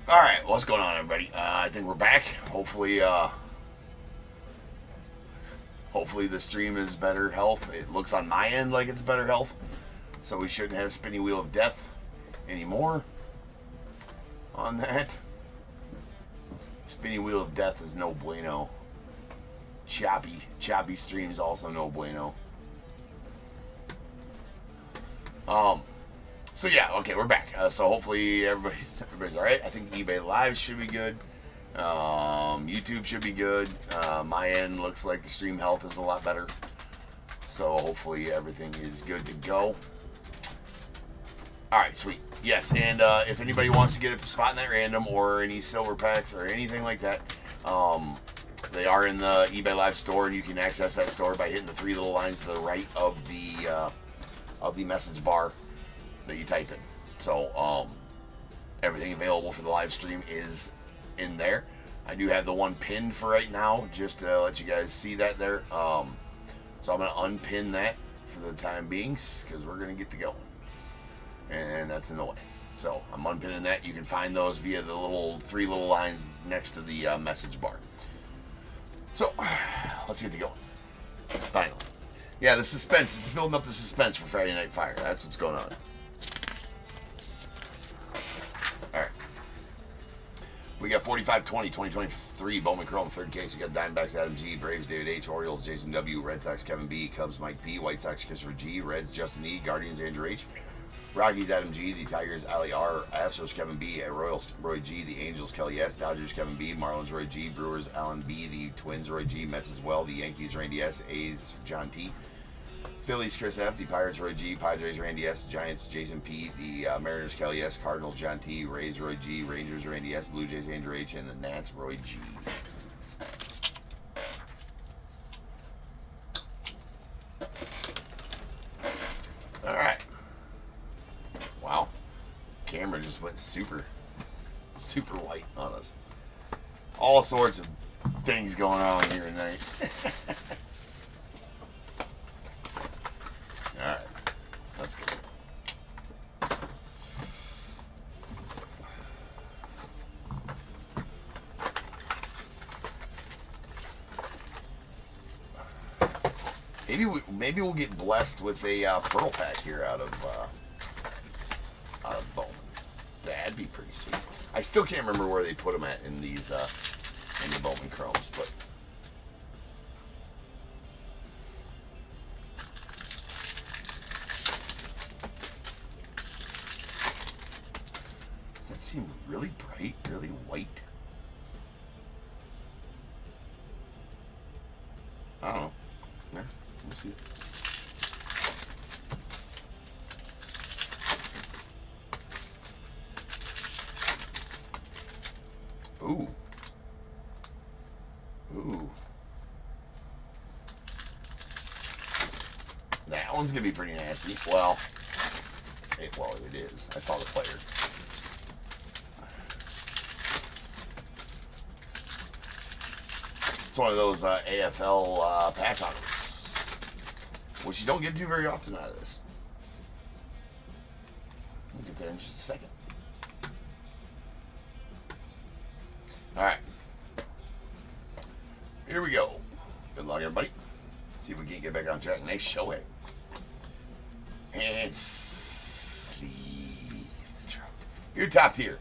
All right, what's going on, everybody? I think we're back. Hopefully the stream is better health. It looks on my end like it's better health, so we shouldn't have spinning wheel of death anymore. On that, spinning wheel of death is no bueno. Choppy streams also no bueno. So yeah, okay, we're back. So hopefully everybody's all right. I think eBay Live should be good. YouTube should be good. My end looks like the stream health is a lot better. So hopefully everything is good to go. All right, sweet. Yes, and if anybody wants to get a spot in that random or any silver packs or anything like that, they are in the eBay Live store, and you can access that store by hitting the three little lines to the right of the message bar that you type in. So everything available for the live stream is in there. I do have the one pinned for right now, just to let you guys see that there. So I'm going to unpin that for the time being, because we're going to get to going. And that's in the way. So I'm unpinning that. You can find those via the three little lines next to the message bar. So let's get to going. Finally. Yeah, the suspense. It's building up the suspense for Friday Night Fire. That's what's going on. All right. We got 45-20, 2023, Bowman Chrome, third case. We got Diamondbacks, Adam G, Braves, David H, Orioles, Jason W, Red Sox, Kevin B, Cubs, Mike P, White Sox, Christopher G, Reds, Justin E, Guardians, Andrew H, Rockies, Adam G, the Tigers, Ali R, Astros, Kevin B, Royals, Roy G, the Angels, Kelly S, Dodgers, Kevin B, Marlins, Roy G, Brewers, Alan B, the Twins, Roy G, Mets as well, the Yankees, Randy S, A's, John T, Phillies, Chris F, the Pirates, Roy G, Padres, Randy S, Giants, Jason P, the Mariners, Kelly S, Cardinals, John T, Rays, Roy G, Rangers, Randy S, Blue Jays, Andrew H, and the Nats, Roy G. All right. Wow. Camera just went super white on us. All sorts of things going on here tonight. All right, let's go. Maybe we'll get blessed with a pearl pack here out of Bowman. That'd be pretty sweet. I still can't remember where they put them at in these in the Bowman Chromes, but. Seem really bright, really white. I don't know. Yeah, we'll see. Ooh. Ooh. That one's gonna be pretty nasty. Well, it is. I saw the player. It's one of those AFL patch autos, which you don't get to do very often out of this. We'll get there in just a second. All right. Here we go. Good luck, everybody. See if we can't get back on track. Nice show it. And sleeve the trout. You're top tier.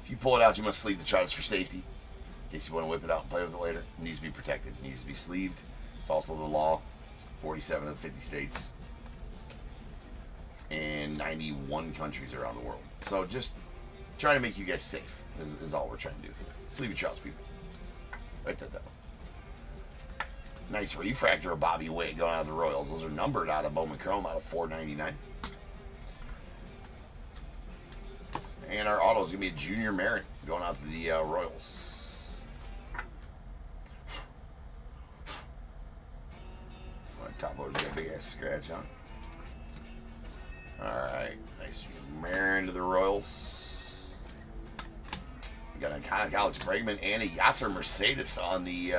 If you pull it out, you must sleeve the trout for safety. In case you want to whip it out and play with it later. It needs to be protected. It needs to be sleeved. It's also the law. 47 of the 50 states. And 91 countries around the world. So just trying to make you guys safe is all we're trying to do here. Sleeve your trouts, people. Write that down. Nice refractor of Bobby Witt going out of the Royals. Those are numbered out of Bowman Chrome out of 499. And our auto is going to be a Junior Merritt going out to the Royals. Top loader's got a big ass scratch on. Alright, nice Merritt into the Royals. We got a Iconic Alex Bregman and a Yasser Mercedes on the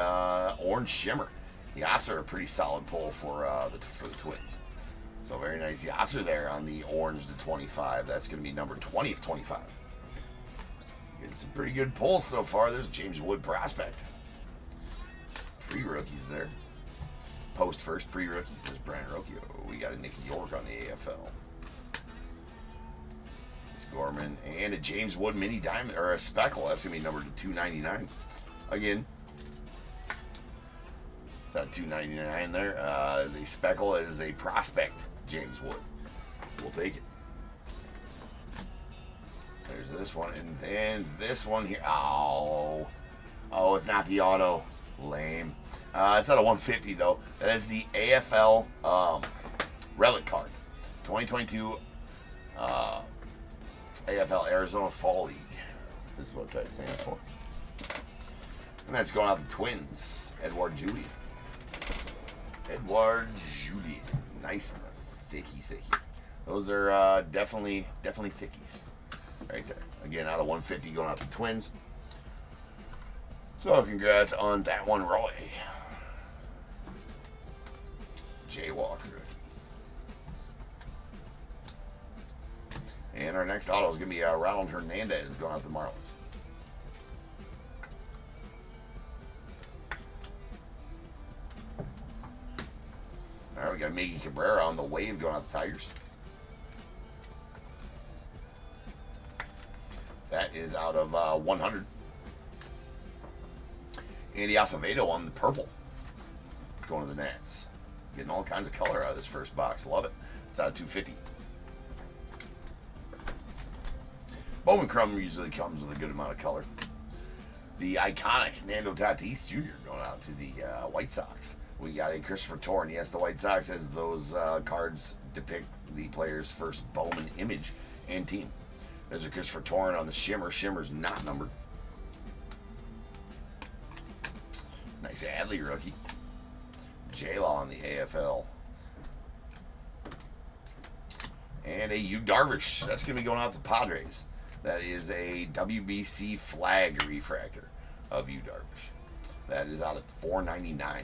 Orange Shimmer. Yasser, a pretty solid pull for the Twins. So very nice Yasser there on the orange to 25. That's going to be number 20 of 25. Getting some pretty good pulls so far. There's James Wood prospect. Pre-rookies there. Post first pre-rookies. There's Brian Rocchio. We got a Nick York on the AFL. It's Gorman and a James Wood mini diamond or a speckle. That's gonna be numbered to 299. Again, it's not 299 there. As a speckle, as a prospect, James Wood. We'll take it. There's this one, and then this one here. Oh, it's not the auto. Lame. It's at a 150 though. That is the AFL relic card, 2022 AFL Arizona Fall League. This is what that stands for. And that's going out the Twins. Edouard Julian. Nice and thicky. Those are definitely thickies. Right there. Again, out of 150 going out to Twins. So congrats on that one, Roy. Jay Walker. And our next auto is going to be Ronald Hernandez going out to the Marlins. All right, we got Miggy Cabrera on the wave going out to Tigers. That is out of 100. Andy Acevedo on the purple. It's going to the Nats. Getting all kinds of color out of this first box. Love it. It's out of 250. Bowman Crumb usually comes with a good amount of color. The iconic Nando Tatis Jr. going out to the White Sox. We got a Christopher Torn. Yes, the White Sox, as those cards depict the player's first Bowman image and team. There's a Christopher Torn on the Shimmer. Shimmer's not numbered. Nice Adley rookie. J-Law on the AFL. And a Yu Darvish. That's going to be going out to the Padres. That is a WBC flag refractor of Yu Darvish. That is out at $4.99.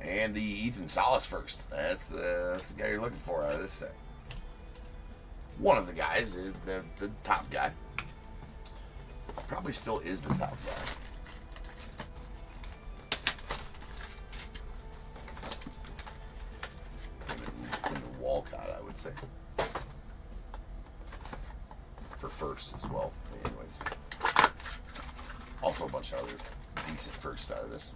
And the Ethan Salas first. That's the guy you're looking for out of this set. One of the guys, the top guy. Probably still is the top guy. In Walcott, I would say. For first as well. Anyways. Also a bunch of other decent firsts out of this.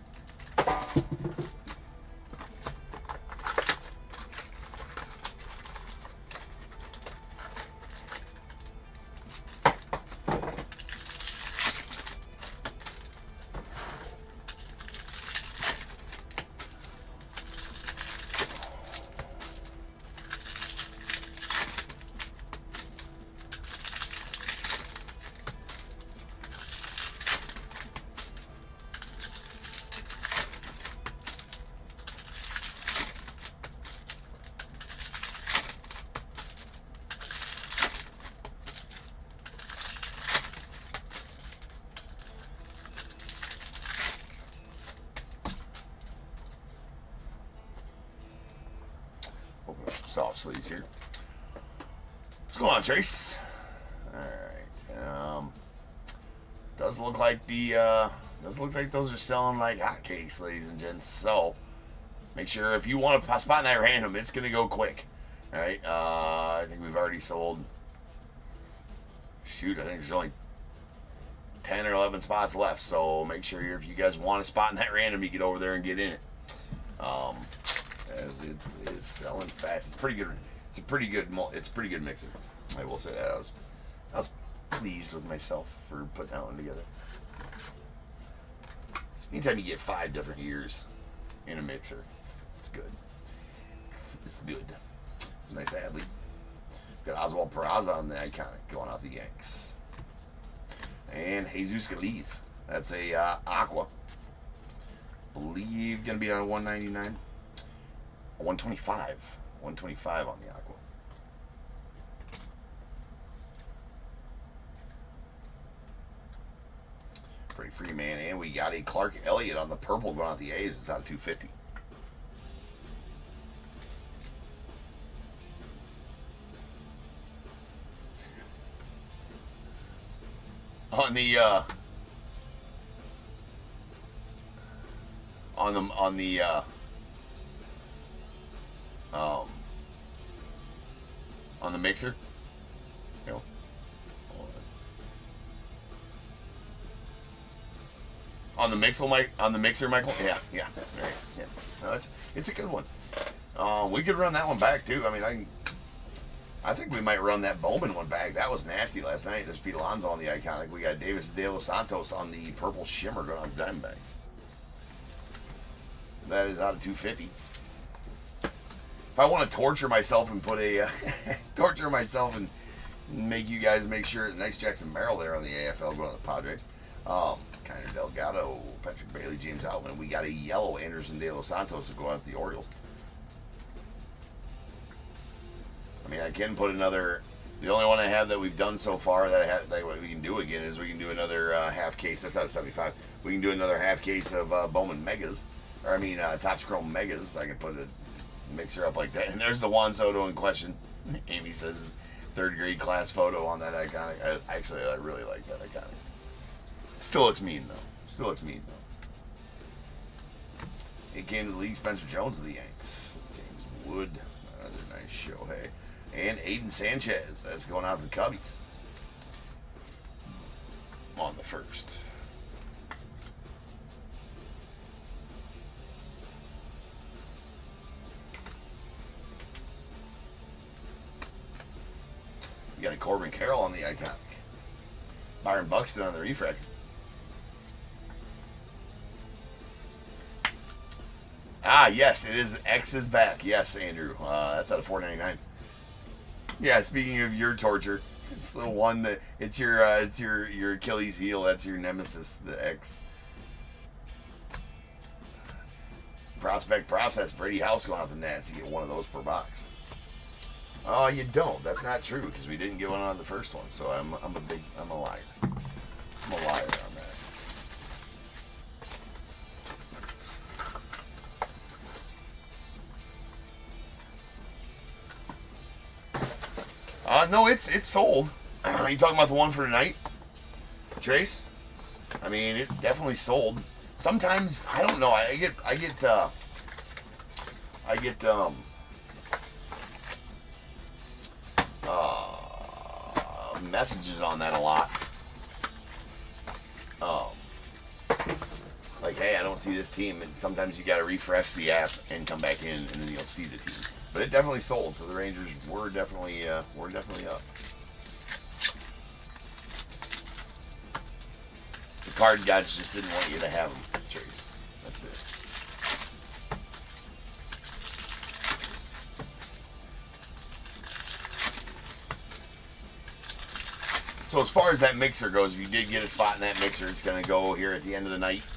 Soft sleeves here. What's going on, Trace? All right. Does look like those are selling like hotcakes, ladies and gents. So make sure if you want to spot in that random, it's gonna go quick. All right. I think we've already sold. Shoot, I think there's only 10 or 11 spots left. So make sure if you guys want to spot in that random, you get over there and get in it. As it is selling fast. It's pretty good. It's a pretty good mixer. I will say that. I was pleased with myself for putting that one together. Anytime you get 5 different years in a mixer, it's good. It's good. Nice Adley. Got Oswald Peraza on the iconic going out the Yanks. And Jesus Galiz. That's a Aqua. Believe gonna be on 199. 125. 125 on the Aqua. Pretty free, man. And we got a Clark Elliott on the purple going out the A's. It's out of 250. on the um, on the mixer. You know, on the mixer, Michael. Yeah, yeah, right, yeah. No, it's a good one. We could run that one back too. I mean, I think we might run that Bowman one back. That was nasty last night. There's Pete Alonso on the iconic. We got Davis De Los Santos on the purple shimmer going on Diamondbacks. That is out of 250. If I want to torture myself and put a torture myself and make you guys make sure nice Jackson Merrill there on the AFL going to the Padres. Kiner Delgado, Patrick Bailey, James Outman. We got a yellow Anderson De Los Santos to go out to the Orioles. I mean, I can put another. The only one I have that we've done so far that we can do again is we can do another half case. That's out of 75. We can do another half case of Bowman Megas, or I mean Topps Chrome Megas. I can put a mixer up like that. And there's the Juan Soto in question. Amy says third grade class photo on that iconic. I really like that iconic. Still looks mean though. It came to the league. Spencer Jones of the Yanks. James Wood. Another nice Shohei. And Aiden Sanchez. That's going out to the Cubbies. On the first. We got a Corbin Carroll on the iconic. Byron Buxton on the refractor. Ah, yes, it is. X is back. Yes, Andrew. That's out of 499. Yeah, speaking of your torture, it's the one that it's your Achilles heel. That's your nemesis, the X. Prospect process. Brady House going out the Nats. You get one of those per box. Oh, you don't. That's not true because we didn't get one on the first one. So I'm a liar. I'm a liar on that. No, it's sold. Are you talking about the one for tonight, Trace? I mean, it definitely sold. Sometimes I don't know. I get messages on that a lot. Like, hey, I don't see this team, and sometimes you got to refresh the app and come back in, and then you'll see the team. But it definitely sold, so the Rangers were definitely up. The card guys just didn't want you to have them, Trace. That's it. So as far as that mixer goes, if you did get a spot in that mixer, it's going to go here at the end of the night,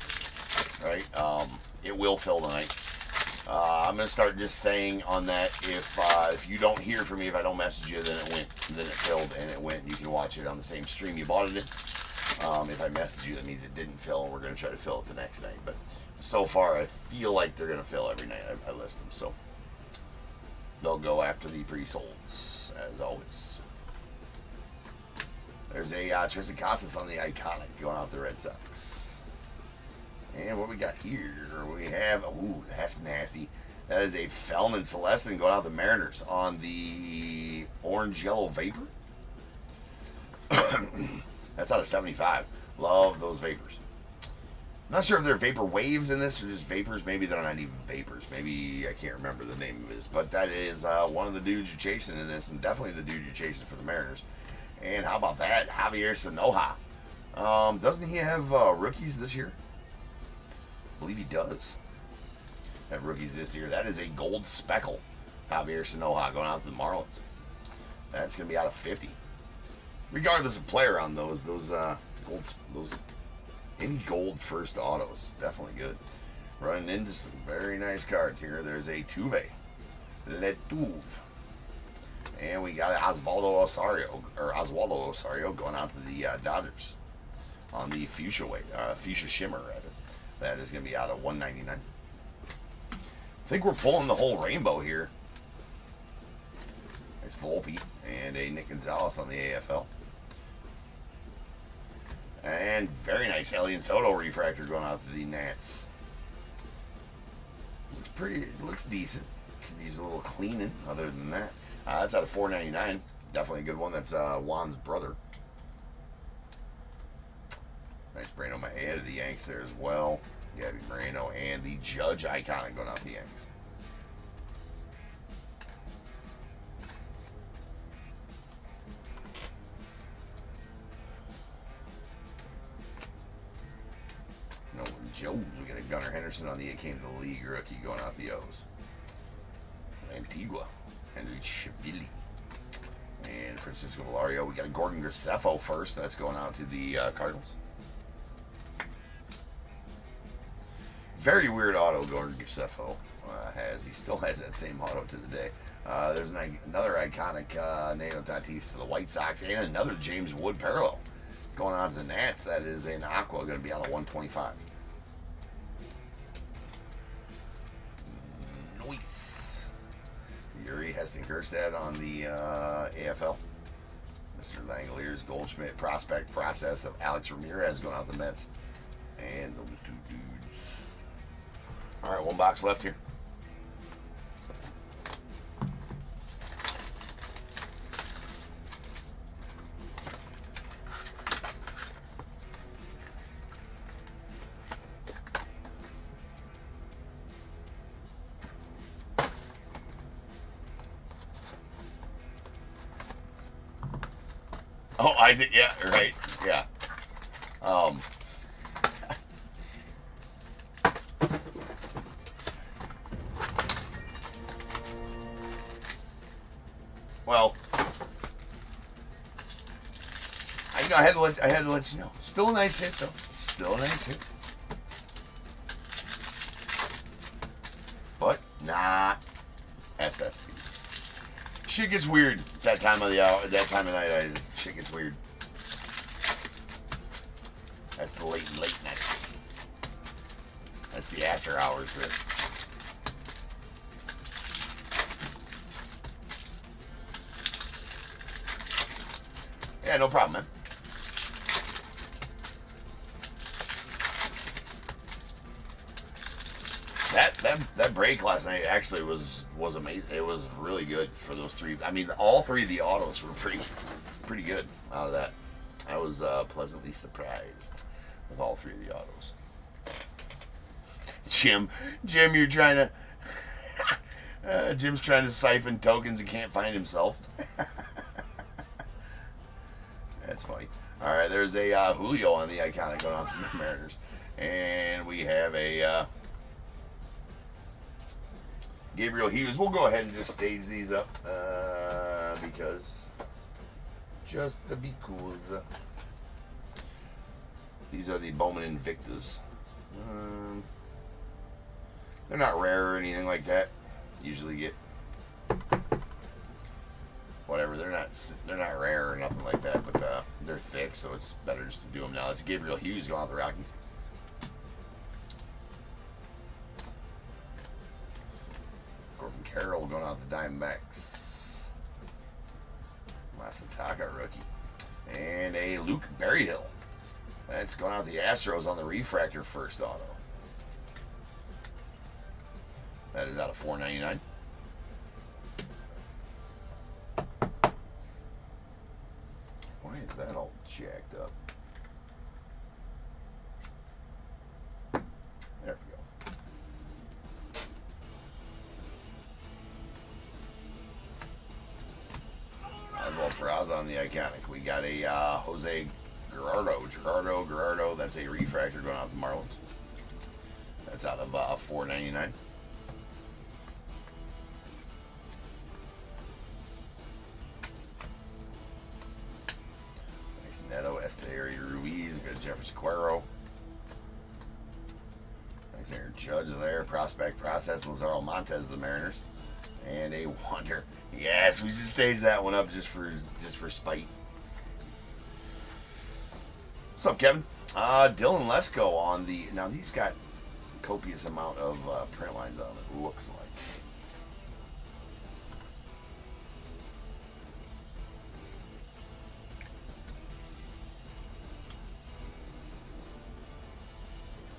right? It will fill tonight. I'm going to start just saying on that, if you don't hear from me, if I don't message you, then it went, then it filled, and it went. You can watch it on the same stream you bought it in. If I message you, that means it didn't fill, and we're going to try to fill it the next night. But so far, I feel like they're going to fill every night I list them. So they'll go after the pre-solds, as always. There's a Tristan Casas on the iconic going out the Red Sox. And what we got here, we have, ooh, that's nasty. That is a Fellman Celestin going out the Mariners on the orange-yellow vapor. That's out of 75. Love those vapors. Not sure if they're vapor waves in this or just vapors. Maybe they're not even vapors. Maybe I can't remember the name of it. But that is one of the dudes you're chasing in this, and definitely the dude you're chasing for the Mariners. And how about that? Javier Sanoja. Doesn't he have rookies this year? I believe he does have rookies this year. That is a gold speckle. Javier Sanoja going out to the Marlins. That's going to be out of 50. Regardless of player on those any gold first autos, definitely good. Running into some very nice cards here. There's a Tuve, Letuve, and we got Oswaldo Osorio going out to the Dodgers on the Fuchsia Shimmer rather. That is going to be out of 199. I think we're pulling the whole rainbow here. There's Volpe and a Nick Gonzalez on the AFL. And very nice Alien Soto refractor going out to the Nats. Looks pretty. Looks decent. Could use a little cleaning. Other than that, that's out of $4.99. Definitely a good one. That's Juan's brother. Nice Brano Mahea to the Yanks there as well. Gabby Moreno and the Judge iconic going out to the Yanks. Nolan Jones. We got a Gunnar Henderson on the It Came to the League rookie going out the O's. Antigua. Henry Chivili. And Francisco Valario. We got a Gordon Graceffo first. That's going out to the Cardinals. Very weird auto Gordon Graceffo has. He still has that same auto to the day. There's another iconic Neo Tatis to the White Sox and another James Wood parallel going on to the Nats. That is an Aqua going to be on a 125. Nice. Yuri Heston-Kjerstad on the AFL. Mr. Langlier's Goldschmidt prospect process of Alex Ramirez going out to the Mets. And those two dudes. All right, one box left here. Oh, Isaac, yeah, right, yeah. Well, I had to let you know. Still a nice hit, though. Still a nice hit. But not SSP. Shit gets weird that time of the hour, that time of night. Shit gets weird. That's the late night. That's the after hours bit. Yeah, no problem, man. That break last night actually was amazing. It was really good for those three. I mean, all three of the autos were pretty good out of that. I was pleasantly surprised with all three of the autos. Jim, you're trying to. Jim's trying to siphon tokens and can't find himself. That's funny. All right, there's a Julio on the iconic going on from the Mariners, and we have a. Gabriel Hughes. We'll go ahead and just stage these up because these are the Bowman Invictus. They're not rare or anything like that. Usually get whatever. They're not rare or nothing like that, but they're thick, so it's better just to do them now. It's Gabriel Hughes going off the Rockies. Carroll going out the Diamondbacks. Masataka rookie. And a Luke Berryhill. That's going out the Astros on the refractor first auto. That is out of $4.99. Why is that all jacked up? There we go. Oswald Peraza on the iconic. We got a Jose Gerardo. That's a refractor going out the Marlins. That's out of $4.99. Nice Neto Esteri Ruiz. We got Jefferson Cuero. Nice Aaron Judge there. Prospect process. Lazaro Montes, the Mariners. And a Wonder. Yes, we just staged that one up just for spite. What's up, Kevin? Dylan Lesko on the. Now these got copious amount of print lines on it. Looks like.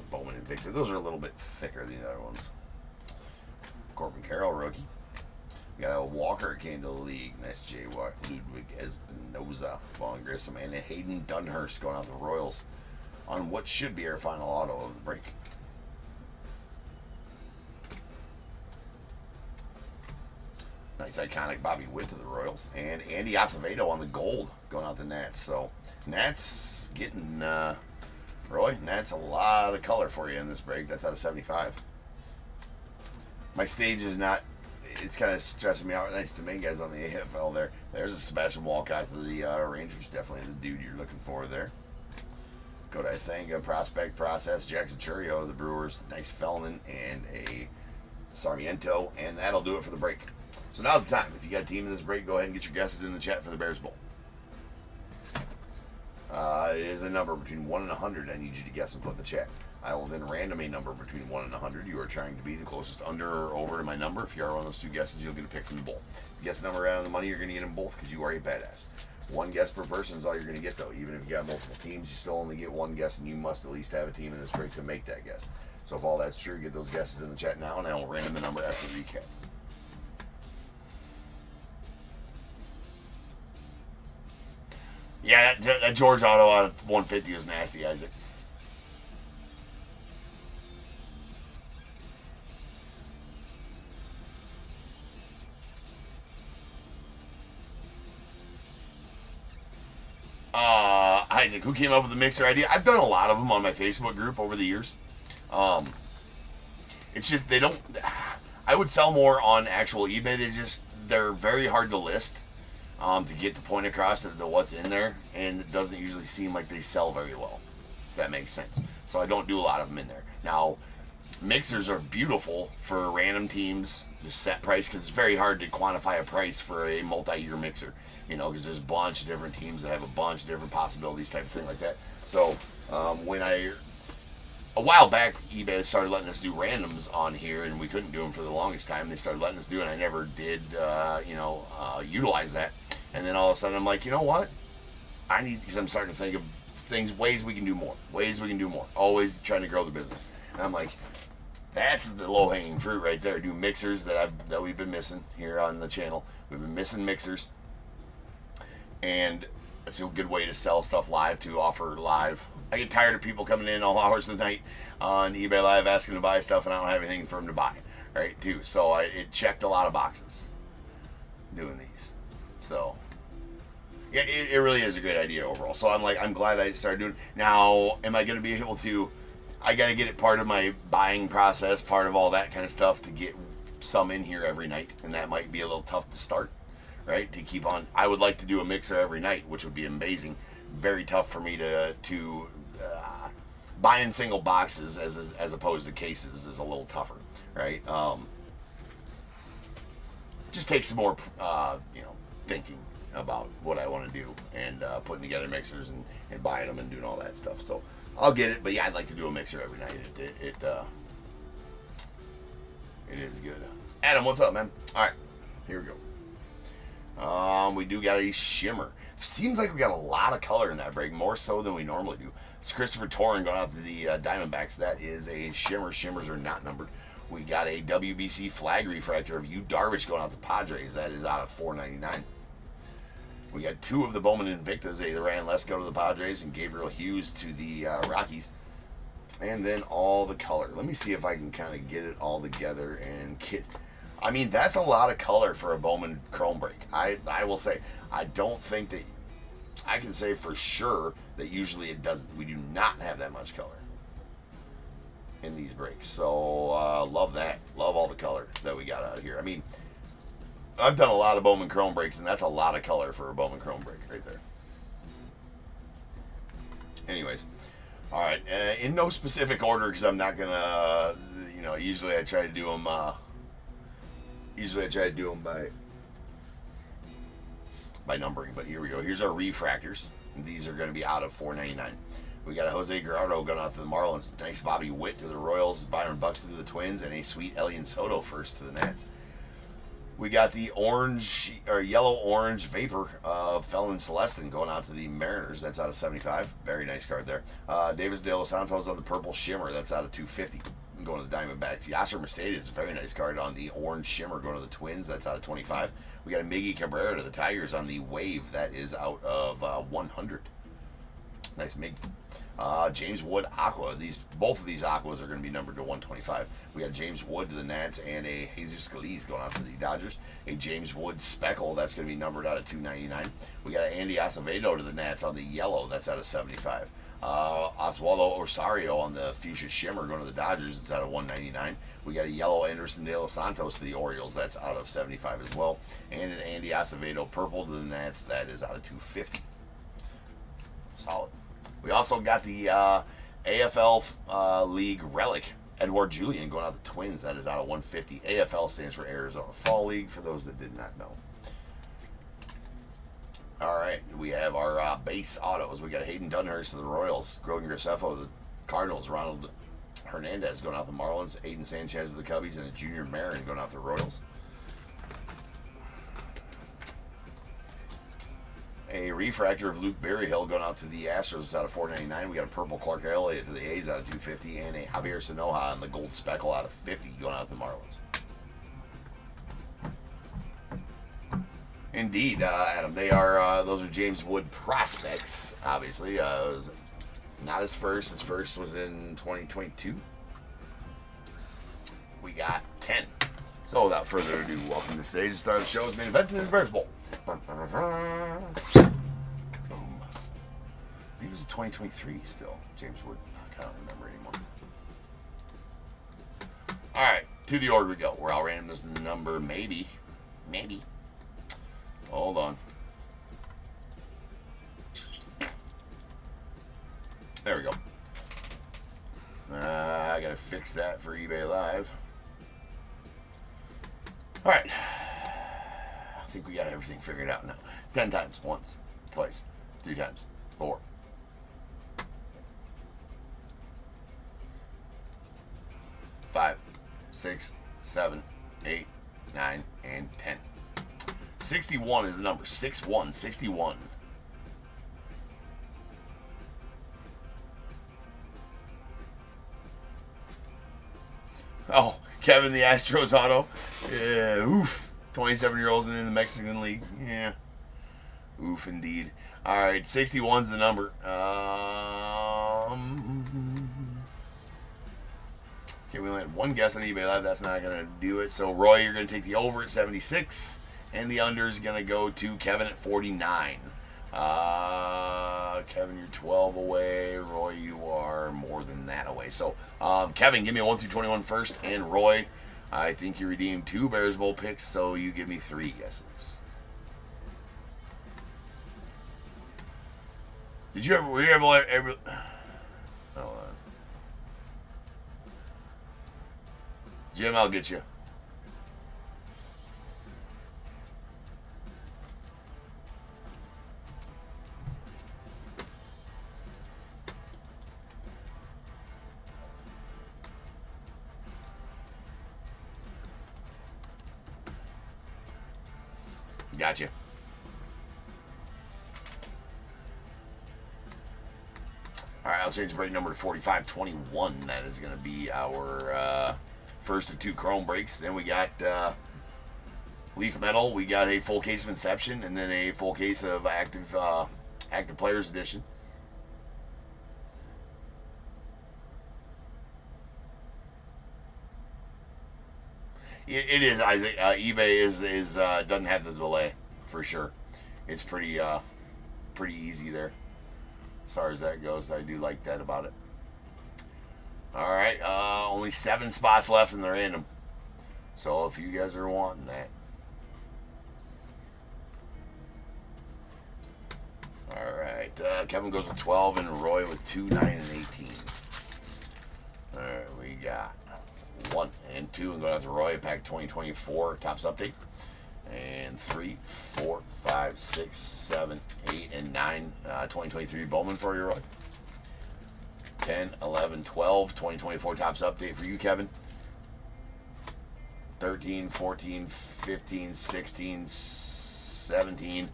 Bowman Invicta. Those are a little bit thicker than the other ones. Corbin Carroll, rookie. We got a Walker came to the league. Nice J. Ludwig Espinoza, Vaughn Grissom, and a Hayden Dunhurst going out the Royals on what should be our final auto of the break. Nice iconic Bobby Witt to the Royals. And Andy Acevedo on the gold going out the Nats. So Nats getting, Roy, Nats a lot of color for you in this break. That's out of 75. My stage is not, it's kind of stressing me out. Nice Dominguez on the AFL there. There's a Sebastian Walcott for the Rangers. Definitely the dude you're looking for there. Go to Isanga, Prospect Process, Jackson Churio, the Brewers. Nice Fellman and a Sarmiento. And that'll do it for the break. So now's the time. If you got a team in this break, go ahead and get your guesses in the chat for the Bears Bowl. It is a number between 1 and 100. I need you to guess and put in the chat. I will then random a number between 1 and 100. You are trying to be the closest under or over to my number. If you are one of those two guesses, you'll get a pick from the bowl. If you guess the number right on the money, you're going to get them both because you are a badass. One guess per person is all you're going to get, though. Even if you got multiple teams, you still only get one guess, and you must at least have a team in this break to make that guess. So if all that's true, get those guesses in the chat now, and I will random the number after the recap. Yeah, that George auto out of 150 is nasty, Isaac. Isaac, who came up with the mixer idea? I've done a lot of them on my Facebook group over the years. It's just they don't. I would sell more on actual eBay. They're very hard to list. To get the point across of what's in there, and it doesn't usually seem like they sell very well, if that makes sense. So I don't do a lot of them in there. Now, mixers are beautiful for random teams, just set price, because it's very hard to quantify a price for a multi-year mixer, you know, because there's a bunch of different teams that have a bunch of different possibilities, type of thing like that. So a while back, eBay started letting us do randoms on here, and we couldn't do them for the longest time. They started letting us do it, and I never did, utilize that. And then all of a sudden, I'm like, you know what? Because I'm starting to think of ways we can do more. Always trying to grow the business. And I'm like, that's the low-hanging fruit right there. Do mixers that we've been missing here on the channel. We've been missing mixers. And it's a good way to sell stuff live, to offer live. I get tired of people coming in all hours of the night on eBay Live asking to buy stuff, and I don't have anything for them to buy, right? Too. So it checked a lot of boxes doing these. So yeah, it really is a great idea overall. So I'm glad I started doing. Now, am I going to be able to? I got to get it part of my buying process, part of all that kind of stuff, to get some in here every night, and that might be a little tough to start. Right, to keep on. I would like to do a mixer every night, which would be amazing. Very tough for me to buy in single boxes as opposed to cases is a little tougher, right? Just takes some more thinking about what I want to do, and putting together mixers and buying them and doing all that stuff. So I'll get it, but yeah, I'd like to do a mixer every night. It is good. Adam, what's up, man? All right, here we go. We do got a shimmer. Seems like we got a lot of color in that break, more so than we normally do. It's Christopher Torrin going out to the Diamondbacks. That is a shimmer. Shimmers are not numbered. We got a WBC flag refractor of Yu Darvish going out to Padres. That is out of 499. We got two of the Bowman Invictas. Either Ryan Lesko to the Padres and Gabriel Hughes to the Rockies. And then all the color. Let me see if I can kind of get it all together and get... I mean, that's a lot of color for a Bowman Chrome break. I will say, I don't think that, I can say for sure that usually we do not have that much color in these breaks. So, love that. Love all the color that we got out of here. I mean, I've done a lot of Bowman Chrome breaks, and that's a lot of color for a Bowman Chrome break right there. Anyways, all right. In no specific order, because I'm not going to, usually I try to do them... by numbering, but here we go. Here's our refractors. And these are going to be out of $4.99. We got a Jose Guerrero going out to the Marlins. Nice Bobby Witt to the Royals. Byron Buxton to the Twins, and a sweet Elian Soto first to the Nats. We got the orange or yellow-orange vapor of Felon Celestin going out to the Mariners. That's out of 75. Very nice card there. Davis De Los Santos on the purple shimmer. That's out of 250. Going to the Diamondbacks. Yasser Mercedes, very nice card on the orange shimmer going to the Twins. That's out of 25. We got a Miggy Cabrera to the Tigers on the wave. That is out of 100. Nice Mig. James Wood Aqua. Both of these Aquas are going to be numbered to 125. We got James Wood to the Nats and a Jesus Scalise going out to the Dodgers. A James Wood Speckle. That's going to be numbered out of 299. We got an Andy Acevedo to the Nats on the yellow. That's out of 75. Oswaldo Osorio on the Fuchsia Shimmer going to the Dodgers. It's out of 199. We got a yellow Anderson De Los Santos to the Orioles. That's out of 75 as well. And an Andy Acevedo purple to the Nats. That is out of 250. Solid. We also got the AFL League Relic, Edward Julian, going out to the Twins. That is out of 150. AFL stands for Arizona Fall League, for those that did not know. All right, we have our base autos. We got Hayden Dunhurst to the Royals, Grogan Graceffo to the Cardinals, Ronald Hernandez going out to the Marlins, Aiden Sanchez to the Cubbies, and a Junior Marin going out to the Royals. A refractor of Luke Berryhill going out to the Astros. It's out of 499. We got a purple Clark Elliott to the A's out of 250, and a Javier Sanoja on the gold speckle out of 50 going out to the Marlins. Indeed, Adam. They are those are James Wood prospects. Obviously, it was not his first. His first was in 2022. We got 10. So without further ado, welcome to the stage. The start of the show's main event is the Bears Bowl. Boom. Maybe it was 2023 still. James Wood. I don't remember anymore. All right, to the org we go. We're all random this number. Maybe. Hold on. There we go. I gotta fix that for eBay Live. All right. I think we got everything figured out now. 10 times. Once, twice, 3 times, 4. 5, 6, 7, 8, 9, and 10. 61 is the number. 61, 61. Oh, Kevin the Astros auto. Yeah, oof. 27-year-olds in the Mexican League. Yeah. Oof, indeed. All right, 61's the number. Okay, we only had one guess on eBay Live. That's not going to do it. So, Roy, you're going to take the over at 76. And the under is going to go to Kevin at 49. Kevin, you're 12 away. Roy, you are more than that away. So, Kevin, give me a 1 through 21 first. And Roy, I think you redeemed 2 Bears Bowl picks, so you give me 3 guesses. Did you ever? Were you ever? Hold on. Jim, I'll get you. Gotcha. All right, I'll change the break number to 4521. That is going to be our first of 2 chrome breaks. Then we got Leaf Metal. We got a full case of Inception, and then a full case of Active Players Edition. It is, Isaac. eBay is doesn't have the delay for sure. It's pretty easy there as far as that goes. I do like that about it. All right, only 7 spots left in the random. So if you guys are wanting that, all right. Kevin goes with 12 and Roy with 2, 9, and 18. All right, we got 1 and 2, and going out to Roy, pack 2024 Topps update, and 3, 4, 5, 6, 7, 8, and 9 2023 Bowman for you, Roy. 10, 11, 12 2024 Topps update for you, Kevin. 13, 14, 15, 16, 17,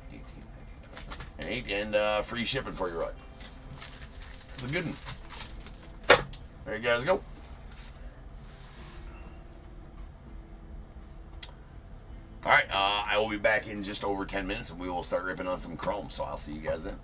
18, 19, 20, and free shipping for your ride. It's a good one. There you guys go. All right, I will be back in just over 10 minutes, and we will start ripping on some chrome. So I'll see you guys then.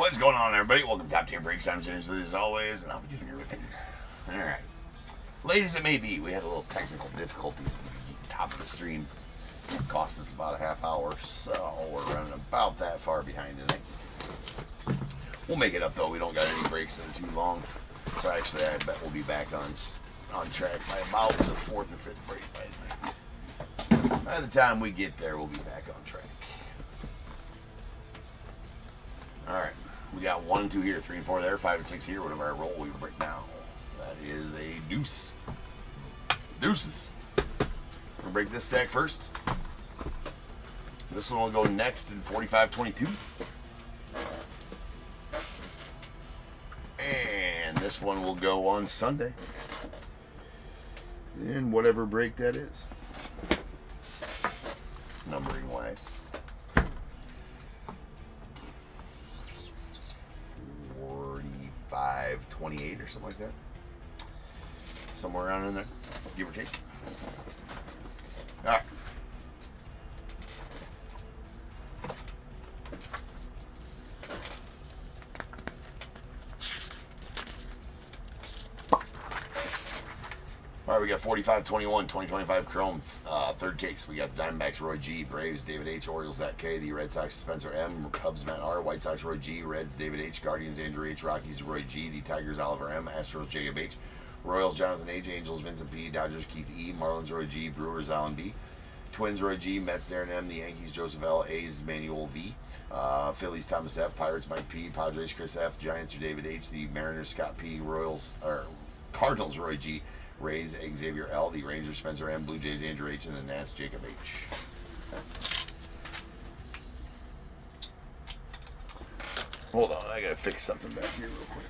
What's going on, everybody? Welcome to Top Tier Breaks. I'm James, as always, and I'll be doing your ripping. Alright. Late as it may be, we had a little technical difficulties at the top of the stream. It cost us about a half hour, so we're running about that far behind tonight. We'll make it up, though. We don't got any breaks that are too long. So actually, I bet we'll be back on track by about the 4th or 5th break by tonight. By the time we get there, we'll be back on track. Alright, we got 1 and 2 here, 3 and 4 there, 5 and 6 here. Whatever I roll, we break down. That is a deuce. Deuces. We're gonna break this stack first. This one will go next in 45-22. And this one will go on Sunday. In whatever break that is. Numbering wise. 45-28 or something like that. Somewhere around in there, give or take. Alright. Alright, we got 45-21, 2025 Chrome, third case. We got the Diamondbacks, Roy G, Braves, David H, Orioles, Zach K, the Red Sox, Spencer M, Cubs, Matt R, White Sox, Roy G, Reds, David H, Guardians, Andrew H, Rockies, Roy G, the Tigers, Oliver M, Astros, Jacob H, Royals, Jonathan H, Angels, Vincent P, Dodgers, Keith E, Marlins, Roy G, Brewers, Alan B, Twins, Roy G, Mets, Darren M, the Yankees, Joseph L, A's, Manuel V, Phillies, Thomas F, Pirates, Mike P, Padres, Chris F, Giants, David H, the Mariners, Scott P, Royals, or Cardinals, Roy G, Rays, Xavier L, the Rangers, Spencer M, Blue Jays, Andrew H, and the Nats, Jacob H. Hold on, I gotta fix something back here real quick.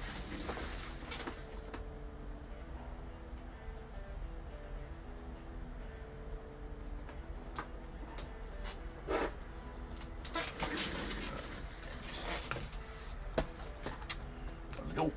Let's go.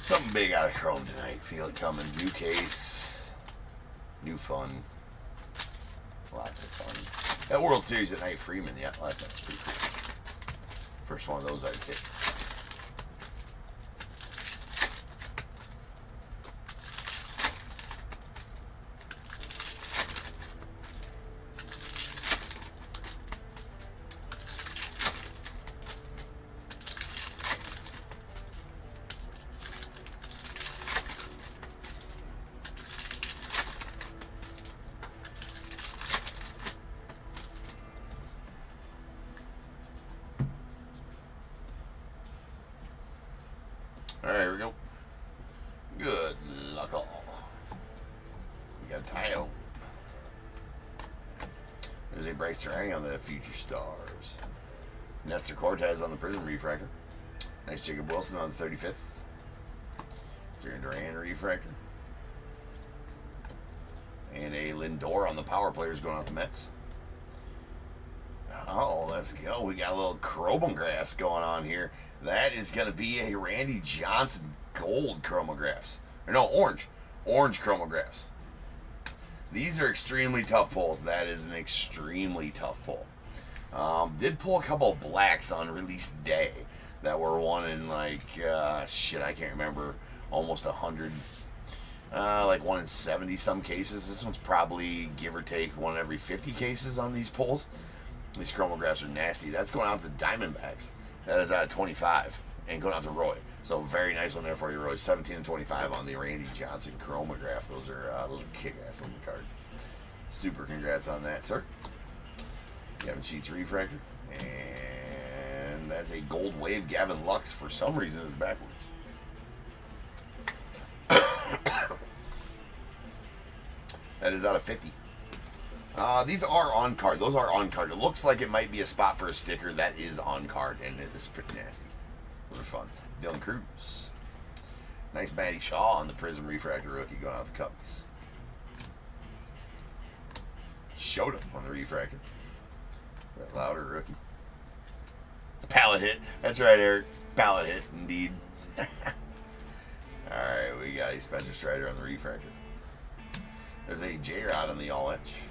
Something big out of Chrome tonight. Feel it coming. New case. New fun. Lots of fun. That World Series at night, Freeman. Yeah, last night was pretty cool. First one of those I'd hit. Alright, here we go. Good luck all. We got Tayo. There's a Bryce Terang on the Future Stars. Nestor Cortez on the Prism Refractor. Nice Jacob Wilson on the 35th. Jaron Duran Refractor. And a Lindor on the Power Players going out the Mets. Oh, let's go. We got a little chromographs going on here. That is going to be a Randy Johnson gold chromographs. Or no, orange. Orange chromographs. These are extremely tough pulls. That is an extremely tough pull. Did pull a couple of blacks on release day that were one in like, shit, I can't remember, almost 100. Like 1 in 70 some cases. This one's probably, give or take, 1 in every 50 cases on these pulls. These chromographs are nasty. That's going out to the Diamondbacks. That is out of 25 and going out to Roy. So very nice one there for you, Roy. 17 and 25 on the Randy Johnson chromograph. Those are kick-ass looking cards. Super congrats on that, sir. Gavin Sheets Refractor. And that's a Gold Wave Gavin Lux. For some reason, it was backwards. That is out of 50. These are on card. Those are on card. It looks like it might be a spot for a sticker. That is on card, and it is pretty nasty. Those are fun. Dylan Cruz. Nice Matty Shaw on the Prism Refractor rookie going out the Cubbies. Showed him on the Refractor. Brett Lauder rookie. Pallet hit. That's right, Eric. Pallet hit, indeed. Alright, we got a Spencer Strider on the Refractor. There's a J-Rod on the All-Etch.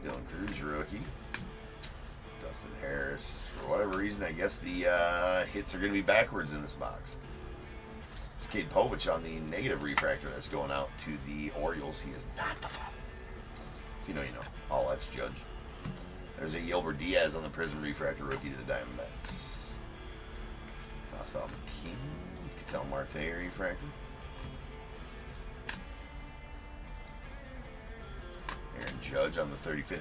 Dylan Cruz rookie. Dustin Harris. For whatever reason, I guess the hits are going to be backwards in this box. It's Cade Povich on the negative refractor that's going out to the Orioles. He is not the father. If you know, you know. All-Etch Judge. There's a Yelber Diaz on the Prism Refractor rookie to the Diamondbacks. Sal McKean. Ketel Marte refractor. Aaron Judge on the 35th.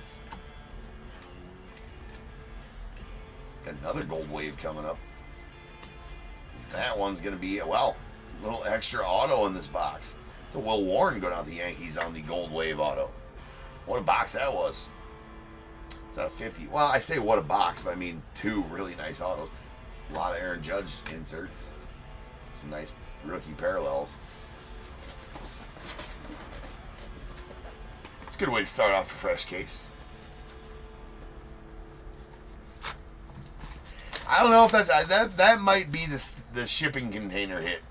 Got another gold wave coming up. That one's going to be, well, a little extra auto in this box. It's a Will Warren going out the Yankees on the gold wave auto. What a box that was. It's out of 50. Well, I say what a box, but I mean 2 really nice autos. A lot of Aaron Judge inserts. Some nice rookie parallels. It's a good way to start off a fresh case. I don't know if that's that might be the shipping container hit,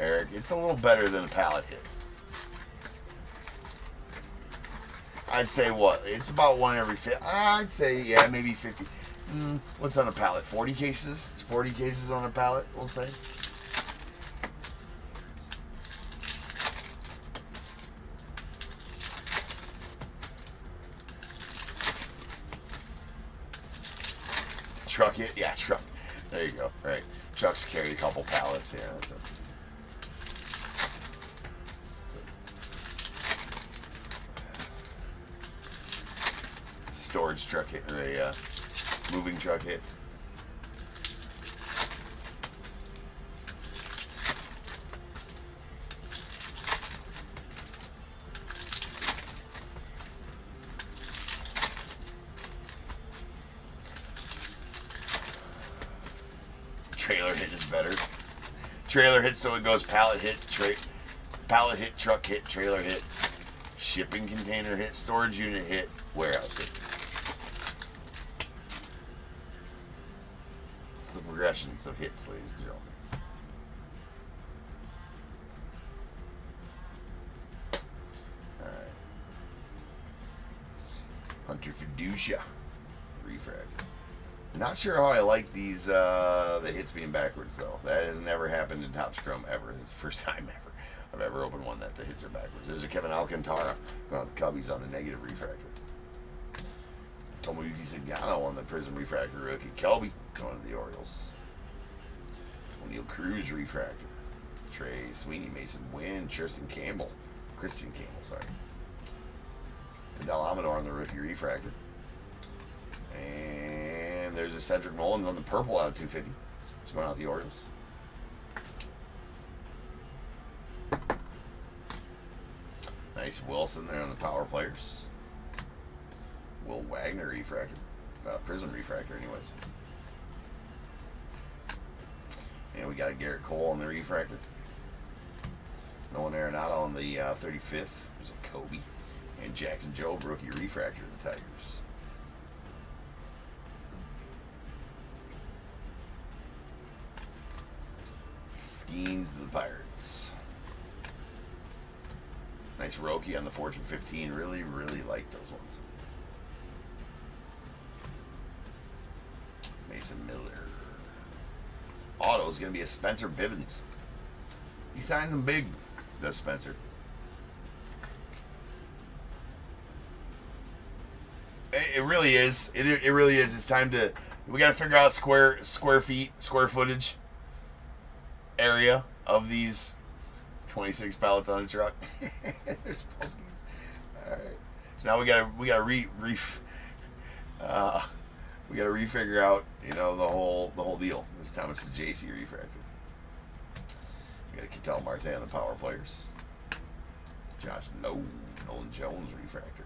Eric. It's a little better than a pallet hit. I'd say what? It's about 1 every 50. I'd say, yeah, maybe 50. What's on a pallet? 40 cases? 40 cases on a pallet, we'll say. Truck hit? Yeah, truck. There you go. All right. Trucks carry a couple pallets. Yeah, that's it. Storage truck hit, or a moving truck hit. Trailer hit is better. Trailer hit, so it goes pallet hit, pallet hit, truck hit, trailer hit, shipping container hit, storage unit hit, warehouse hit. It's the progressions of hits, ladies and gentlemen. All right. Hunter Fiducia, refractor. Not sure how I like these, the hits being backwards, though. That has never happened in Topps Chrome ever. It's the first time ever I've ever opened one that the hits are backwards. There's a Kevin Alcantara going on the Cubbies on the negative refractor. Tomoyuki Sagano on the Prism refractor rookie. Kelby going to the Orioles. O'Neal Cruz refractor. Trey Sweeney, Mason Wynn, Christian Campbell, sorry. And Del Amador on the rookie refractor. And there's a Cedric Mullins on the purple out of 250. It's going out the Orioles. Nice Wilson there on the power players. Will Wagner refractor. Prism refractor anyways. And we got a Garrett Cole on the refractor. Nolan Arenado on the 35th. There's a Kobe. And Jackson Jobe rookie refractor of the Tigers. Skeens to the Pirates. Nice Roki on the Fortune 15. Really, really like those ones. Mason Miller. Auto is going to be a Spencer Bivens. He signs them big, does Spencer. It really is. It really is. It's time to. We got to figure out square feet, square footage area of these 26 pallets on a truck. There's Polskis. All right. So now we gotta refigure out, you know, the whole deal. This time it's the JC refractor. We got a Ketel Marte on the power players. Josh Lowe. Nolan Jones refractor.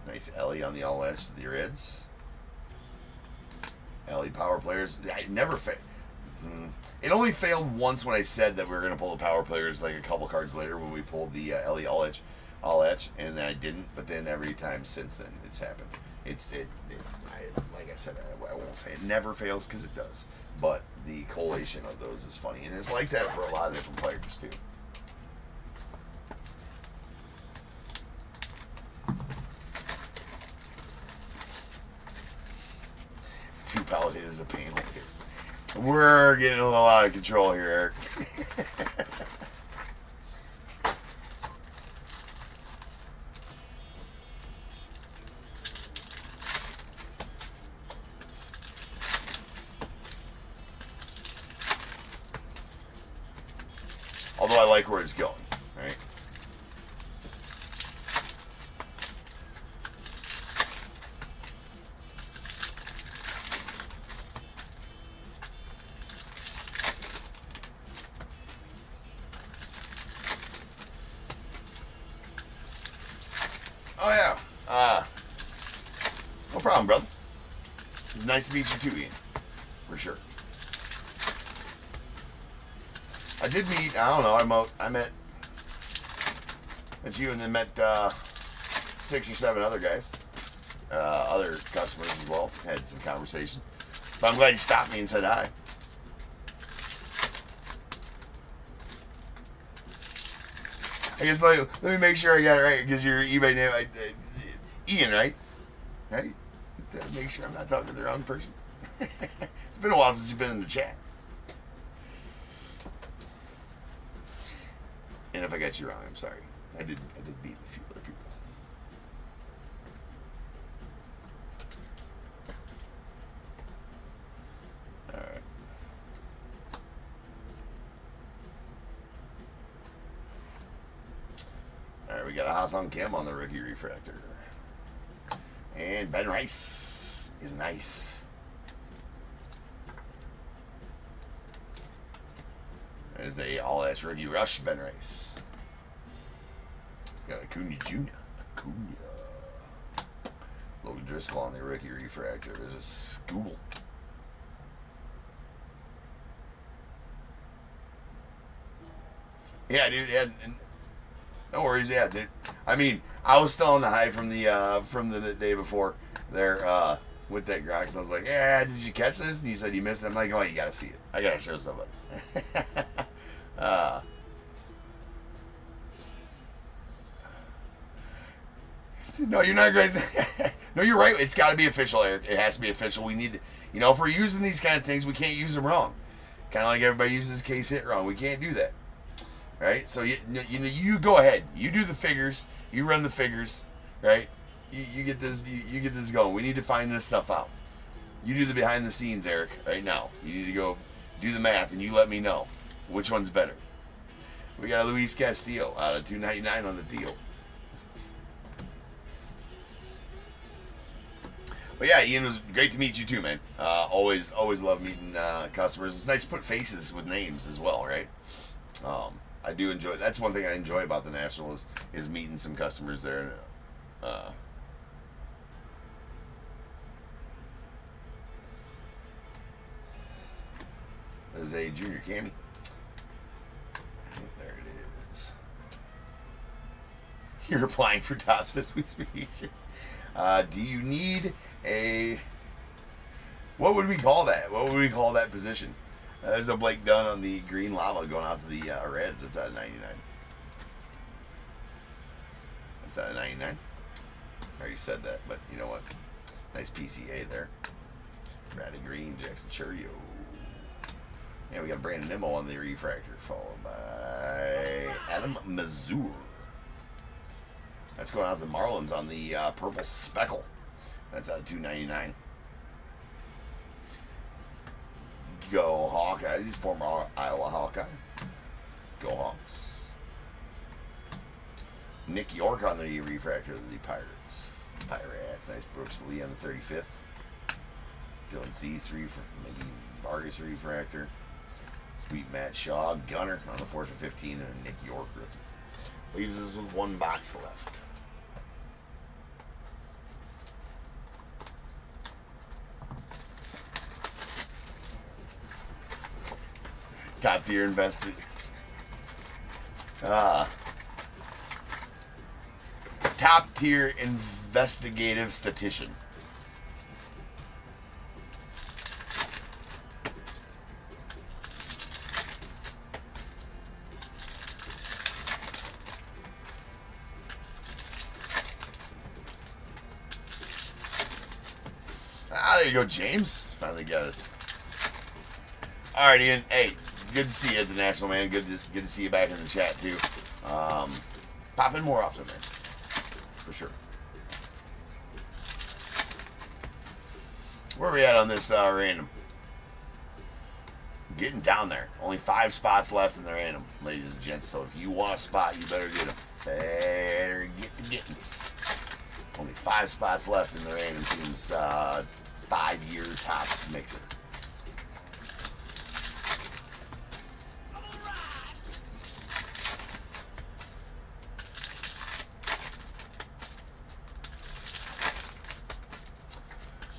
Nice Ellie on the all edge to the Reds. Ellie power players. I never failed. It only failed once when I said that we were going to pull the power players like a couple cards later when we pulled the Ellie all edge, and then I didn't. But then every time since then it's happened. Like I said, I won't say it never fails because it does. But the collation of those is funny, and it's like that for a lot of different players too. Two Paladin is a panel here. We're getting a little out of control here, Eric. Although I like where it's going, right? Oh yeah. No problem, brother. It's nice to meet you too, Ian. For sure. I did meet, I don't know, I met you and then met 6 or 7 other guys, other customers as well. Had some conversations. But I'm glad you stopped me and said hi. I guess let me make sure I got it right because your eBay name, Ian, right? Right? Make sure I'm not talking to the wrong person. It's been a while since you've been in the chat. And if I got you wrong, I'm sorry. I did beat a few other people. All right. All right, we got a Hassan Kim on the rookie refractor. And Ben Rice is nice. There's a all-ass rookie rush Ben Rice. Got Acuna Jr. Logan Driscoll on the rookie refractor. There's a Scooble. Yeah, dude. Yeah, no worries. Yeah, dude. I mean, I was still on the high from the day before there with that grog. So I was like, "Yeah, did you catch this?" And he said you missed it. I'm like, "Oh, you gotta see it. I gotta show somebody." No, you're not good. No, you're right. It's got to be official, Eric. It has to be official. We need to, if we're using these kind of things, we can't use them wrong. Kind of like everybody uses case hit wrong. We can't do that. Right? So, you go ahead. You do the figures. You run the figures. Right? You get this. You get this going. We need to find this stuff out. You do the behind the scenes, Eric. Right now. You need to go do the math, and you let me know which one's better. We got a Luis Castillo out of $2.99 on the deal. But yeah, Ian, it was great to meet you too, man. Always love meeting customers. It's nice to put faces with names as well, right? I do enjoy. That's one thing I enjoy about the National is meeting some customers there. There's a Junior Cammy. There it is. You're applying for Topps as we speak. Do you need a... What would we call that? What would we call that position? There's a Blake Dunn on the green lava going out to the Reds. It's out of 99. It's out of 99. I already said that, but you know what? Nice PCA there. Ratty Green, Jackson Churio. Yeah, we got Brandon Nimmo on the refractor, followed by Adam Mazur. That's going out to the Marlins on the purple speckle. That's out of $2.99. Go Hawkeye. He's former Iowa Hawkeye. Go Hawks. Nick York on the refractor of the Pirates. Pirates. Nice Brooks Lee on the 35th. Dylan C3 for Mickey Vargas refractor. Sweet Matt Shaw, Gunner on the 4/15, and a Nick York rookie. Leaves us with one box left. Top tier invested. Top tier investigative statistician. There you go, James. Finally got it. All right, Ian. Hey, good to see you at the National, man. Good to see you back in the chat too. Pop in more often, man. For sure. Where are we at on this random? Getting down there. Only 5 spots left in the random, ladies and gents. So if you want a spot, you better get them. Better get to getting. Only 5 spots left in the random team's 5-year Topps mixer.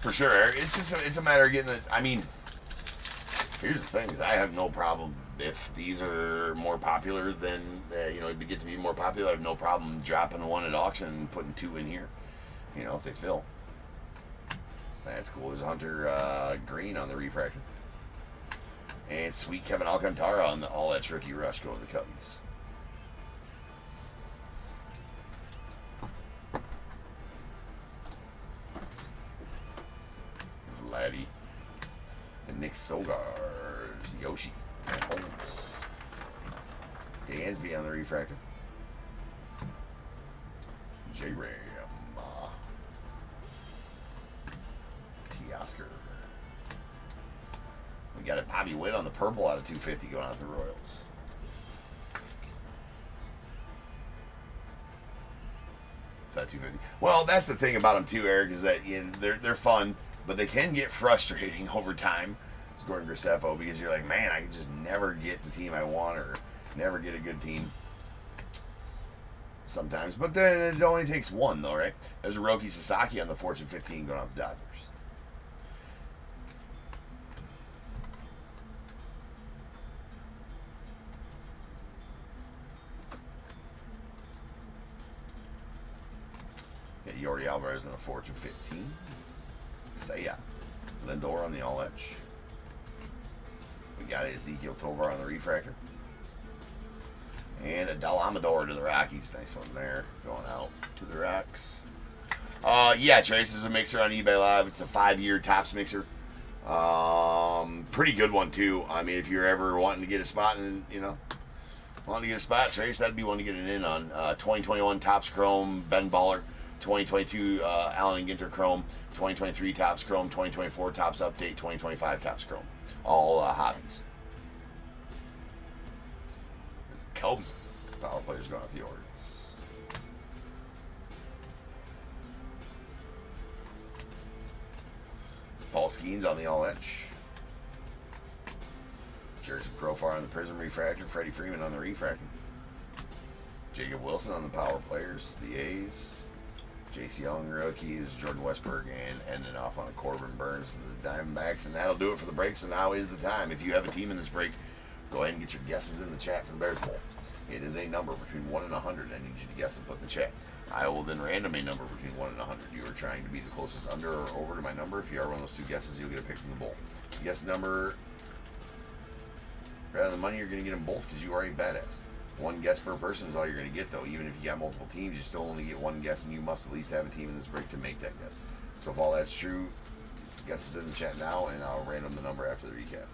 For sure. It's a matter of getting the. I mean, here's the thing: is I have no problem if these are more popular than get to be more popular. I have no problem dropping one at auction and putting 2 in here. If they fill. That's cool. There's Hunter Green on the refractor, and sweet Kevin Alcantara on the all-edge rookie rush going to the Cubbies. Vladdy and Nick Sogard, Yoshi, and Holmes. Dansby on the refractor. J-Ram. Oscar. We got a Bobby Witt on the purple out of 250 going out to the Royals. Is that 250? Well, that's the thing about them too, Eric, is that they're fun, but they can get frustrating over time. It's Gordon Graceffo, because you're like, man, I can just never get the team I want or never get a good team. Sometimes, but then it only takes one though, right? There's a Roki Sasaki on the Fortune 15 going out the Dodgers. Yordi Alvarez on the Fortune 15. Saya. Lindor on the all-edge. We got Ezekiel Tovar on the refractor. And a Del Amador to the Rockies. Nice one there. Going out to the Rocks. Yeah, Trace, there's a mixer on eBay Live. It's a 5-year Topps mixer. Pretty good one, too. I mean, if you're ever wanting to get a spot and, Trace, that'd be one to get an in on. 2021 Topps Chrome, Ben Baller. 2022 Allen and Ginter Chrome, 2023 Topps Chrome, 2024 Topps Update, 2025 Topps Chrome. All hobbies. There's Kobe. Power players going off the orders. Paul Skeens on the all-edge. Jersey Profar on the Prism Refractor. Freddie Freeman on the refractor. Jacob Wilson on the power players, the A's. Jace Young, rookies, Jordan Westberg, and ending off on a Corbin Burns and the Diamondbacks. And that'll do it for the break, so now is the time. If you have a team in this break, go ahead and get your guesses in the chat for the Bears Bowl. It is a number between 1 and 100. I need you to guess and put in the chat. I will then random a number between 1 and 100. You are trying to be the closest under or over to my number. If you are one of those 2 guesses, you'll get a pick from the bowl. Guess number rather than money, you're going to get them both because you are a badass. 1 guess per person is all you're going to get, though. Even if you got multiple teams, you still only get 1 guess, and you must at least have a team in this break to make that guess. So if all that's true, guess is in the chat now, and I'll random the number after the recap.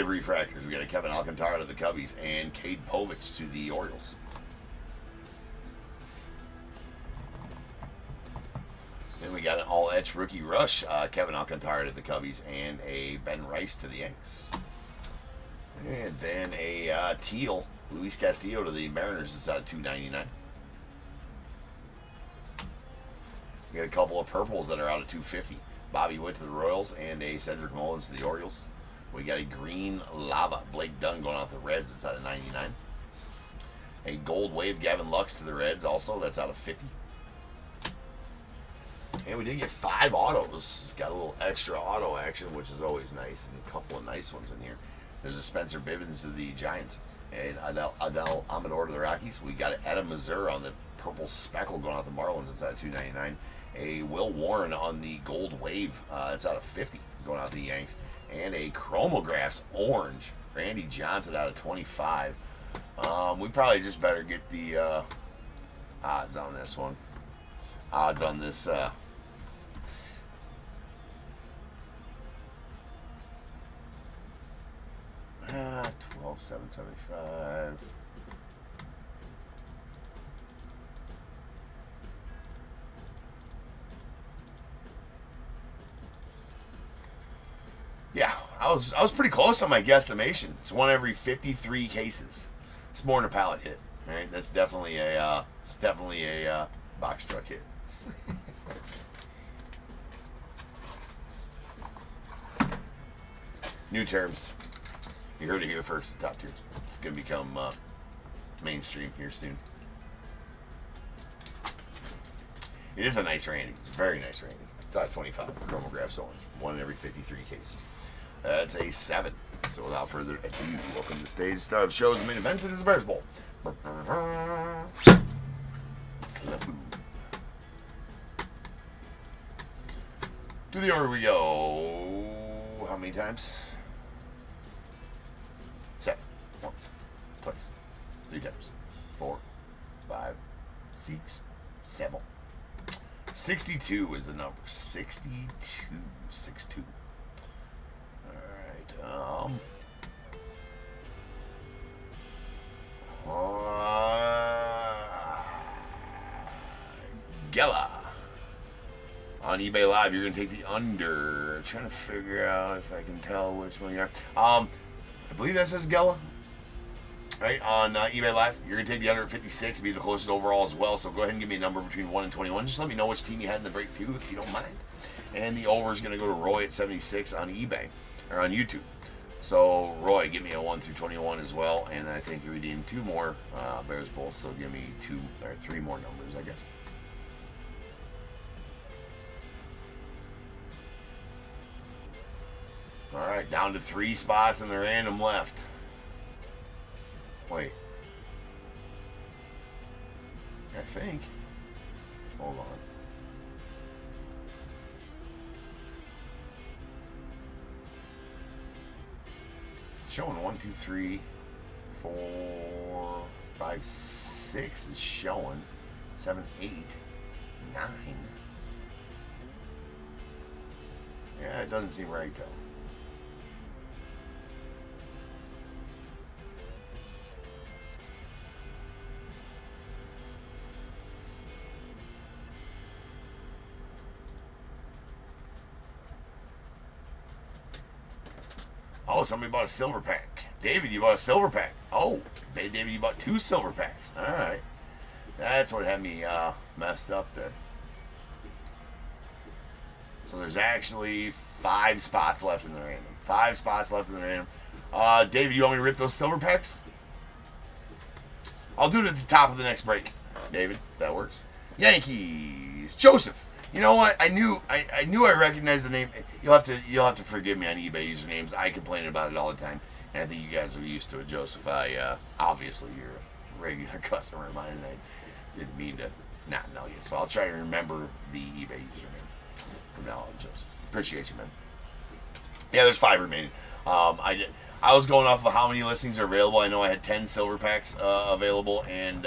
refractors. We got a Kevin Alcantara to the Cubbies and Cade Povich to the Orioles. Then we got an all-etch rookie rush, Kevin Alcantara to the Cubbies and a Ben Rice to the Yanks. And then a teal, Luis Castillo to the Mariners. It's out of $2.99. We got a couple of purples that are out of $2.50. Bobby Witt to the Royals and a Cedric Mullins to the Orioles. We got a green lava, Blake Dunn going out to the Reds. It's out of $99. A gold wave, Gavin Lux to the Reds also. That's out of $50. And we did get 5 autos. Got a little extra auto action, which is always nice. And a couple of nice ones in here. There's a Spencer Bivens to the Giants. And Adel Amador to the Rockies. We got an Adam Mazur on the purple speckle going out to the Marlins. It's out of $2.99. A Will Warren on the gold wave. It's out of $50 going out to the Yanks. And a Chromographs orange, Randy Johnson out of $25. We probably just better get the odds on this one. Odds on this 12,775. Yeah, I was pretty close on my guesstimation. It's one every 53 cases. It's more than a pallet hit, right? That's definitely a box truck hit. New terms. You heard it here first. Top tier. It's gonna become mainstream here soon. It is a nice Randy. It's a very nice Randy. It's out of 25. Chromographs orange. One in every 53 cases. That's a 7. So without further ado, welcome to the stage. Start of the show's main event. It is the Bears Bowl. To the order we go. How many times? 7. Once. Twice. 3 times. 4. 5. 6. 7. 62 is the number. 62. 62. Alright. Gela. On eBay Live, you're going to take the under. I'm trying to figure out if I can tell which one you are. I believe that says Gela. Right, on eBay Live, you're going to take the under at 56, be the closest overall as well. So go ahead and give me a number between 1 and 21. Just let me know which team you had in the break, too, if you don't mind. And the over is going to go to Roy at 76 on eBay, or on YouTube. So, Roy, give me a 1 through 21 as well. And then I think you redeemed 2 more Bears Bowls. So give me 2 or 3 more numbers, I guess. All right, down to 3 spots in the random left. Wait. I think. Hold on. Showing 1, 2, 3, 4, 5, 6 is showing. 7, 8, 9. Yeah, it doesn't seem right though. Oh, somebody bought a silver pack. David, you bought a silver pack. Oh, David, you bought 2 silver packs. All right. That's what had me messed up there. So there's actually 5 spots left in the random. 5 spots left in the random. David, you want me to rip those silver packs? I'll do it at the top of the next break, David, if that works. Yankees. Joseph. You know what? I knew I recognized the name. You'll have to forgive me on eBay usernames. I complain about it all the time, and I think you guys are used to it, Joseph. Obviously you're a regular customer of mine, and I didn't mean to not know you. So I'll try to remember the eBay username from now on, Joseph. Appreciate you, man. Yeah, there's 5 remaining. I was going off of how many listings are available. I know I had 10 silver packs available and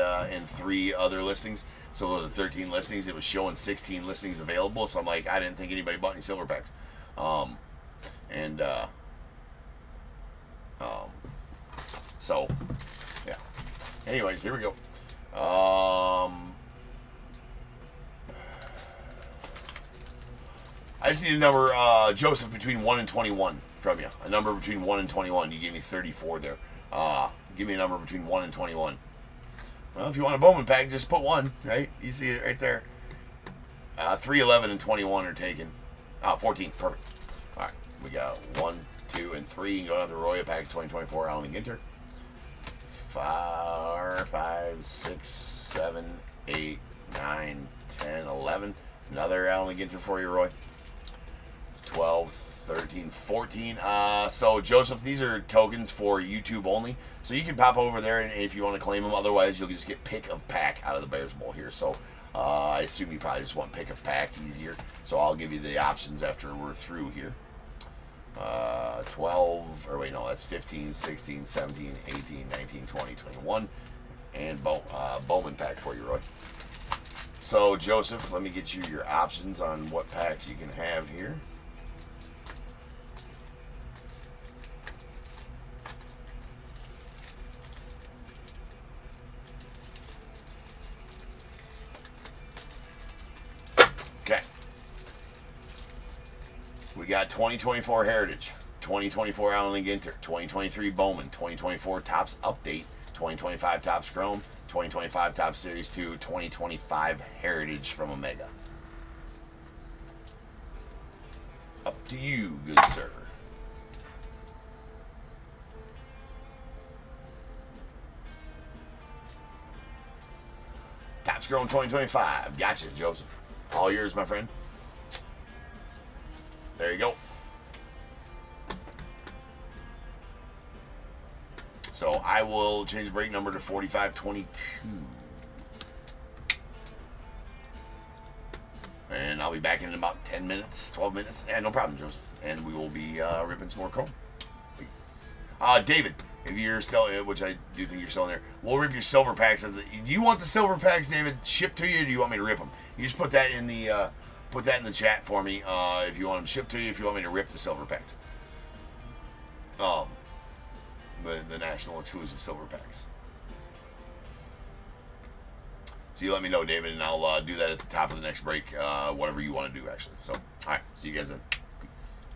3 other listings. So those are 13 listings. It was showing 16 listings available. So I'm like, I didn't think anybody bought any silver packs. So, yeah. Anyways, here we go. I just need a number, Joseph, between 1 and 21 from you. A number between 1 and 21. You gave me 34 there. Give me a number between 1 and 21. Well, if you want a Bowman pack, just put 1, right? You see it right there. 3, 11, and 21 are taken. 14, perfect. All right, we got 1, 2, and 3. Going on the Royal Pack 2024, Allen Ginter. 4, 5, 6, 7, 8, 9, 10, 11. Another Allen Ginter for you, Roy. 12, 13, 14. So, Joseph, these are tokens for YouTube only. So you can pop over there and if you want to claim them. Otherwise, you'll just get pick of pack out of the Bears Bowl here. So I assume you probably just want pick of pack easier. So I'll give you the options after we're through here. 12, or wait, no, that's 15, 16, 17, 18, 19, 20, 21. And Bowman pack for you, Roy. So, Joseph, let me get you your options on what packs you can have here. Okay. We got 2024 Heritage, 2024 Allen Ginter, 2023 Bowman, 2024 Topps Update, 2025 Topps Chrome, 2025 Topps Series 2, 2025 Heritage from Omega. Up to you, good sir. Topps Chrome 2025. Gotcha, Joseph. All yours, my friend. There you go. So I will change the break number to 4522. And I'll be back in about 10 minutes, 12 minutes. Yeah, no problem, Joseph. And we will be ripping some more chrome. Peace. David, if you're still, which I do think you're still in there, we'll rip your silver packs. Do you want the silver packs, David, shipped to you, or do you want me to rip them? You just put that in the chat for me if you want them shipped to you, if you want me to rip the silver packs. The national exclusive silver packs. So you let me know, David, and I'll do that at the top of the next break, whatever you want to do, actually. So, all right, see you guys then. Peace.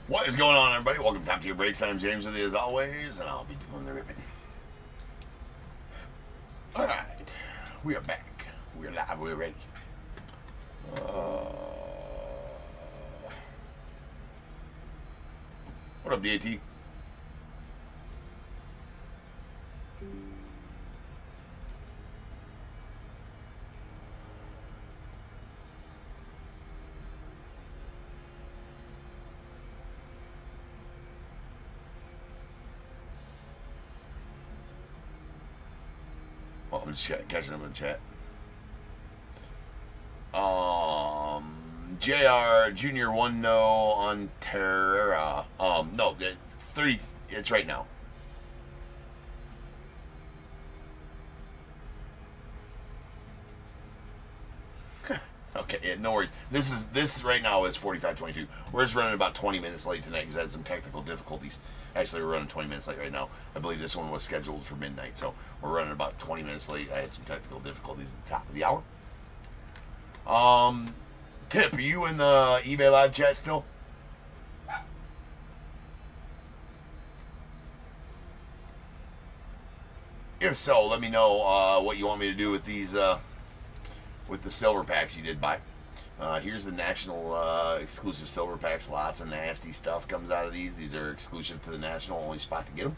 What is going on, everybody? Welcome to Top Tier Breaks. I'm James with you as always, and I'll be doing the ripping. Alright, we are back. We're live, we're ready. What up, DAT? Well, I'm just catching up in the chat. JR Junior 1 no on Terra. No, 30. It's right now. Okay, yeah, no worries. This right now is 45:22. We're just running about 20 minutes late tonight because I had some technical difficulties. Actually, we're running 20 minutes late right now. I believe this one was scheduled for midnight, so we're running about 20 minutes late. I had some technical difficulties at the top of the hour. Tip, are you in the eBay live chat still? If so, let me know what you want me to do with these, with the silver packs you did buy. Here's the national exclusive silver packs. Lots of nasty stuff comes out of these. These are exclusive to the national, only spot to get them.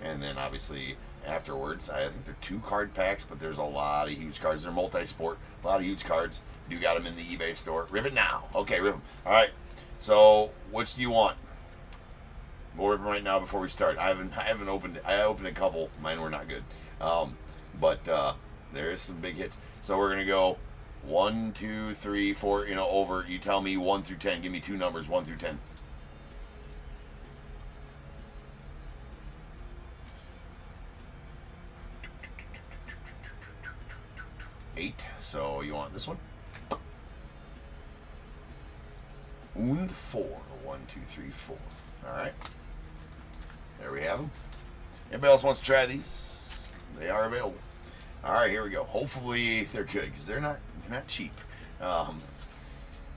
And then obviously afterwards, I think they're 2 card packs, but there's a lot of huge cards. They're multi-sport, a lot of huge cards. You got them in the eBay store. Rip it now. Okay, rip them. All right. So which do you want? We'll rip them right now before we start. I haven't opened it. I opened a couple. Mine were not good. But there is some big hits. So we're gonna go 1, 2, 3, 4. You know, over. You tell me 1 through 10. Give me 2 numbers, 1 through 10. 8. So you want this one? Und 4. 1, 2, 3, 4. All right. There we have them. Anybody else wants to try these? They are available. All right, here we go. Hopefully they're good because they're not cheap.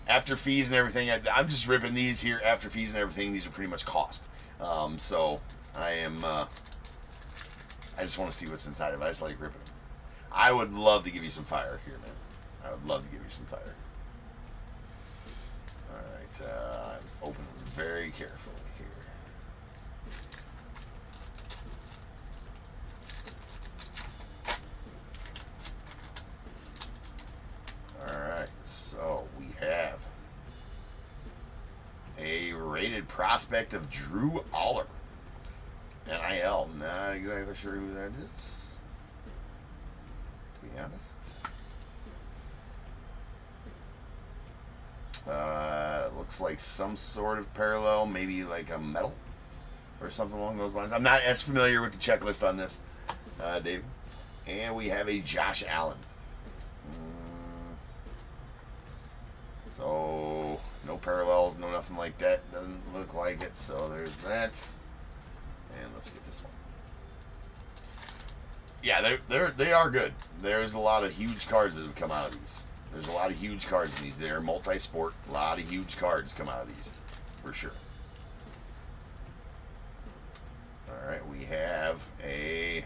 After fees and everything, I'm just ripping these here. After fees and everything, these are pretty much cost. So I just want to see what's inside of it. I just like ripping them. I would love to give you some fire here, man. I would love to give you some fire. All right, open them very carefully here. All right, so we have a rated prospect of Drew Aller. NIL, not exactly sure who that is, to be honest. Looks like some sort of parallel, maybe like a metal or something along those lines. I'm not as familiar with the checklist on this, David. And we have a Josh Allen. So no parallels, no nothing like that. Doesn't look like it. So there's that. And let's get this one. Yeah, they are good. There's a lot of huge cards that have come out of these. There's a lot of huge cards in these. They're multi-sport. A lot of huge cards come out of these, for sure. All right, we have a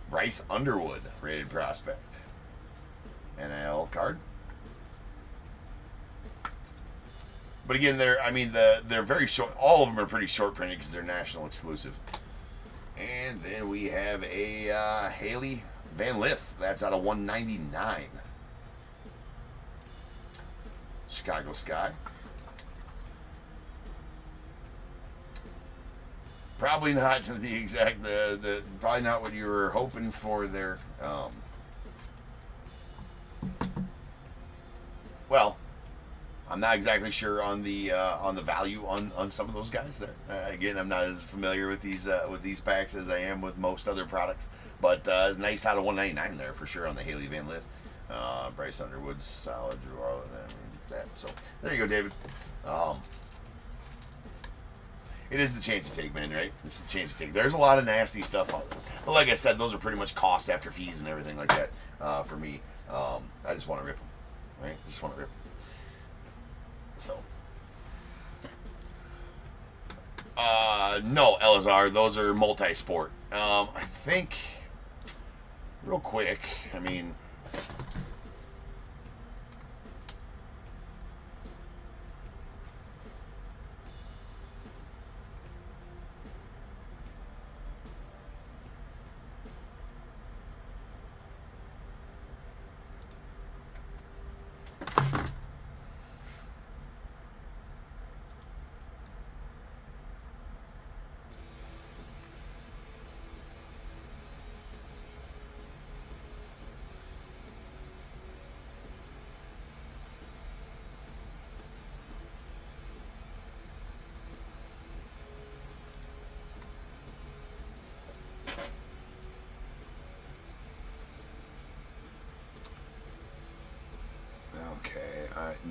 Bryce Underwood rated prospect. NIL card. But again, they're very short. All of them are pretty short printed because they're national exclusive. And then we have a Haley Van Lith. That's out of 199. Chicago Sky. Probably not the exact, probably not what you were hoping for there. Well, I'm not exactly sure on the value on some of those guys there. Again, I'm not as familiar with these packs as I am with most other products, but it's nice out of 199 there for sure on the Haley Van Lith. Bryce Underwood, solid Drew Aller, that. So there you go, David. It is the change to take, man, right? It's the change to take. There's a lot of nasty stuff on those, but like I said, those are pretty much cost after fees and everything like that for me. I just want to rip them, right? Just want to rip them. So No, Elazar, those are multi-sport. I think, real quick, I mean,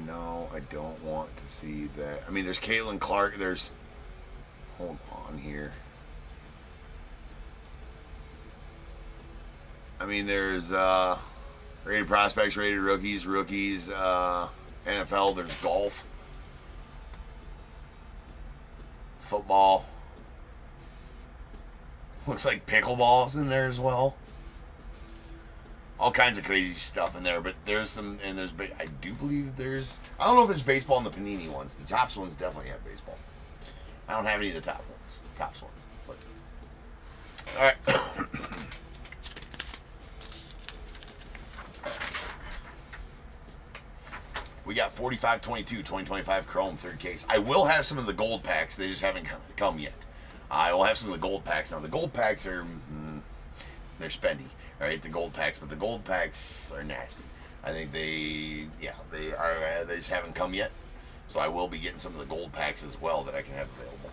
no, I don't want to see that. I mean, there's Caitlin Clark. There's, hold on here. I mean, there's rated prospects, rated rookies, NFL. There's golf, football. Looks like pickleball's in there as well. All kinds of crazy stuff in there, but there's some, and there's, I do believe there's, I don't know if there's baseball in the Panini ones. The Topps ones definitely have baseball. I don't have any of the Topps ones. But. All right. We got 4522, 2025 Chrome, third case. I will have some of the gold packs. They just haven't come yet. I will have some of the gold packs. Now, the gold packs are, they're spendy. All right, the gold packs, but the gold packs are nasty. I think they are. They just haven't come yet, so I will be getting some of the gold packs as well that I can have available.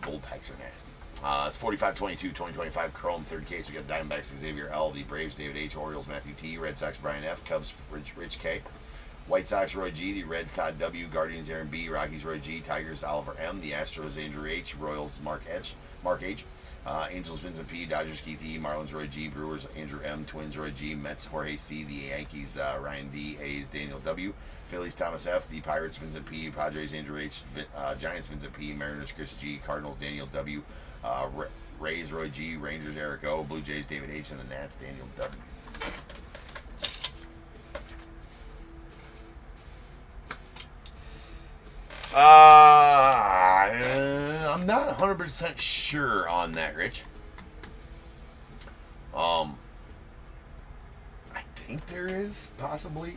Gold packs are nasty. It's 45-22, 2025 Chrome, third case. We got Diamondbacks Xavier L, the Braves David H, Orioles Matthew T, Red Sox Brian F, Cubs Rich K, White Sox Roy G, the Reds Todd W, Guardians Aaron B, Rockies Roy G, Tigers Oliver M, the Astros Andrew H, Royals Mark H. Angels Vincent P, Dodgers Keith E, Marlins Roy G, Brewers Andrew M, Twins Roy G, Mets Jorge C, the Yankees Ryan D, A's Daniel W, Phillies Thomas F, the Pirates Vincent P, Padres Andrew H, Giants Vincent P, Mariners Chris G, Cardinals Daniel W, Rays Roy G, Rangers Eric O, Blue Jays David H, and the Nats Daniel W. I'm not 100% sure on that, Rich. I think there is possible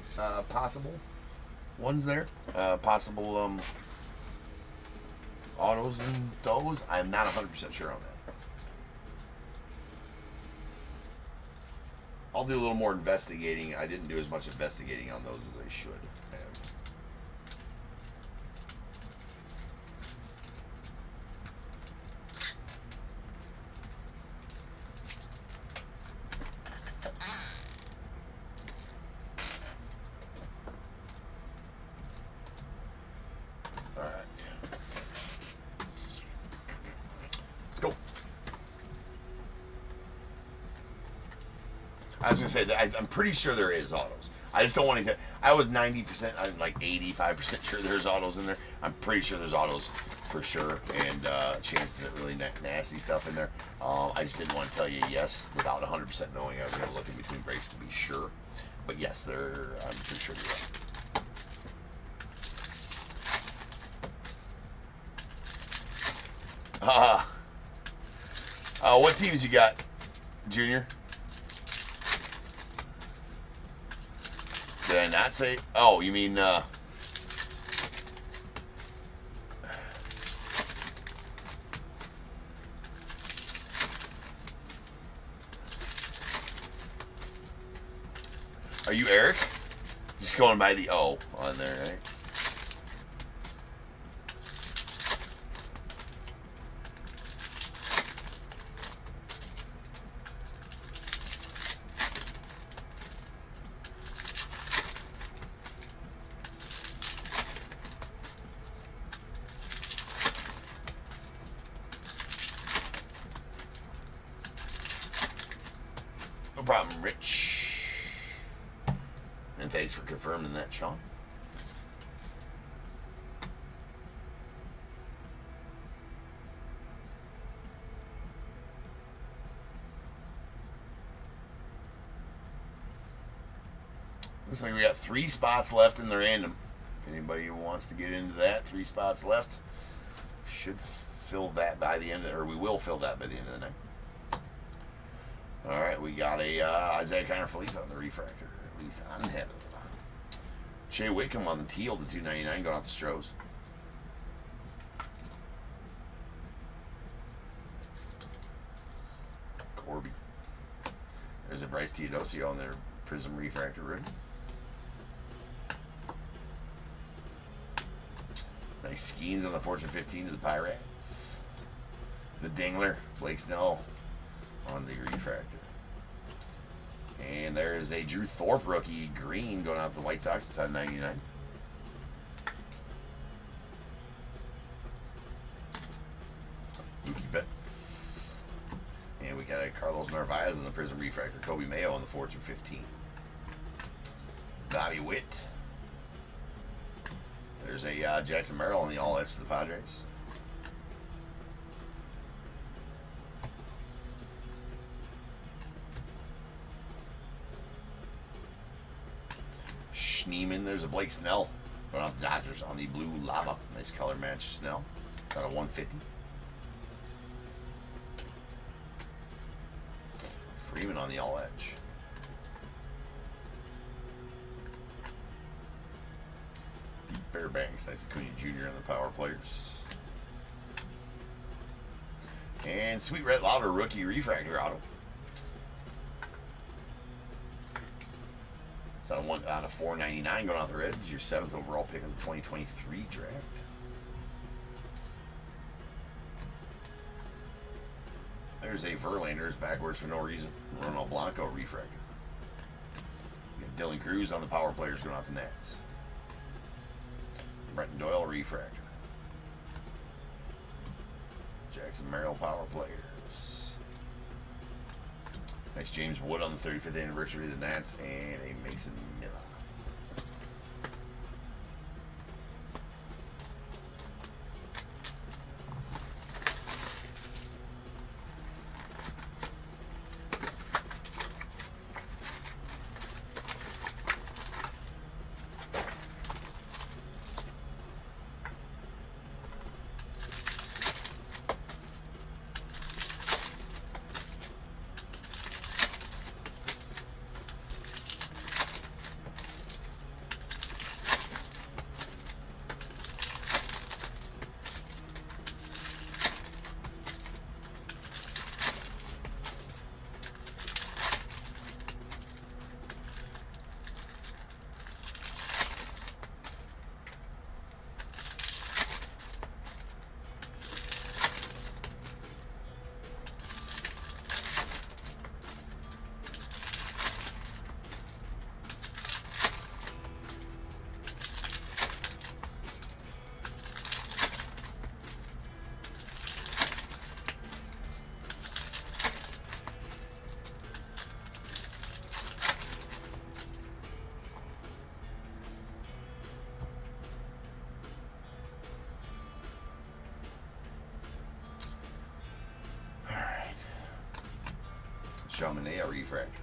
ones there, possible autos and those. I'm not 100% sure on that. I'll do a little more investigating. I didn't do as much investigating on those as I should have. I was gonna say that I'm pretty sure there is autos. I just don't want to. I was 90%, I'm like 85% sure there's autos in there. I'm pretty sure there's autos for sure, and chances at really nasty stuff in there. I just didn't want to tell you yes without 100% knowing. I was gonna look in between breaks to be sure, but yes, I'm pretty sure you're right. What teams you got, Junior? Did I not say? Oh, you mean are you Eric? Just going by the O on there, right? No problem, Rich. And thanks for confirming that, Sean. Looks like we got 3 spots left in the random. If anybody who wants to get into that, 3 spots left. Should fill that by the end of, or we will fill that by the end of the night. All right, we got a Isaiah Connor Felipe on the refractor, at least on him. Shea Wickham on the teal to 299, going off the Stros. Corby. There's a Bryce Teodosio on their Prism refractor rig. Nice Skeens on the Fortune 15 to the Pirates. The Dingler, Blake Snell on the refractor. And there's a Drew Thorpe rookie green going out the White Sox. It's on 99. Mookie Betts. And we got a Carlos Narvaez on the Prism refractor. Kobe Mayo on the Fortune 15. Bobby Witt. There's a Jackson Merrill on the All S to the Padres. Schneeman. There's a Blake Snell going off the Dodgers on the blue lava. Nice color match Snell. Got a 150. Freeman on the All Edge. Fairbanks, nice Acuna Jr. on the power players. And Sweet Red Lauder rookie refractor auto. It's on a 499 going off the Reds. Your 7th overall pick of the 2023 draft. There's a Verlander's backwards for no reason. Ronald Blanco refractor. Dylan Cruz on the power players going off the Nats. Brenton Doyle refractor. Jackson Merrill power players. Nice James Wood on the 35th anniversary of the Nats, and a Mason Miller. Chaminade refractor.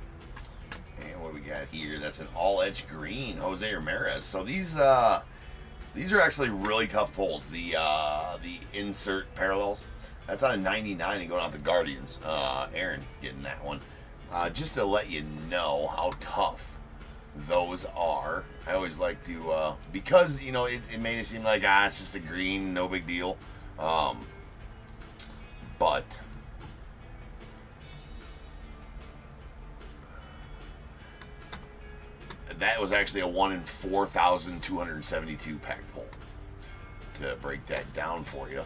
And what we got here, that's an all-edge green, Jose Ramirez. So these are actually really tough pulls. The insert parallels. That's on a 99 and going out the Guardians. Aaron getting that one. Just to let you know how tough those are. I always like to, because, you know, it made it seem like, it's just a green, no big deal. But that was actually a 1 in 4,272 pack pull. To break that down for you.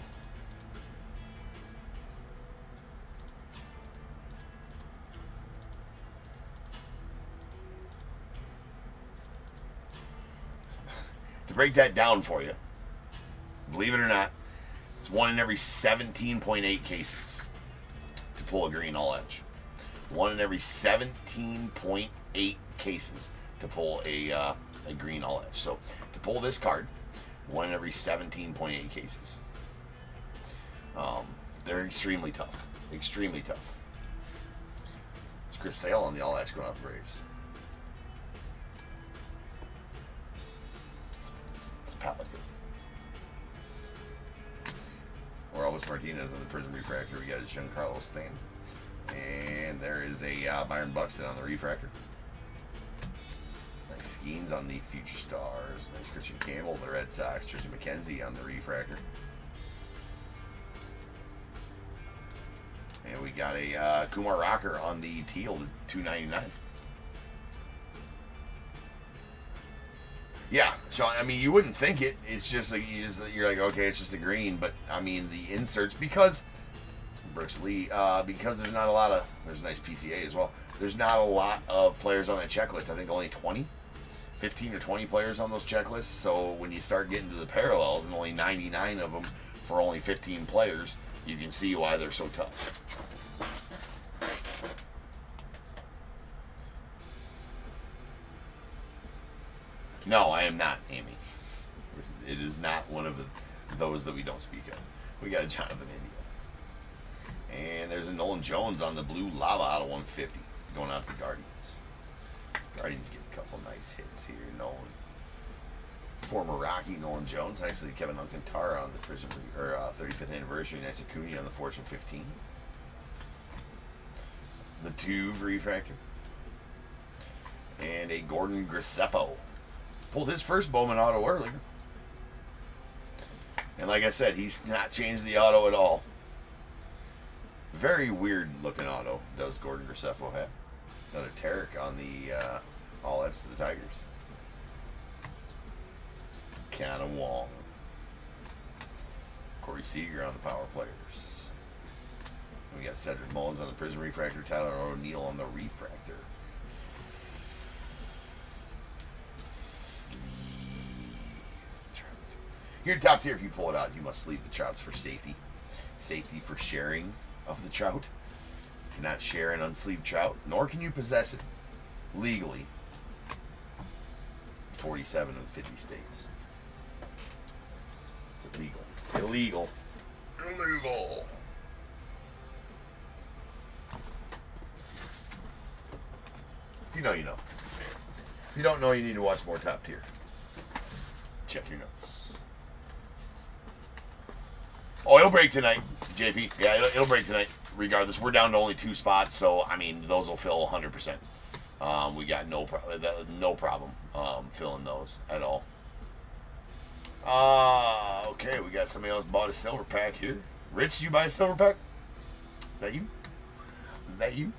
Believe it or not, it's 1 in every 17.8 cases to pull a green all edge. 1 in every 17.8 cases to pull a green all edge. So to pull this card, 1 in every 17.8 cases. They're extremely tough. Extremely tough. It's Chris Sale on the all edge going off the Braves. Carlos Martinez on the Prism Refractor. We got a Giancarlo Stanton. And there is a Byron Buxton on the Refractor. Nice Skeens on the Future Stars. Nice Christian Campbell, the Red Sox. Tristan McKenzie on the Refractor. And we got a Kumar Rocker on the Teal, $2.99. Yeah, so I mean, you wouldn't think it. It's just like you're like, okay, it's just a green. But I mean, the inserts, because Brooks Lee, because there's not a lot of, there's a nice PCA as well. There's not a lot of players on that checklist. I think only 15 or 20 players on those checklists. So when you start getting to the parallels and only 99 of them for only 15 players, you can see why they're so tough. No, I am not, Amy. It is not one of those that we don't speak of. We got a Jonathan India. And there's a Nolan Jones on the blue Lava out of 150 going out to the Guardians. Guardians get a couple nice hits here. Nolan. Former Rocky Nolan Jones. Actually, Kevin Alcantara on the Prism, or 35th anniversary. Nice Acuna on the Fortune 15. The Tuve Refractor. And a Gordon Graceffo. Pulled his first Bowman auto earlier. And like I said, he's not changed the auto at all. Very weird looking auto does Gordon Graceffo have. Another Tarek on the all that's to the Tigers. Kiana Wong. Corey Seager on the power players. We got Cedric Mullins on the Prism Refractor. Tyler O'Neill on the Refractor. Here at Top Tier, if you pull it out, you must sleeve the trouts for safety. Safety for sharing of the trout. You cannot share an unsleeved trout, nor can you possess it legally. 47 of the 50 states. It's illegal. Illegal. Illegal. If you know, you know. If you don't know, you need to watch more Top Tier. Check your notes. Oh, it'll break tonight, JP. Yeah, it'll break tonight. Regardless, we're down to only 2 spots, so I mean, those will fill 100%. We got no problem filling those at all. Okay, we got somebody else bought a silver pack here. Rich, you buy a silver pack? That you? That you?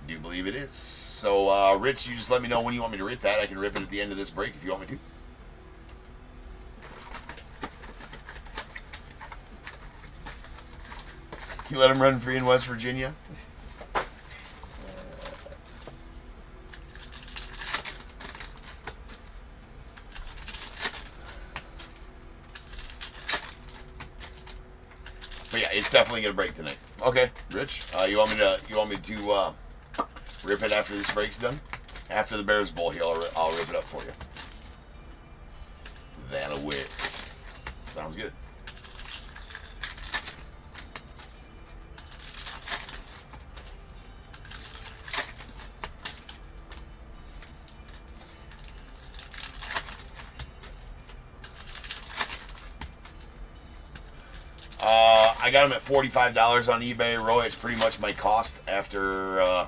Do you believe it is? So, Rich, you just let me know when you want me to rip that. I can rip it at the end of this break if you want me to. You let him run free in West Virginia? But yeah, it's definitely gonna break tonight. Okay, Rich, you want me to rip it after this break's done? After the Bears Bowl here, I'll rip it up for you. That'll work. Sounds good. I got them at $45 on eBay. Roy, it's pretty much my cost after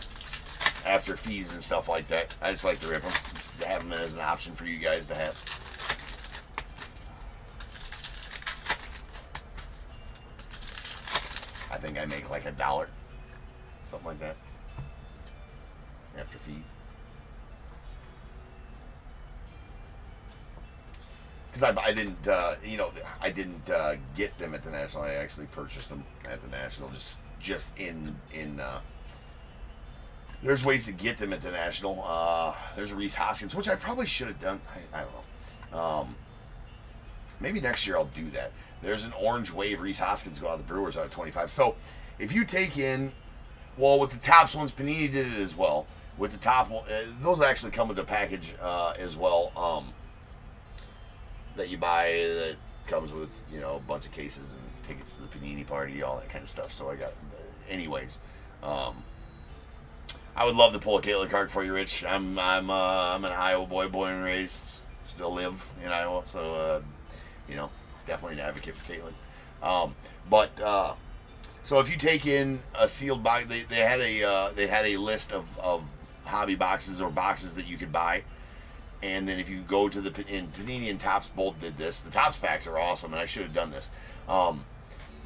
fees and stuff like that. I just like to rip them. Just have them as an option for you guys to have. I think I make like $1, something like that, after fees. Because I didn't, I didn't get them at the National. I actually purchased them at the National. Just in. There's ways to get them at the National. There's a Reese Hoskins, which I probably should have done. I don't know. Maybe next year I'll do that. There's an Orange Wave Reese Hoskins going out the Brewers out of 25. So if you take in, well, with the Topps ones, Panini did it as well. With the top, those actually come with the package as well. That you buy that comes with, a bunch of cases and tickets to the Panini party, all that kind of stuff. So I got, anyways, I would love to pull a Caitlin Clark for you, Rich. I'm an Iowa boy, born and raised, still live in Iowa. So You know, definitely an advocate for Caitlin. So if you take in a sealed box, they had a list of hobby boxes or boxes that you could buy. And then if you go to Panini and Topps both did this. The Topps packs are awesome, and I should have done this.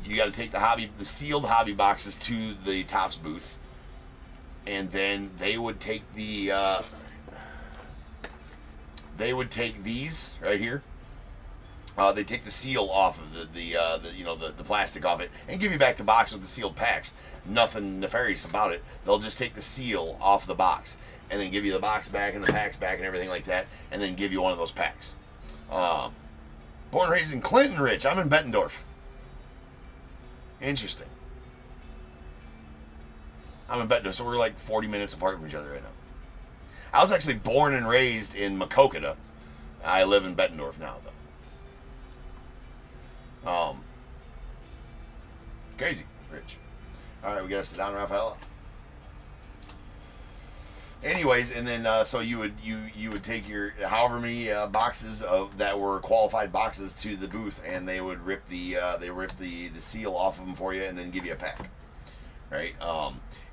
You got to take the sealed hobby boxes to the Topps booth, and then they would take these right here. They take the seal off of the plastic off it and give you back the box with the sealed packs. Nothing nefarious about it. They'll just take the seal off the box and then give you the box back and the packs back and everything like that, and then give you one of those packs. Born and raised in Clinton, Rich. I'm in Bettendorf. Interesting. I'm in Bettendorf, so we're like 40 minutes apart from each other right now. I was actually born and raised in Maquoketa. I live in Bettendorf now, though. Crazy, Rich. All right, we got to sit down, Rafaela. Anyways, and then so you would take your however many boxes that were qualified boxes to the booth, and they would rip the seal off of them for you, and then give you a pack, right?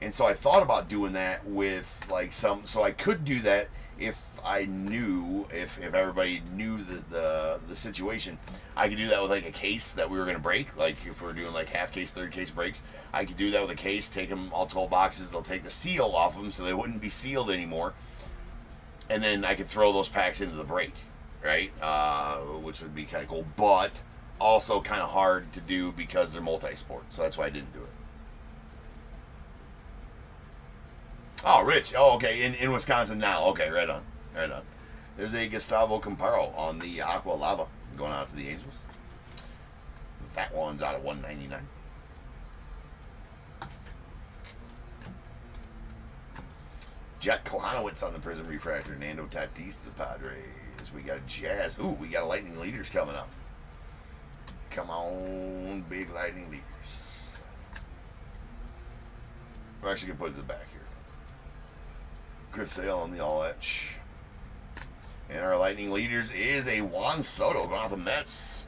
And so I thought about doing that with so I could do that if I knew if everybody knew the situation. I could do that with like a case that we were gonna break, like if we're doing like half case, third case breaks. I could do that with a case, take them all 12 boxes, they'll take the seal off them so they wouldn't be sealed anymore, and then I could throw those packs into the break, right? Which would be kind of cool, but also kind of hard to do because they're multi-sport, so that's why I didn't do it. Oh, Rich. Oh, okay. In Wisconsin now. Okay, right on. Right on. There's a Gustavo Comparo on the Aqua Lava going out to the Angels. That one's out of 199. Jet Kohanowitz on the Prism Refractor. Nando Tatis, the Padres. We got Jazz. Ooh, we got Lightning Leaders coming up. Come on, big Lightning Leaders. We're actually going to put it to the back here. Chris Sale on the all-etch. And our Lightning Leaders is a Juan Soto going off the Mets.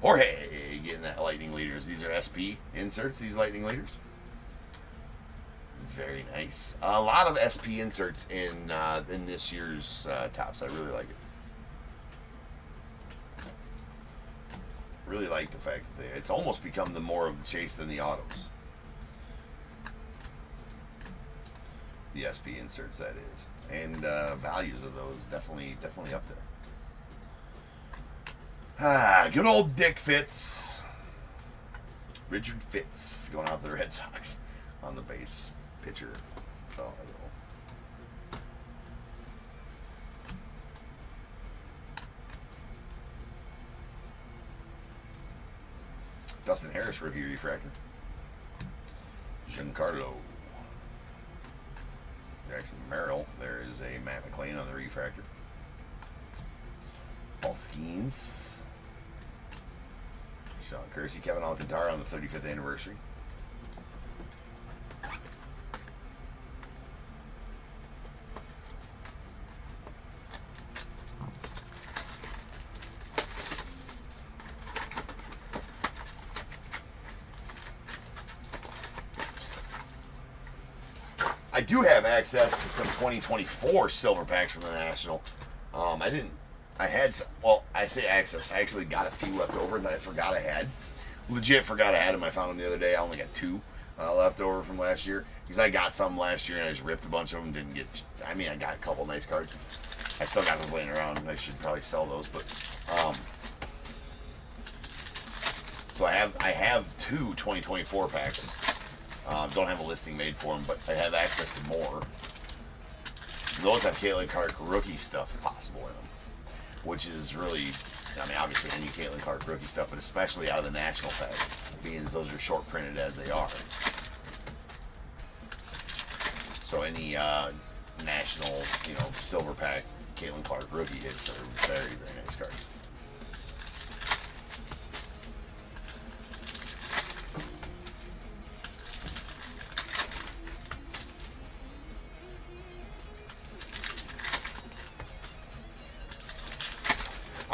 Jorge getting that Lightning Leaders. These are SP inserts, these Lightning Leaders. Very nice. A lot of SP inserts in this year's Topps. I really like it. Really like the fact that it's almost become the more of the chase than the autos. The SP inserts, that is, and values of those definitely up there. Good old Dick Fitz, Richard Fitz, going out to the Red Sox on the base pitcher. Oh, Dustin Harris review refractor. Giancarlo. Jackson Merrill. There is a Matt McLean on the refractor. Paul Skeens. Sean Kersey, Kevin Alcantara on the 35th anniversary. I do have access to some 2024 silver packs from the National. I say access. I actually got a few left over that I forgot I had. Legit forgot I had them. I found them the other day. I only got 2 left over from last year. Because I got some last year and I just ripped a bunch of them. Didn't get, I got a couple nice cards. I still got them laying around. I should probably sell those. But, so I have 2 2024 packs. Don't have a listing made for them, but I have access to more. Those have Caitlin Clark rookie stuff possible in them, which is really, obviously any Caitlin Clark rookie stuff, but especially out of the National pack, being as those are short printed as they are. So any National, silver pack Caitlin Clark rookie hits are very, very nice cards.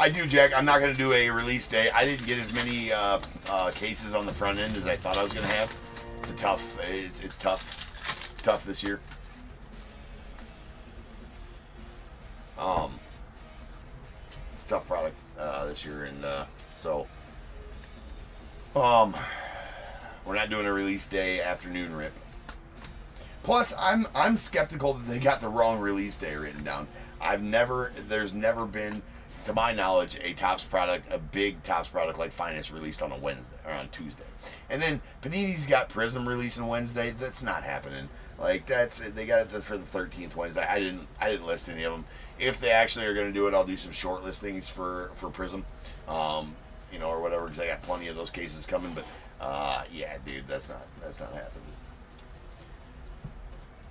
I do, Jack. I'm not going to do a release day. I didn't get as many cases on the front end as I thought I was going to have. It's a tough. It's tough. Tough this year. It's a tough product this year, and so we're not doing a release day afternoon rip. Plus, I'm skeptical that they got the wrong release day written down. There's never been, to my knowledge, a big Topps product like Finest released on a Wednesday or on Tuesday. And then Panini's got Prism releasing Wednesday. That's not happening. Like they got it for the 13th Wednesday. I didn't list any of them. If they actually are going to do it, I'll do some short listings for Prism, or whatever, because I got plenty of those cases coming. But yeah, dude, that's not happening.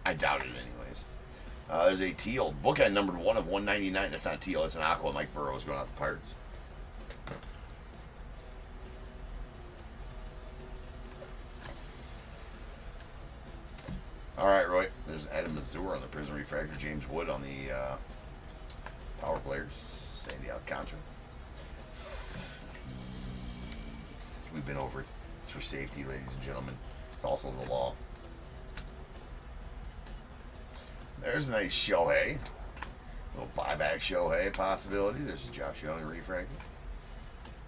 I doubt it, anyways. There's a teal bookend numbered 1 of 199. That's not teal. That's an aqua. Mike Burrows going out the Pirates. All right, Roy. There's Adam Mazur on the Prism Refractor. James Wood on the Power Players. Sandy Alcantara. We've been over it. It's for safety, ladies and gentlemen. It's also the law. There's a nice Shohei. A little buyback Shohei possibility. There's a Josh Young refractor.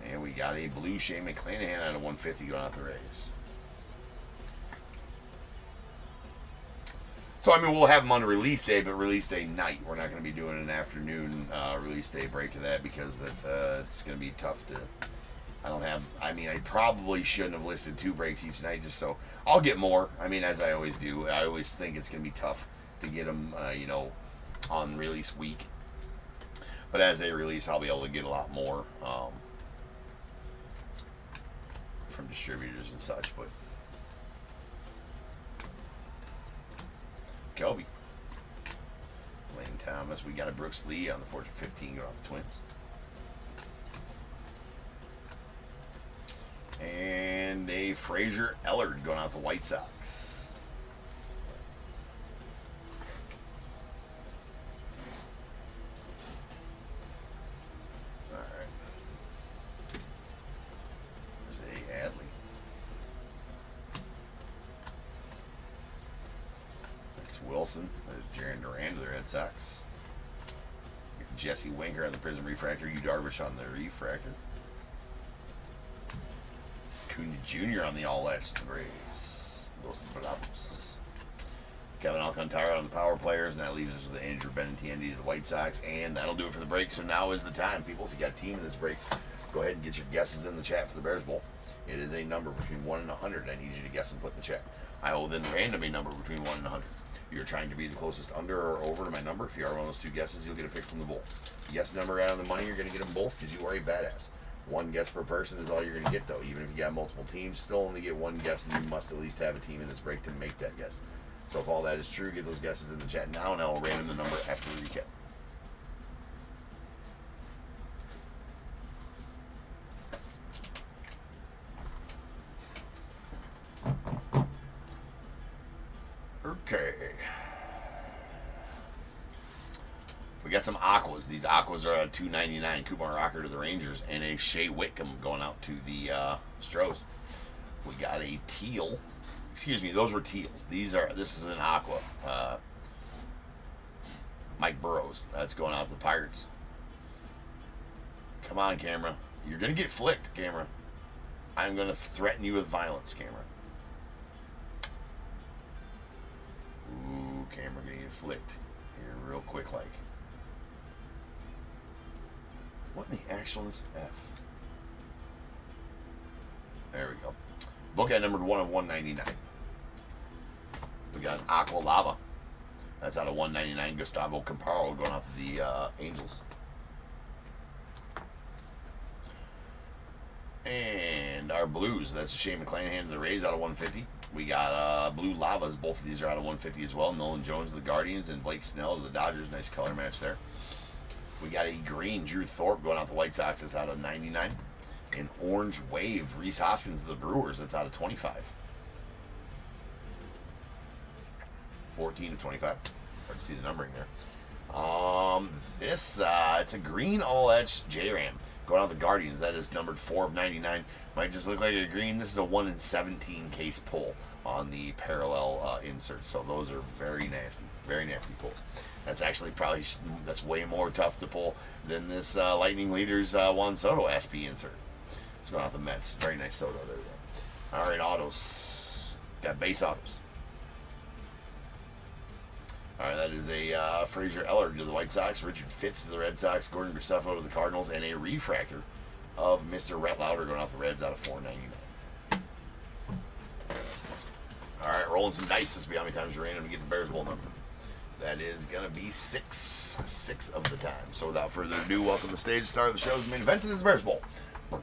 And we got a blue Shane McClanahan out of 150 going out the Rays. So, I mean, we'll have them on release day, but release day night. We're not going to be doing an afternoon release day break of that because that's it's going to be tough to... I probably shouldn't have listed 2 breaks each night just so... I'll get more. I mean, as I always do. I always think it's going to be tough to get them, on release week. But as they release, I'll be able to get a lot more from distributors and such. But Kelby, Lane Thomas, we got a Brooks Lee on the Fortune 15 going off the Twins. And a Frazier Ellard going out the White Sox. Wilson. There's Jaron Duran to the Red Sox. Jesse Winker on the Prism Refractor. Yu Darvish on the Refractor. Cunha Jr. on the All Edge to the Braves. Wilson Bravos. Kevin Alcantara on the Power Players. And that leaves us with Andrew Benintendi to the White Sox. And that'll do it for the break. So now is the time, people. If you got a team in this break, go ahead and get your guesses in the chat for the Bears Bowl. It is a number between 1 and 100. I need you to guess and put in the chat. I will then random a number between 1 and 100. You're trying to be the closest under or over to my number. If you are one of those 2 guesses, you'll get a pick from the bowl. Guess number right on the money, you're going to get them both because you are a badass. 1 guess per person is all you're going to get, though. Even if you got multiple teams, still only get 1 guess, and you must at least have a team in this break to make that guess. So if all that is true, get those guesses in the chat now, and I will random the number after the recap. Okay. We got some aquas. These aquas are at $2.99. Kumar Rocker to the Rangers, and a Shea Whitcomb going out to the Stros. We got a teal. Excuse me, those were teals. This is an aqua. Mike Burrows. That's going out to the Pirates. Come on, camera. You're gonna get flicked, camera. I'm gonna threaten you with violence, camera. Ooh, camera gonna get flicked here real quick, like. What in the actual is F? There we go. Bookend numbered 1 of 199. We got an Aqua Lava. That's out of 199. Gustavo Camparo going out to the Angels. And our blues, that's a Shane McClanahan to the Rays out of 150. We got blue lavas. Both of these are out of 150 as well. Nolan Jones to the Guardians and Blake Snell to the Dodgers. Nice color match there. We got a green Drew Thorpe going out the White Sox. That's out of 99. An orange wave Rhys Hoskins to the Brewers. That's out of 25. 14 to 25. Hard to see the numbering there. This it's a green all edge J-Ram going out the Guardians. That is numbered 4/99. Might just look like a green. This is a 1 in 17 case pull on the parallel inserts. So those are very nasty pulls. That's actually that's way more tough to pull than this Lightning Leaders Juan Soto SP insert. It's going out the Mets. Very nice Soto there. All right, autos. Got base autos. All right, that is a Frazier Eller to the White Sox, Richard Fitz to the Red Sox, Gordon Graceffo to the Cardinals, and a refractor of Mr. Rhett Lauder going out the Reds out of 4/99. All right, rolling some dice. This will be how many times you're random to get the Bears Bowl number. That is going to be 6 of the time. So without further ado, welcome to the stage. Start of the show's main event. It is the Bears Bowl. Boom.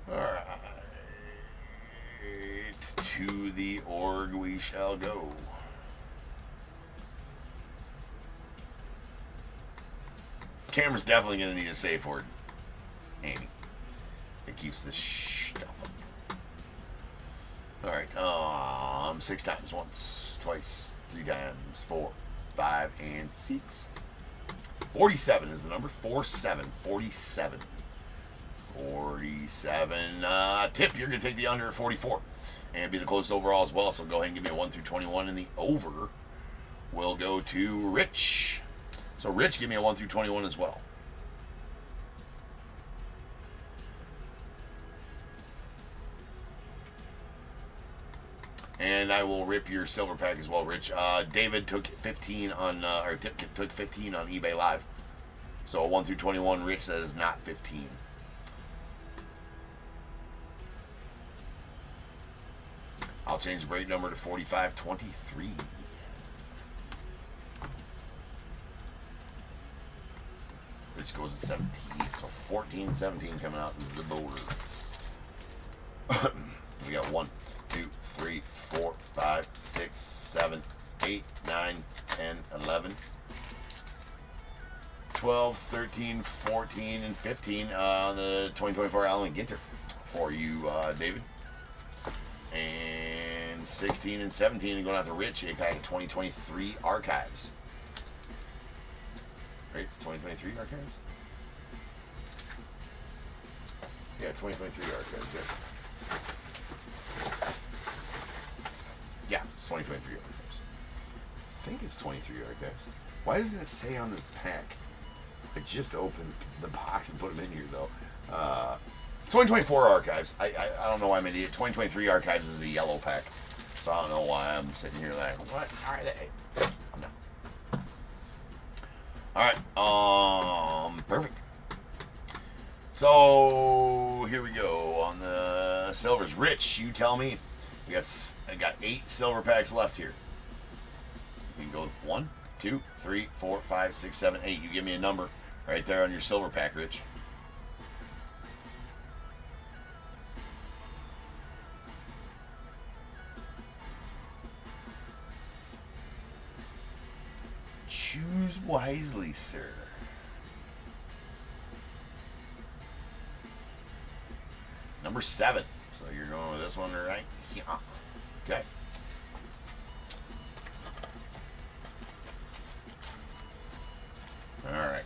All right. To the org we shall go. Camera's definitely going to need a safe word. Amy. It keeps this stuff up. Alright, 6 times. Once, twice, 3 times, 4, 5, and 6. 47 is the number. 47. 47. 47. Tip, you're going to take the under at 44. And be the closest overall as well. So go ahead and give me a 1 through 21. And the over will go to Rich. So Rich, give me a 1 through 21 as well. And I will rip your silver pack as well, Rich. David took 15 on, or Tip took 15 on eBay Live. So a 1 through 21, Rich, that is not 15. I'll change the break number to 4523. Which goes to 17. So 14 and 17 coming out the border. We got 1, 2, 3, 4, 5, 6, 7, 8, 9, 10, 11, 12, 13, 14, and 15 on the 2024 Allen Ginter for you, David. And 16 and 17 going out to Rich, a pack of 2023 archives. Right, it's 2023 archives? Yeah, 2023 archives, yeah. Yeah, it's 2023 archives. I think it's 23 archives. Why doesn't it say on the pack? I just opened the box and put them in here, though. 2024 archives. I don't know why I'm an idiot. 2023 archives is a yellow pack. So I don't know why I'm sitting here like, what are they? I'm not. Alright, perfect. So here we go on the silvers. Rich, you tell me. I got 8 silver packs left here. You can go with 1, 2, 3, 4, 5, 6, 7, 8. You give me a number right there on your silver pack, Rich. Choose wisely, sir. Number 7. So you're going with this one, right? Yeah. Okay. All right.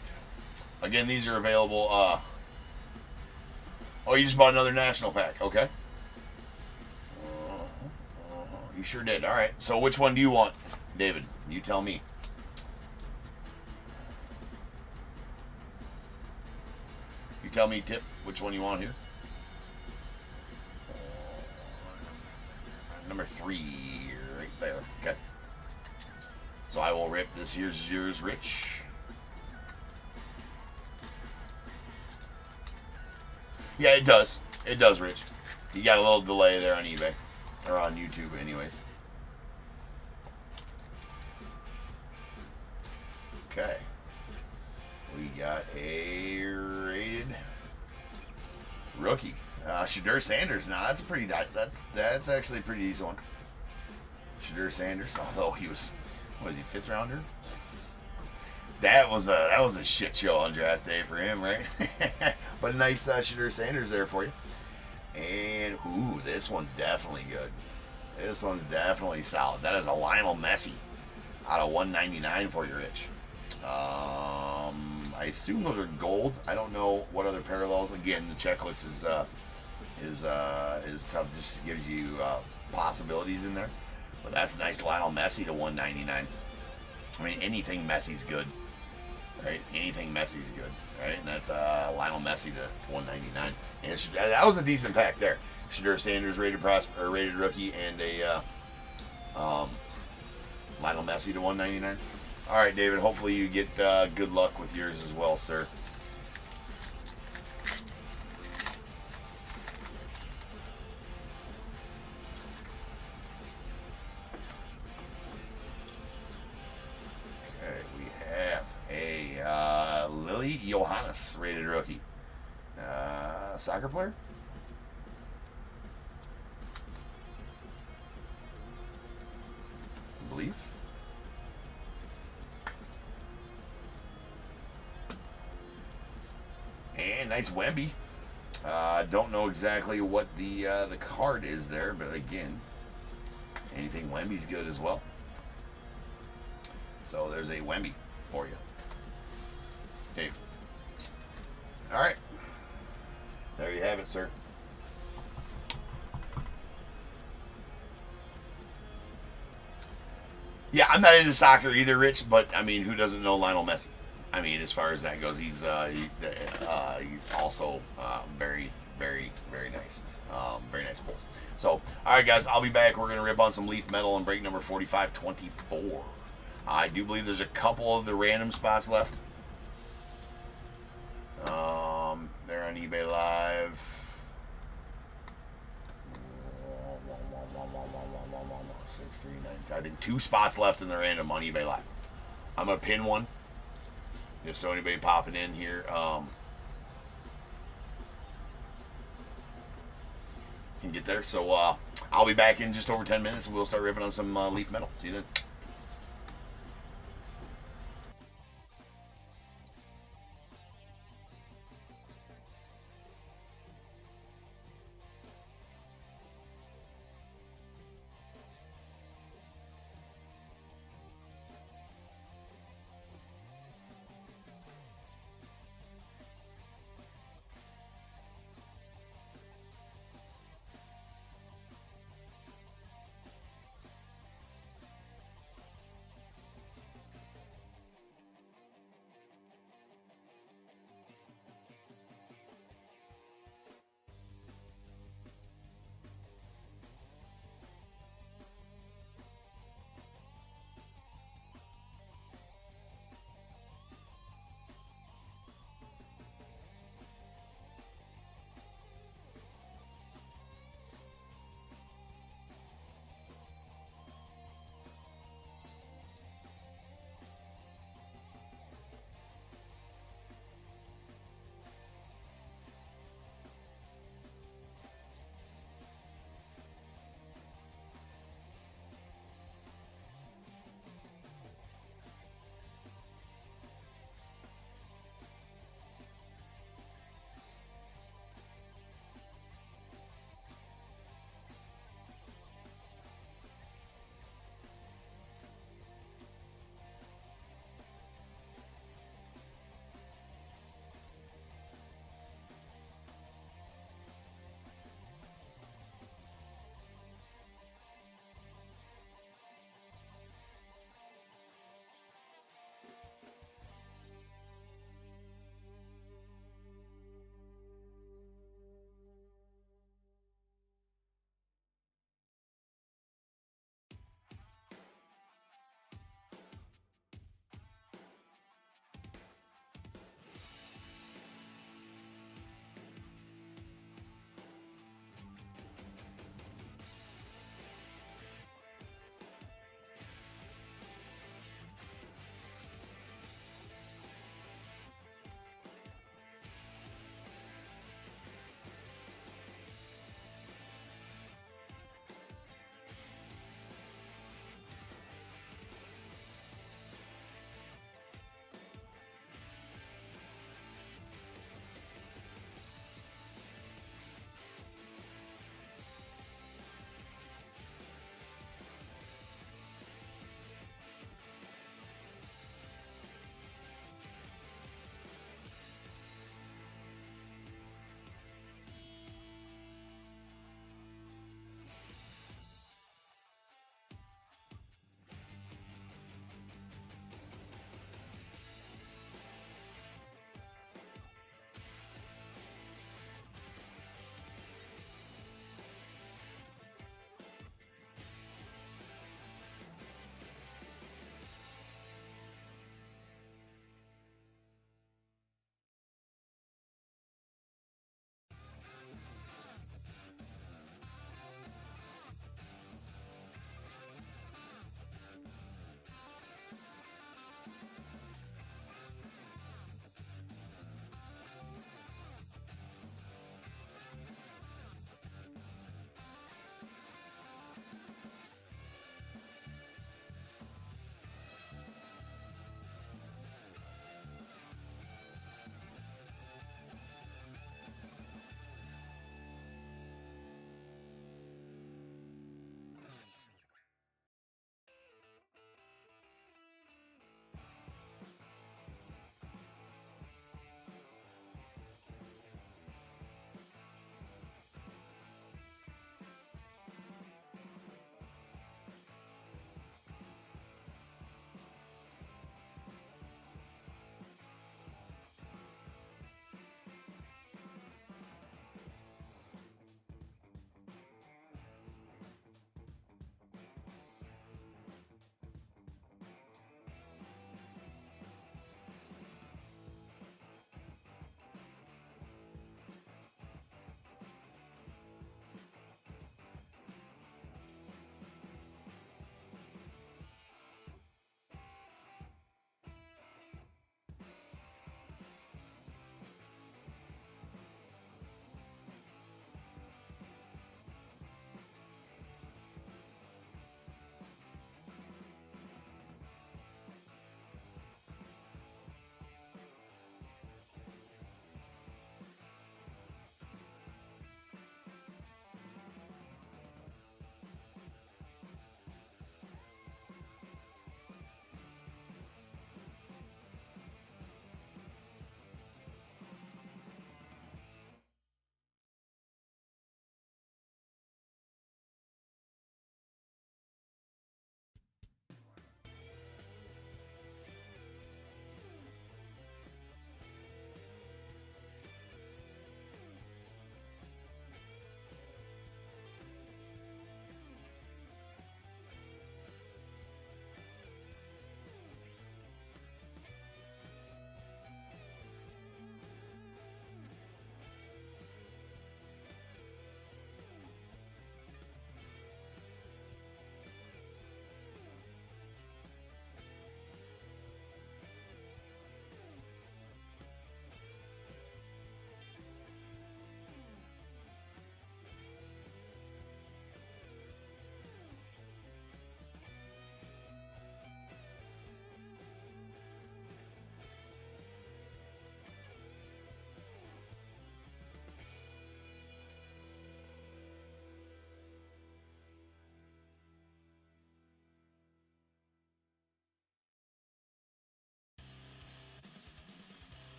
Again, these are available. Oh, you just bought another national pack. Okay. You sure did. All right. So which one do you want, David? You tell me. You tell me, Tip, which one you want here. Number 3, right there. Okay. So I will rip this. Here's yours, Rich. Yeah, it does. It does, Rich. You got a little delay there on eBay. Or on YouTube, anyways. Okay. We got a rated rookie. Shadur Sanders. Now that's a pretty. That's actually a pretty decent one. Shadur Sanders, although he was he 5th rounder? That was a shit show on draft day for him, right? But a nice Shadur Sanders there for you. And ooh, this one's definitely good. This one's definitely solid. That is a Lionel Messi out of 199 for you, Rich. I assume those are golds. I don't know what other parallels. Again, the checklist is tough. Just gives you possibilities in there. But that's nice. Lionel Messi to 199. I mean, anything Messi's good, right? Anything Messi's good, right? And that's Lionel Messi to 199. And that was a decent pack there. Shadur Sanders rated rookie and a Lionel Messi to 199. All right, David. Hopefully you get good luck with yours as well, sir. Okay, we have a Lily Johannes rated rookie. Soccer player. I believe. And nice Wemby. Don't know exactly what the card is there, but again, anything Wemby's good as well. So there's a Wemby for you, Dave. All right, there you have it, sir. Yeah, I'm not into soccer either, Rich. But I mean, who doesn't know Lionel Messi? I mean, as far as that goes, he's also very, very, very nice. Very nice pulls. So, all right, guys, I'll be back. We're going to rip on some Leaf Metal and break number 4524. I do believe there's a couple of the random spots left. They're on eBay Live. 6, 3, 9. I think 2 spots left in the random on eBay Live. I'm going to pin one. Just so anybody popping in here can get there. So I'll be back in just over 10 minutes and we'll start ripping on some Leaf Metal. See you then.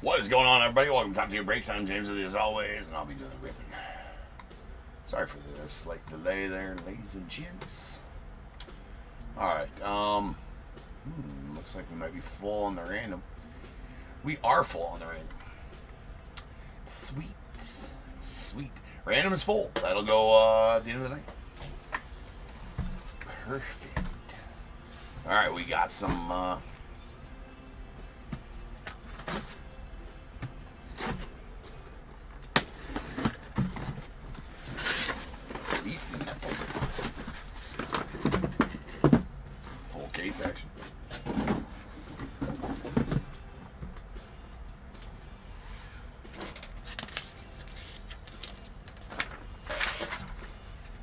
What is going on, everybody? Welcome to Top Tier Breaks. I'm James with you as always, and I'll be doing the ripping. Sorry for the slight delay there, ladies and gents. Alright, looks like we might be full on the random. We are full on the random. Sweet. Sweet. Random is full. That'll go at the end of the night. Perfect. Alright, we got some full case action.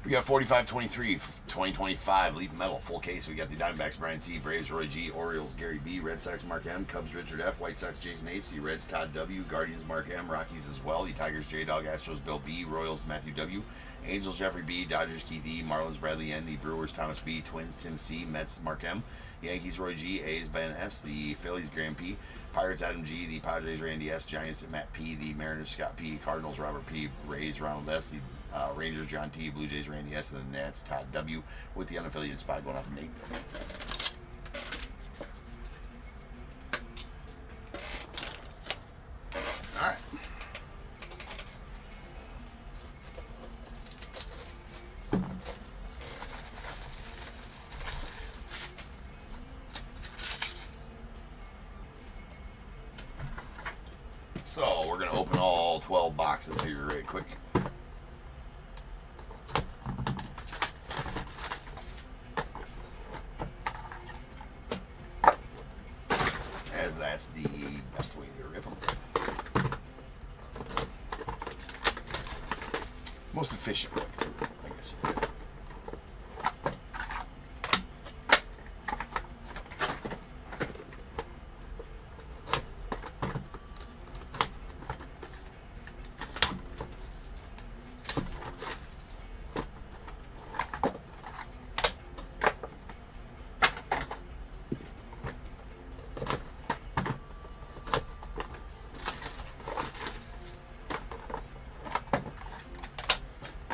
We got 45-23, 2025 Leaf Metal, full case. We got the Diamondbacks, Brian C., Braves, Roy G., Orioles, Gary B., Red Sox, Mark M., Cubs, Richard F., White Sox, Jason H., the Reds, Todd W., Guardians, Mark M., Rockies as well, the Tigers, J-Dog, Astros, Bill B., Royals, Matthew W., Angels, Jeffrey B., Dodgers, Keith E., Marlins, Bradley N., the Brewers, Thomas B., Twins, Tim C., Mets, Mark M., Yankees, Roy G., A's, Ben S., the Phillies, Graham P., Pirates, Adam G., the Padres, Randy S., Giants, Matt P., the Mariners, Scott P., Cardinals, Robert P., Rays, Ronald S., the Rangers, John T., Blue Jays, Randy S., and the Nats, Todd W., with the unaffiliated spot going out to Nate. All right. So we're going to open all 12 boxes here right quick. As that's the best way to rip them. Most efficient way to, I guess you'd say.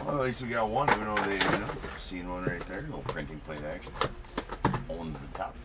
Well, at least we got one, even though they, seen one right there. Little printing plate action. Owns the top.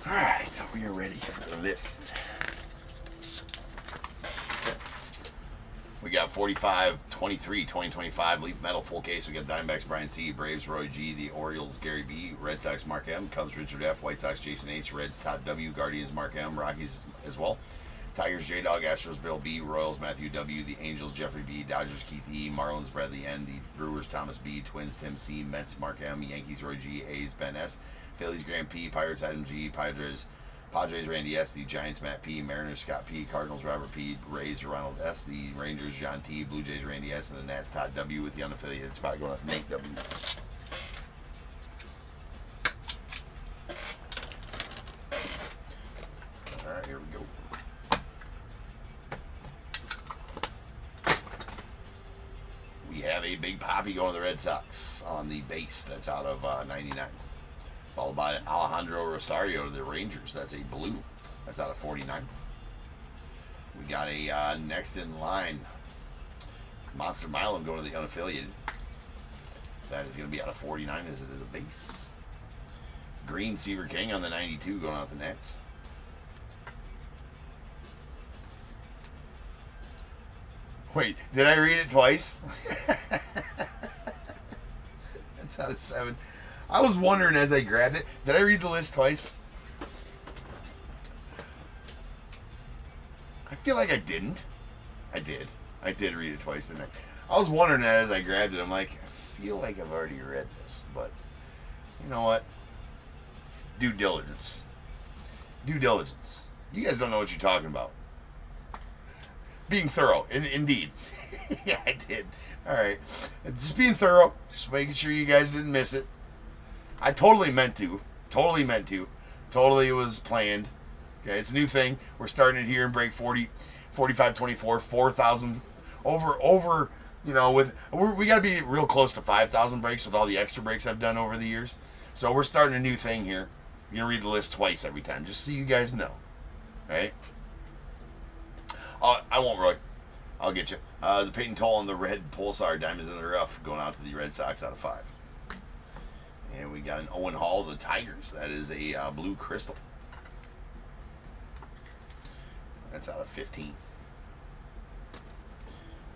Alright, we are ready for the list. We got 45-23, 2025 Leaf Metal, full case. We got Diamondbacks, Brian C., Braves, Roy G., the Orioles, Gary B., Red Sox, Mark M., Cubs, Richard F., White Sox, Jason H., Reds, Todd W., Guardians, Mark M., Rockies as well. Tigers, J-Dog, Astros, Bill B., Royals, Matthew W., the Angels, Jeffrey B., Dodgers, Keith E., Marlins, Bradley N., the Brewers, Thomas B., Twins, Tim C., Mets, Mark M., Yankees, Roy G., A's, Ben S., Phillies, Graham P., Pirates, Adam G., Padres, Padres Randy S, the Giants Matt P, Mariners Scott P, Cardinals Robert P, Rays Ronald S, the Rangers John T, Blue Jays Randy S, and the Nats Todd W with the unaffiliated spot going out to Nate W. Alright, here we go. We have a big poppy going to the Red Sox on the base. That's out of 99. Followed by Alejandro Rosario to the Rangers. That's a blue. That's out of 49. We got a next in line. Monster Milam going to the unaffiliated. That is going to be out of 49 as it is a base. Green Seaver King on the 92 going out the Nets. Wait, did I read it twice? That's out of 7. I was wondering as I grabbed it, did I read the list twice? I feel like I didn't. I did. I did read it twice, didn't I? I was wondering that as I grabbed it. I'm like, I feel like I've already read this, but you know what? It's due diligence. Due diligence. You guys don't know what you're talking about. Being thorough, indeed. Yeah, I did. All right. Just being thorough. Just making sure you guys didn't miss it. I totally meant to. Totally meant to. Totally was planned. Okay, it's a new thing. We're starting it here in break 40, 45, 24, 4,000. Over, you know, we got to be real close to 5,000 breaks with all the extra breaks I've done over the years. So we're starting a new thing here. You're going to read the list twice every time, just so you guys know. Right? I won't, Roy. I'll get you. There's a Peyton Toll on the red Pulsar Diamonds in the Rough going out to the Red Sox out of 5. And we got an Owen Hall of the Tigers. That is a blue crystal. That's out of 15.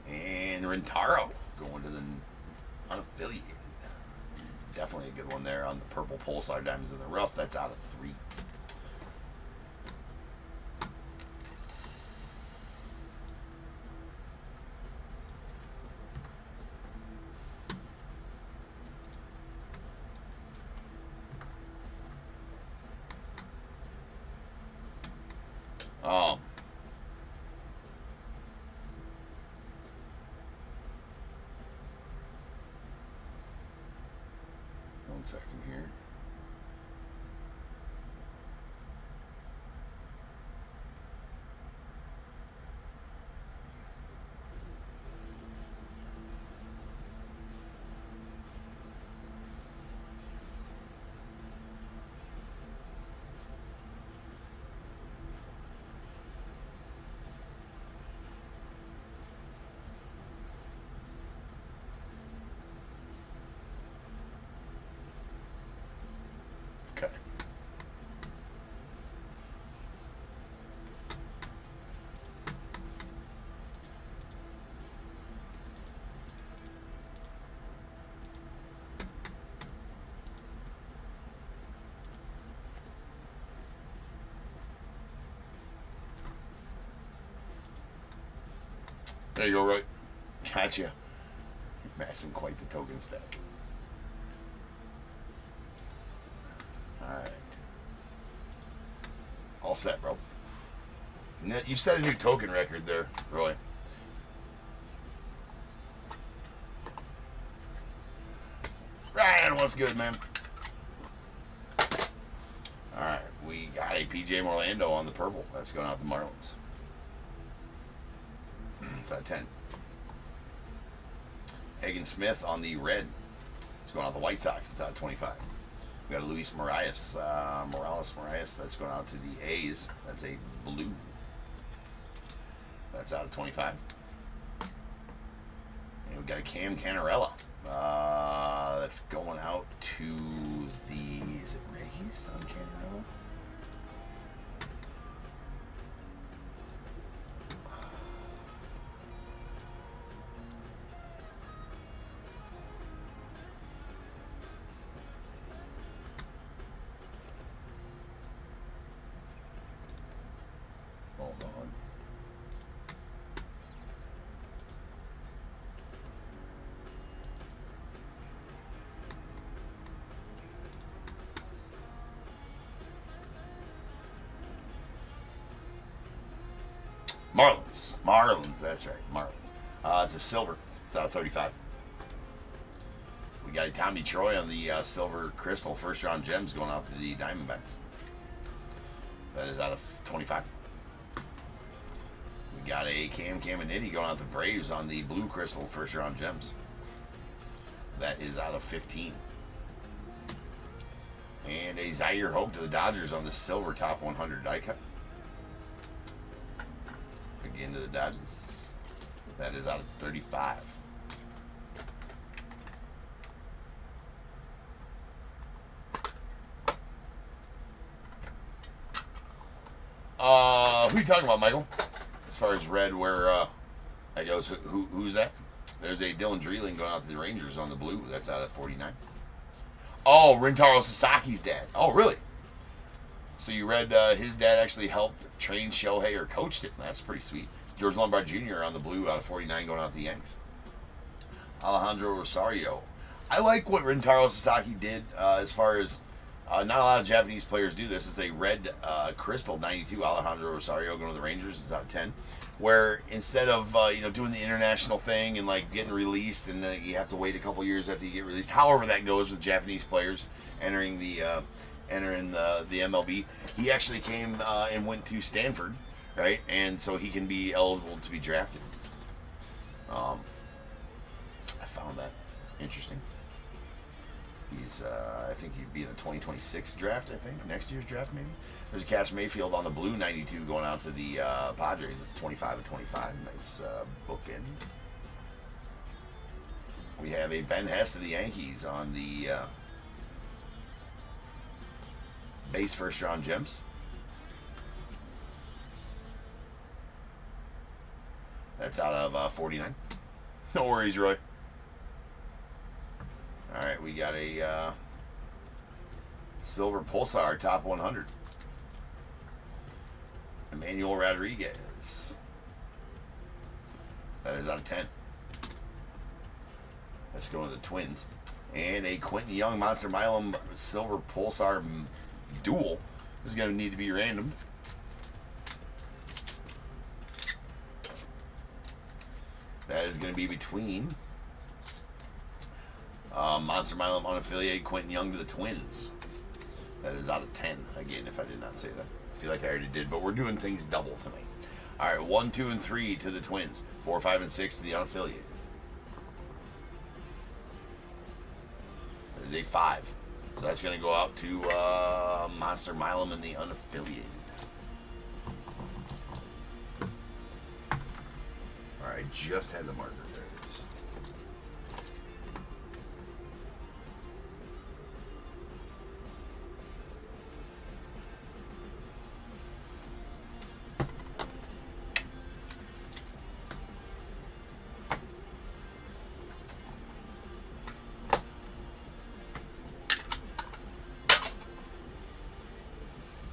And Rentaro going to the unaffiliated. Definitely a good one there on the purple Pulsar Diamonds in the Rough. That's out of 3. One second here. Okay. There you go, Roy. Gotcha. You're massing quite the token stack. Alright. All set, bro. You set a new token record there, Roy. Ryan, what's good, man? Alright, we got a PJ Orlando on the purple. That's going out the Marlins. It's at 10. Hagen Smith on the red. It's going out the White Sox. It's out of 25. We got a Luis Morales. That's going out to the A's. That's a blue. That's out of 25. And we got a Cam Canarella. That's going out to the, is it Rays on Canarella? Hold on. Marlins. Marlins, that's right. Marlins. It's a silver. It's out of 35. We got a Tommy Troy on the silver crystal first round gems going out to the Diamondbacks. That is out of 25. We got a Cam Caminiti going out to the Braves on the blue crystal first round gems. That is out of 15. And a Zaire Hope to the Dodgers on the silver top 100 die cut. Again to the Dodgers. That is out of 35. Who are you talking about, Michael? As far as red, where that goes, who's that? There's a Dylan Dreeling going out to the Rangers on the blue. That's out of 49. Oh, Rintaro Sasaki's dad. Oh, really? So you read his dad actually helped train Shohei or coached him. That's pretty sweet. George Lombard Jr. on the blue out of 49 going out to the Yanks. Alejandro Rosario. I like what Rintaro Sasaki did as far as not a lot of Japanese players do this. It's a red crystal 92 Alejandro Rosario going to the Rangers. It's out of 10. Where instead of doing the international thing and like getting released and you have to wait a couple years after you get released, however that goes with Japanese players entering the MLB, he actually came and went to Stanford, right? And so he can be eligible to be drafted. I found that interesting. He's, I think he'd be in the 2026 draft, I think. Next year's draft, maybe. There's a Cash Mayfield on the blue 92 going out to the Padres. It's 25 and 25. Nice bookend. We have a Ben Hess to the Yankees on the base first round gems. That's out of 49. No worries, Roy. All right, we got a silver Pulsar top 100. Emmanuel Rodriguez. That is out of 10. Let's go to the Twins. And a Quentin Young Monster Milam silver Pulsar duel. This is going to need to be randomed. That is going to be between Monster Milam unaffiliated Quentin Young to the Twins. That is out of 10. Again, if I did not say that. I feel like I already did, but we're doing things double tonight. All right, 1, 2, and 3 to the Twins. 4, 5, and 6 to the unaffiliated. That is a 5. So that's going to go out to Monster Milam and the unaffiliated. All right, just had the marker. There it is.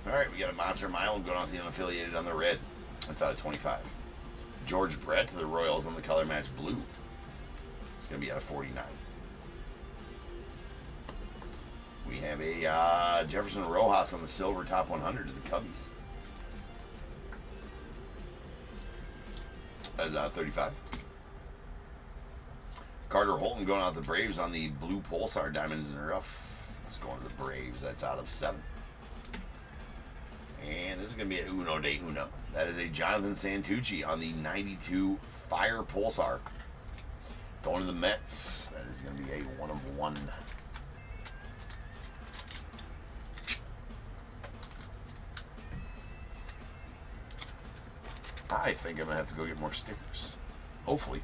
All right, we got a Monster Mile going on the unaffiliated on the red. That's out of 25. George Brett to the Royals on the color match blue. It's going to be out of 49. We have a Jefferson Rojas on the silver top 100 to the Cubbies. That is out of 35. Carter Holton going out to the Braves on the blue Pulsar Diamonds in the Rough. Let's go on to the Braves. That's out of 7. And this is going to be an Uno de Uno. That is a Jonathan Santucci on the 92 Fire Pulsar. Going to the Mets. That is going to be a 1 of 1. I think I'm going to have to go get more stickers. Hopefully.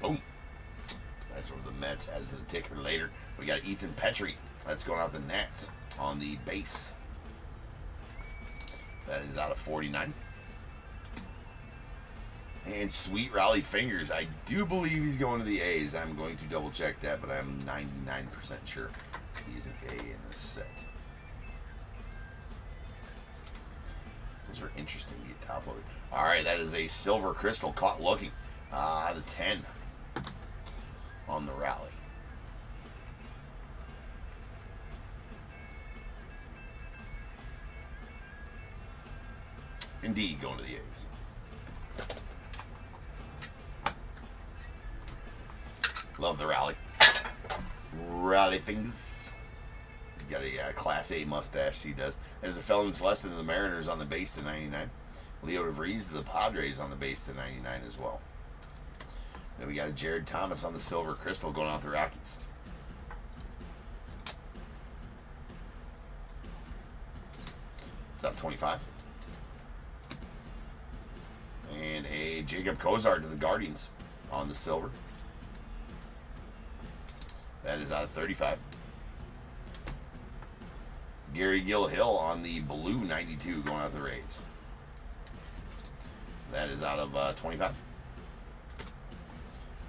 Boom. That's where the Mets added to the ticker later. We got Ethan Petrie. That's going out the Nats on the base. That is out of 49. And Sweet Raleigh Fingers. I do believe he's going to the A's. I'm going to double check that, but I'm 99% sure he's an A in this set. Those are interesting to get top loaded. All right, that is a silver crystal caught looking out of 10 on the Rally. Indeed, going to the A's. Love the Raleigh. Raleigh fingers. He's got a Class A mustache, he does. There's a Felon Celestin of the Mariners on the base to 99. Leo DeVries of the Padres on the base to 99 as well. Then we got a Jared Thomas on the Silver Crystal going out the Rockies. It's out 25. And a Jacob Kozar to the Guardians on the Silver. That is out of 35. Gary Gill-Hill on the Blue 92 going out the Rays. That is out of 25.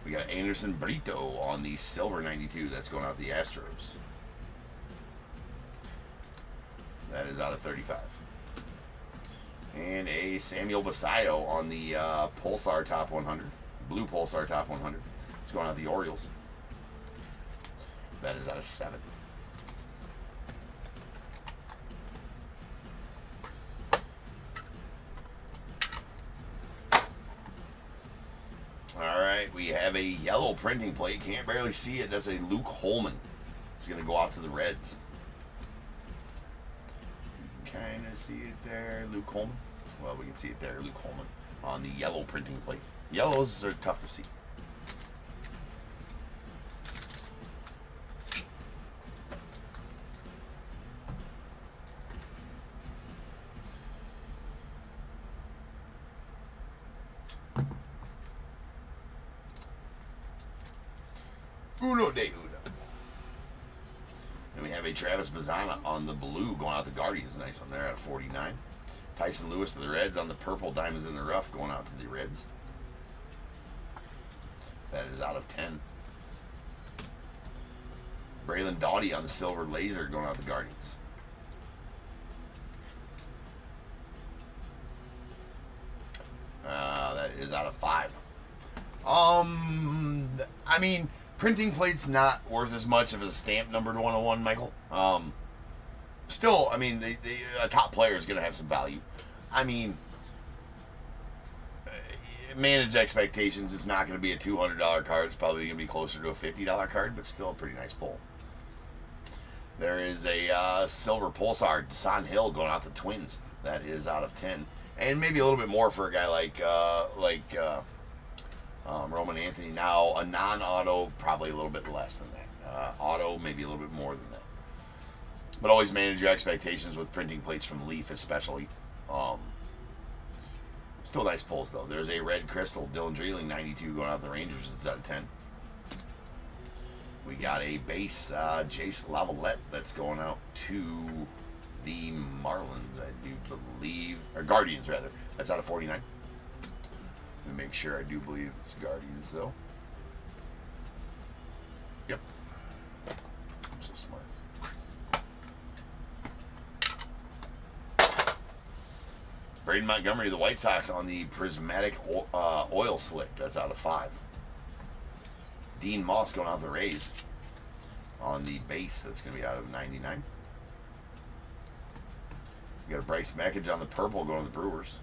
We got Anderson Brito on the Silver 92. That's going out the Astros. That is out of 35. And a Samuel Basayo on the Pulsar Top 100. Blue Pulsar Top 100. It's going out the Orioles. That is out of 7. Alright, we have a yellow printing plate. Can't barely see it. That's a Luke Holman. It's going to go out to the Reds. Kind of see it there, Luke Holman. Well, we can see it there, Luke Holman, on the yellow printing plate. Yellows are tough to see. Uno de Uno. Then we have a Travis Bazzana on the blue going out the Guardians. Nice one there out of 49. Tyson Lewis of the Reds on the purple. Diamonds in the rough going out to the Reds. That is out of 10. Braylon Doughty on the silver laser going out the Guardians. That is out of 5. I mean, printing plate's not worth as much if it's a stamp numbered 101, Michael. Still, I mean, a top player is going to have some value. I mean, manage expectations. It's not going to be a $200 card. It's probably going to be closer to a $50 card, but still a pretty nice pull. There is a silver Pulsar, Desan Hill going out the Twins. That is out of 10. And maybe a little bit more for a guy like Roman Anthony. Now, a non-auto, probably a little bit less than that. Auto, maybe a little bit more than that. But always manage your expectations with printing plates from Leaf, especially. Still nice pulls, though. There's a red crystal, Dylan Dreeling, 92, going out the Rangers. It's out of 10. We got a base Jace Lavalette that's going out to the Marlins, I do believe. Or Guardians, rather. That's out of 49. Let me make sure I do believe it's Guardians, though. Yep. I'm so smart. Braden Montgomery, the White Sox, on the prismatic oil slick. That's out of 5. Dean Moss going out the Rays on the base. That's going to be out of 99. We got a Bryce Mackage on the purple going to the Brewers.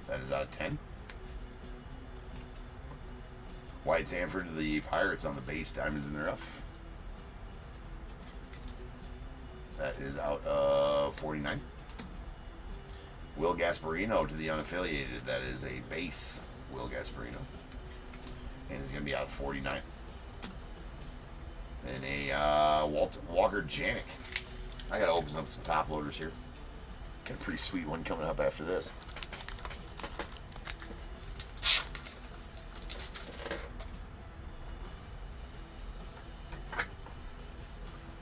That is out of 10. White Sanford to the Pirates on the base. Diamonds in the rough. That is out of 49. Will Gasparino to the unaffiliated. That is a base Will Gasparino. And it's going to be out of 49. And a Walker Janik. I got to open up some top loaders here. Got a pretty sweet one coming up after this.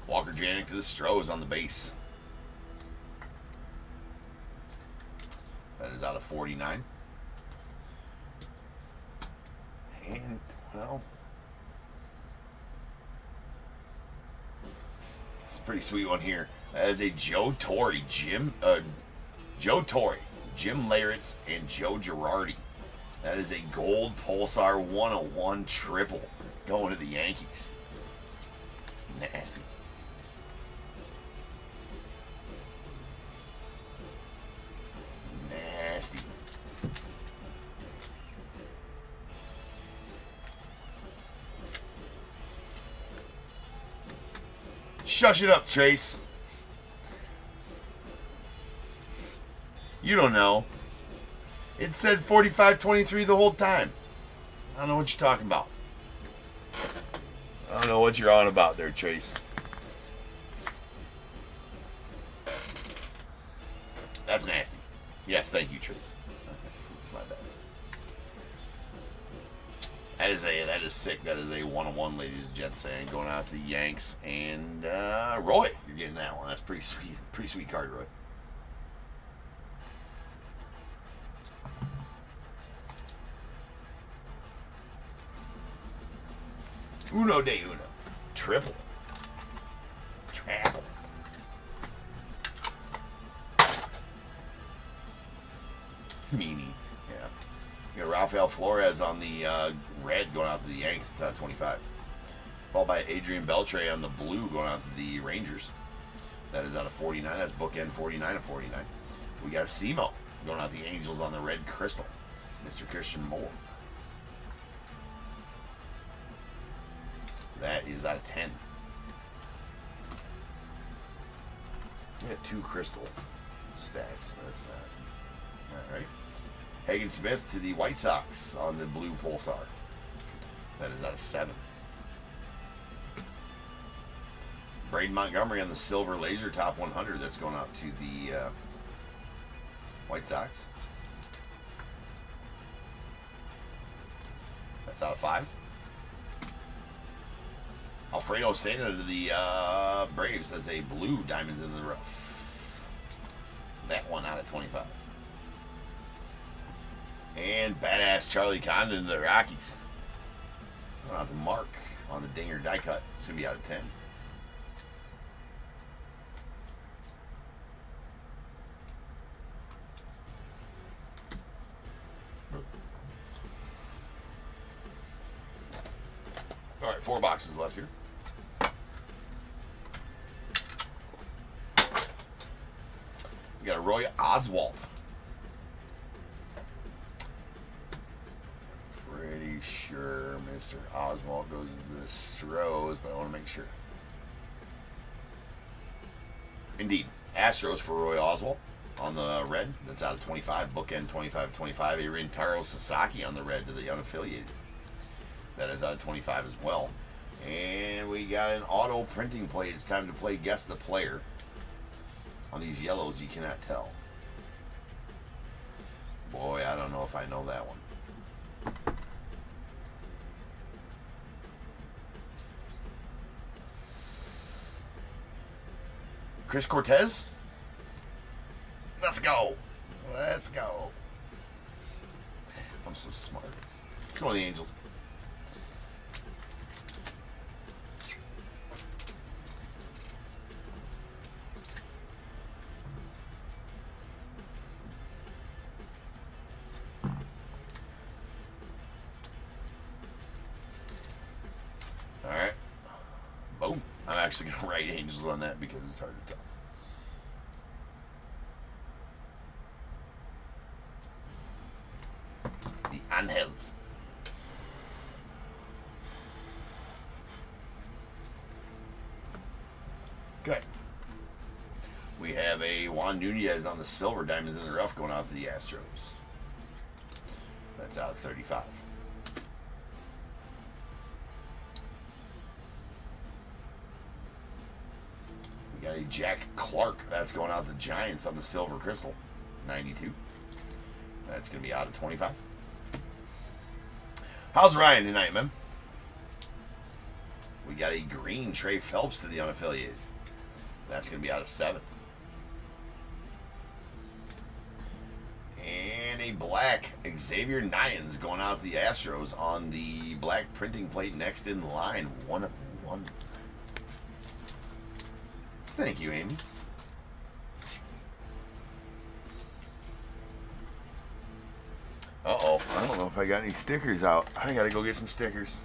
Walker Janik to the Stros on the base. That is out of 49. And, well, it's a pretty sweet one here. That is a Joe Torre, Jim Leyritz, and Joe Girardi. That is a gold Pulsar 101 triple going to the Yankees. Nasty. Shush it up, Trace. You don't know. It said 45-23 the whole time. I don't know what you're talking about. I don't know what you're on about there, Trace. That's nasty. Yes, thank you, Trace. That's my bad. That is sick. That is a 1-on-1, ladies and gents, and going out to the Yanks and Roy. You're getting that one. That's pretty sweet. Pretty sweet card, Roy. Uno de uno. Triple. Travel. Meanie. Yeah. You got Rafael Flores on the red going out to the Yanks. It's out of 25. Followed by Adrian Beltre on the blue going out to the Rangers. That is out of 49. That's bookend 49 of 49. We got Simo going out to the Angels on the red crystal. Mr. Christian Moore. That is out of 10. We got 2 crystal stacks. That's not. All right. Hagen Smith to the White Sox on the blue Pulsar. That is out of 7. Braden Montgomery on the silver laser top 100. That's going out to the White Sox. That's out of 5. Alfredo Sena to the Braves. That's a blue diamonds in the rough. That one out of 25. And badass Charlie Condon to the Rockies. Going out to Mark on the Dinger die cut. It's going to be out of 10. All right, 4 boxes left here. We got a Roy Oswalt. Pretty sure Mr. Oswalt goes to the Astros, but I want to make sure. Indeed. Astros for Roy Oswalt on the red. That's out of 25. Bookend 25-25. Rintaro Sasaki on the red to the unaffiliated. That is out of 25 as well. And we got an auto printing plate. It's time to play Guess the Player. On these yellows, you cannot tell. Boy, I don't know if I know that one. Chris Cortez? Let's go. Let's go. I'm so smart. Let's go to the Angels. Alright. Boom. I'm actually going to write Angels on that because it's hard to tell. The Angels. Okay. We have a Juan Nunez on the silver, diamonds in the rough, going out to the Astros. That's out of 35. We got a Jack Clark. That's going out to the Giants on the silver crystal. 92. That's going to be out of 25. How's Ryan tonight, man? We got a green Trey Phelps to the unaffiliated. That's going to be out of 7. And a black Xavier Nyans going out to the Astros on the black printing plate next in line. 1 of 1. Thank you, Amy. Uh-oh. I don't know if I got any stickers out. I gotta go get some stickers.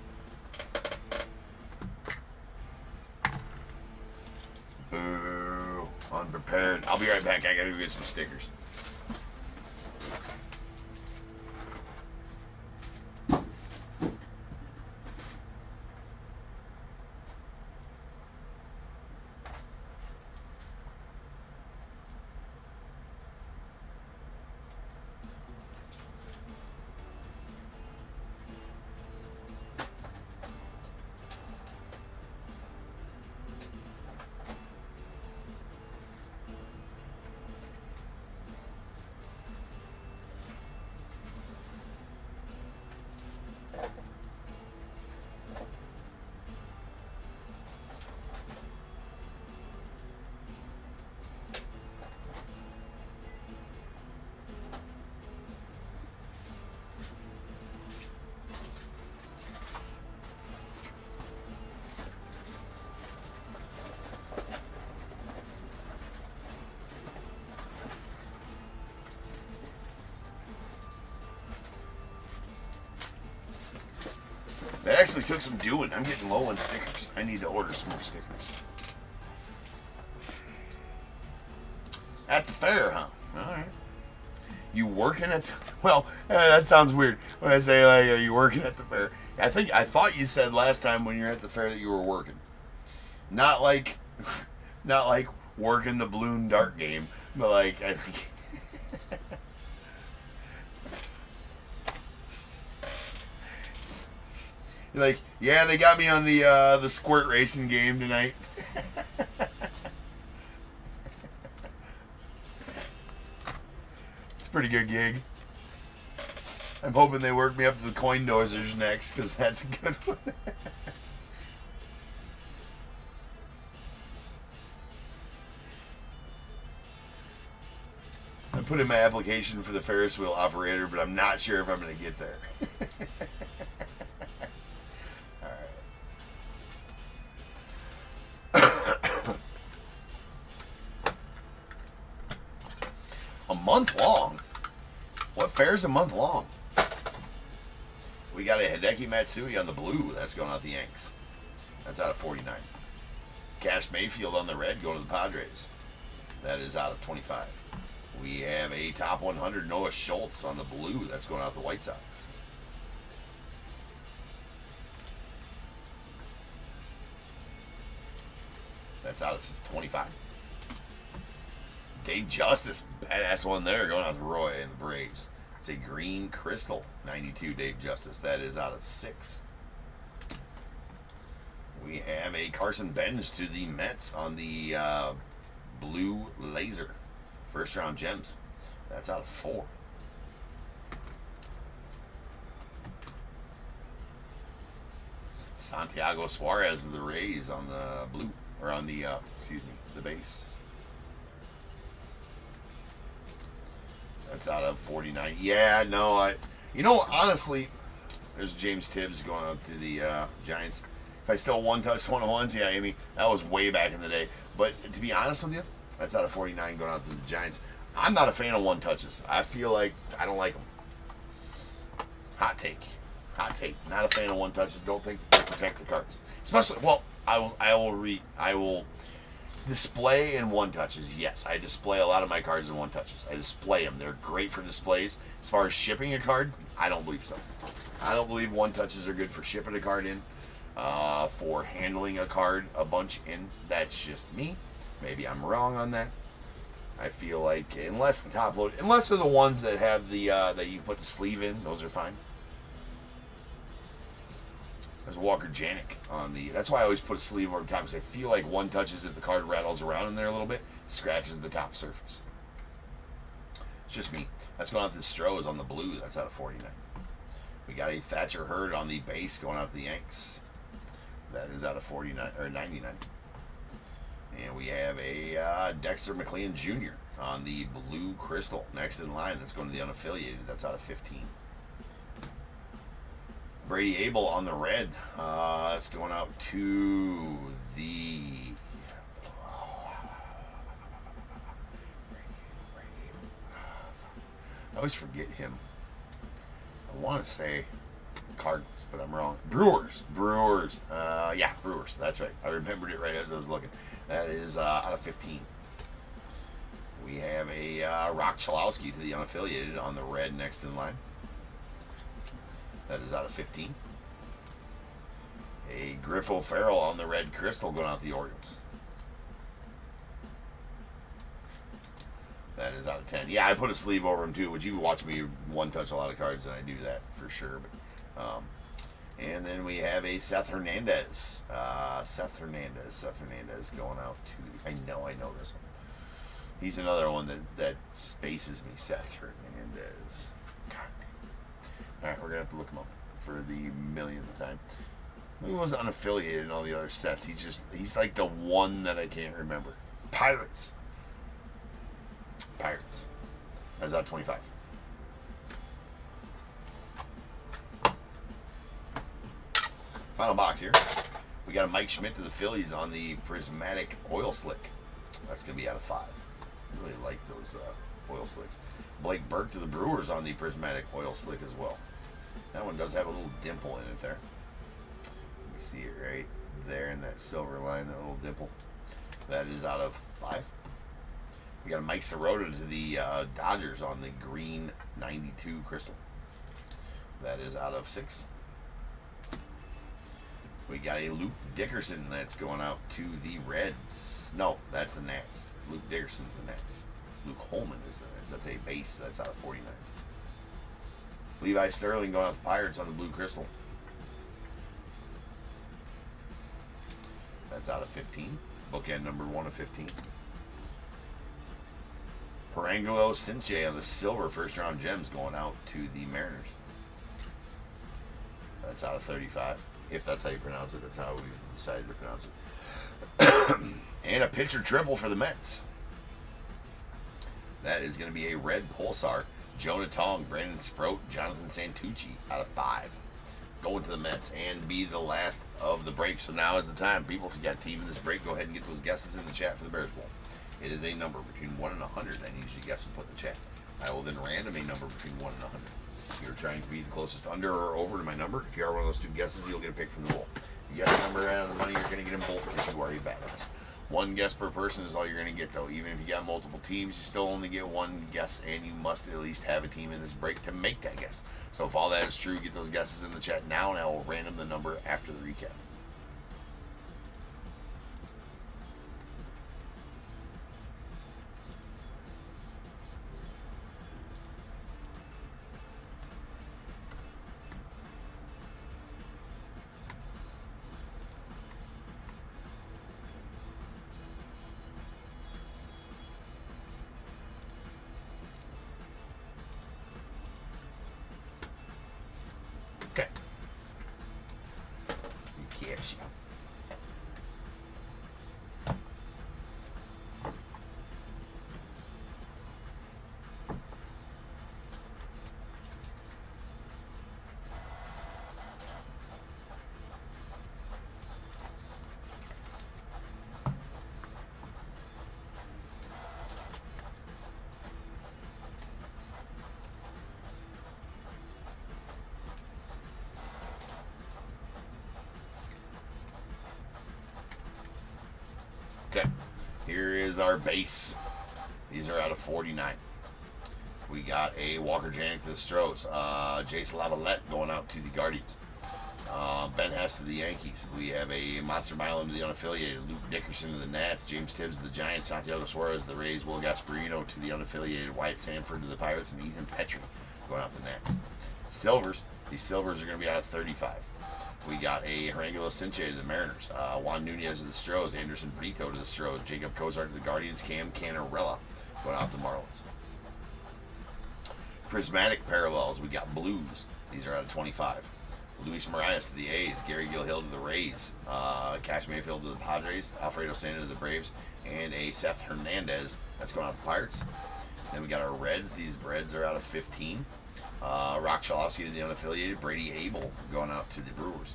Boo. Unprepared. I'll be right back. I gotta go get some stickers. That actually took some doing. I'm getting low on stickers. I need to order some more stickers. At the fair, huh? All right. You working at the... Well, that sounds weird when I say, like, are you working at the fair? I thought you said last time when you're at the fair that you were working. Not like working the balloon dart game, but like, I think... You're like, yeah, they got me on the squirt racing game tonight. It's a pretty good gig. I'm hoping they work me up to the coin dozers next, because that's a good one. I put in my application for the Ferris wheel operator, but I'm not sure if I'm going to get there. A month long? What fair's a month long? We got a Hideki Matsui on the blue. That's going out the Yanks. That's out of 49. Cash Mayfield on the red going to the Padres. That is out of 25. We have a top 100 Noah Schultz on the blue. That's going out the White Sox. That's out of 25. Dave Justice, badass one there, going out to Roy and the Braves. It's a green crystal, 92 Dave Justice. That is out of 6. We have a Carson Benz to the Mets on the blue laser. First round gems. That's out of 4. Santiago Suarez of the Rays on the blue, or on the, the base. That's out of 49. Yeah, no, honestly, there's James Tibbs going up to the Giants. If I still one-touched 101s, yeah, Amy, that was way back in the day. But to be honest with you, that's out of 49 going out to the Giants. I'm not a fan of one-touches. I feel like I don't like them. Hot take. Hot take. Not a fan of one-touches. Don't think they protect the cards. Especially, well, I will display in one-touches. Yes, I display a lot of my cards in one-touches. I display them. They're great for displays. As far as shipping a card, I don't believe so. I don't believe one-touches are good for shipping a card in. For handling a card a bunch in. That's just me. Maybe I'm wrong on that. I feel like unless the top load, unless they're the ones that have the that you put the sleeve in, those are fine. There's Walker Janik on the. That's why I always put a sleeve over the top, because I feel like one touches if the card rattles around in there a little bit, scratches the top surface. It's just me. That's going out to the Stros on the blue. That's out of 49. We got a Thatcher Hurd on the base going out to the Yanks. That is out of 49 or 99. And we have a Dexter McLean Jr. on the blue crystal. Next in line, that's going to the unaffiliated. That's out of 15. Brady Abel on the red. That's going out to the... I always forget him. I want to say Cardinals, but I'm wrong. Brewers. Yeah, Brewers. That's right. I remembered it right as I was looking. That is out of 15. We have a Rock Chalowski to the unaffiliated on the red next in line. That is out of 15. A Griff O'Farrell on the red crystal going out the Orioles. That is out of 10. Yeah, I put a sleeve over him too, which you watch me one-touch a lot of cards, and I do that for sure. But, and then we have a Seth Hernandez. Seth Hernandez going out to... I know this one. He's another one that spaces me. Seth Hernandez. God damn. All right, we're going to have to look him up for the millionth time. He was unaffiliated in all the other sets. He's like the one that I can't remember. Pirates. That's out 25. Final box here. We got a Mike Schmidt to the Phillies on the prismatic oil slick. That's going to be out of 5. I really like those oil slicks. Blake Burke to the Brewers on the prismatic oil slick as well. That one does have a little dimple in it there. see it right there in that silver line, that little dimple. That is out of 5. We got a Mike Sirota to the Dodgers on the green 92 crystal. That is out of 6. We got a Luke Dickerson that's going out to the Reds. No, that's the Nats. Luke Dickerson's the Nats. Luke Holman is the Reds. That's a base. That's out of 49. Levi Sterling going out to the Pirates on the blue crystal. That's out of 15. Bookend number 1 of 15. Parangelo Sinche on the silver first round gems going out to the Mariners. That's out of 35. If that's how you pronounce it, that's how we've decided to pronounce it. And a pitcher triple for the Mets. That is going to be a red Pulsar. Jonah Tong, Brandon Sproat, Jonathan Santucci out of 5. Going to the Mets and be the last of the break. So now is the time. People, if you got a team in this break, go ahead and get those guesses in the chat for the Bears Bowl. It is a number between 1 and 100. I need you to guess and put in the chat. I will then random a number between 1 and 100. You're trying to be the closest under or over to my number. If you are one of those 2 guesses, you'll get a pick from the bowl. If you guess the number right on the money, you're going to get them both because you are a badass. 1 guess per person is all you're going to get, though. Even if you got multiple teams, you still only get 1 guess, and you must at least have a team in this break to make that guess. So if all that is true, get those guesses in the chat now, and I will random the number after the recap. Okay. Yes, yeah. Okay, here is our base. These are out of 49. We got a Walker Janik to the Stros. Jace Lavalette going out to the Guardians. Ben Hess to the Yankees. We have a Monster Milam to the unaffiliated. Luke Dickerson to the Nats. James Tibbs to the Giants. Santiago Suarez to the Rays. Will Gasparino to the unaffiliated. Wyatt Sanford to the Pirates. And Ethan Petrie going out to the Nats. Silvers. These silvers are going to be out of 35. We got a Harangulo Sinche to the Mariners. Juan Nunez to the Stros. Anderson Brito to the Stros. Jacob Cozart to the Guardians. Cam Canarella going out to the Marlins. Prismatic parallels. We got blues. These are out of 25. Luis Marias to the A's. Gary Gilhill to the Rays. Cash Mayfield to the Padres. Alfredo Santa to the Braves. And a Seth Hernandez. That's going out to the Pirates. Then we got our Reds. These Reds are out of 15. Rock Chalosky to the unaffiliated. Brady Abel going out to the Brewers.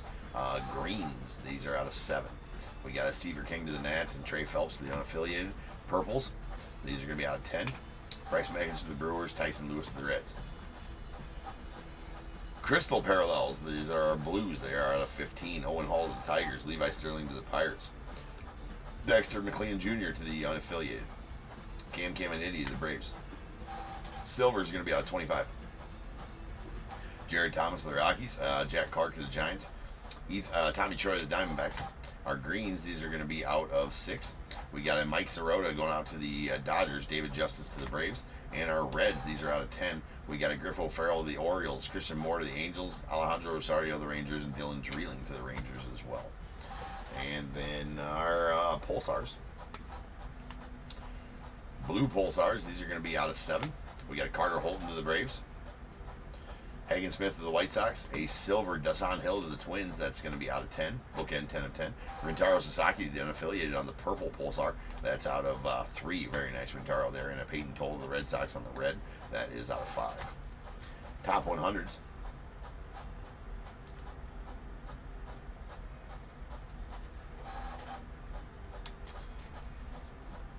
Greens. These are out of 7. We got a Seaver King to the Nats and Trey Phelps to the unaffiliated. Purples. These are going to be out of 10. Bryce Meggins to the Brewers. Tyson Lewis to the Reds. Crystal parallels. These are our blues. They are out of 15. Owen Hall to the Tigers. Levi Sterling to the Pirates. Dexter McLean Jr. to the unaffiliated. Cam Caminiti to the Braves. Silver is going to be out of 25. Jared Thomas to the Rockies. Jack Clark to the Giants. Tommy Troy to the Diamondbacks. Our greens, these are going to be out of 6. We got a Mike Sirota going out to the Dodgers. David Justice to the Braves. And our reds, these are out of 10. We got a Griffo Farrell to the Orioles. Christian Moore to the Angels. Alejandro Rosario to the Rangers. And Dylan Dreeling to the Rangers as well. And then our Pulsars. Blue Pulsars, these are going to be out of 7. We got a Carter Holton to the Braves. Hagen Smith to the White Sox. A silver Dasan Hill to the Twins. That's going to be out of 10. Bookend 10 of 10. Rintaro Sasaki to the unaffiliated on the purple Pulsar. That's out of 3. Very nice Rintaro there. And a Peyton Toll to the Red Sox on the red. That is out of 5. Top 100s.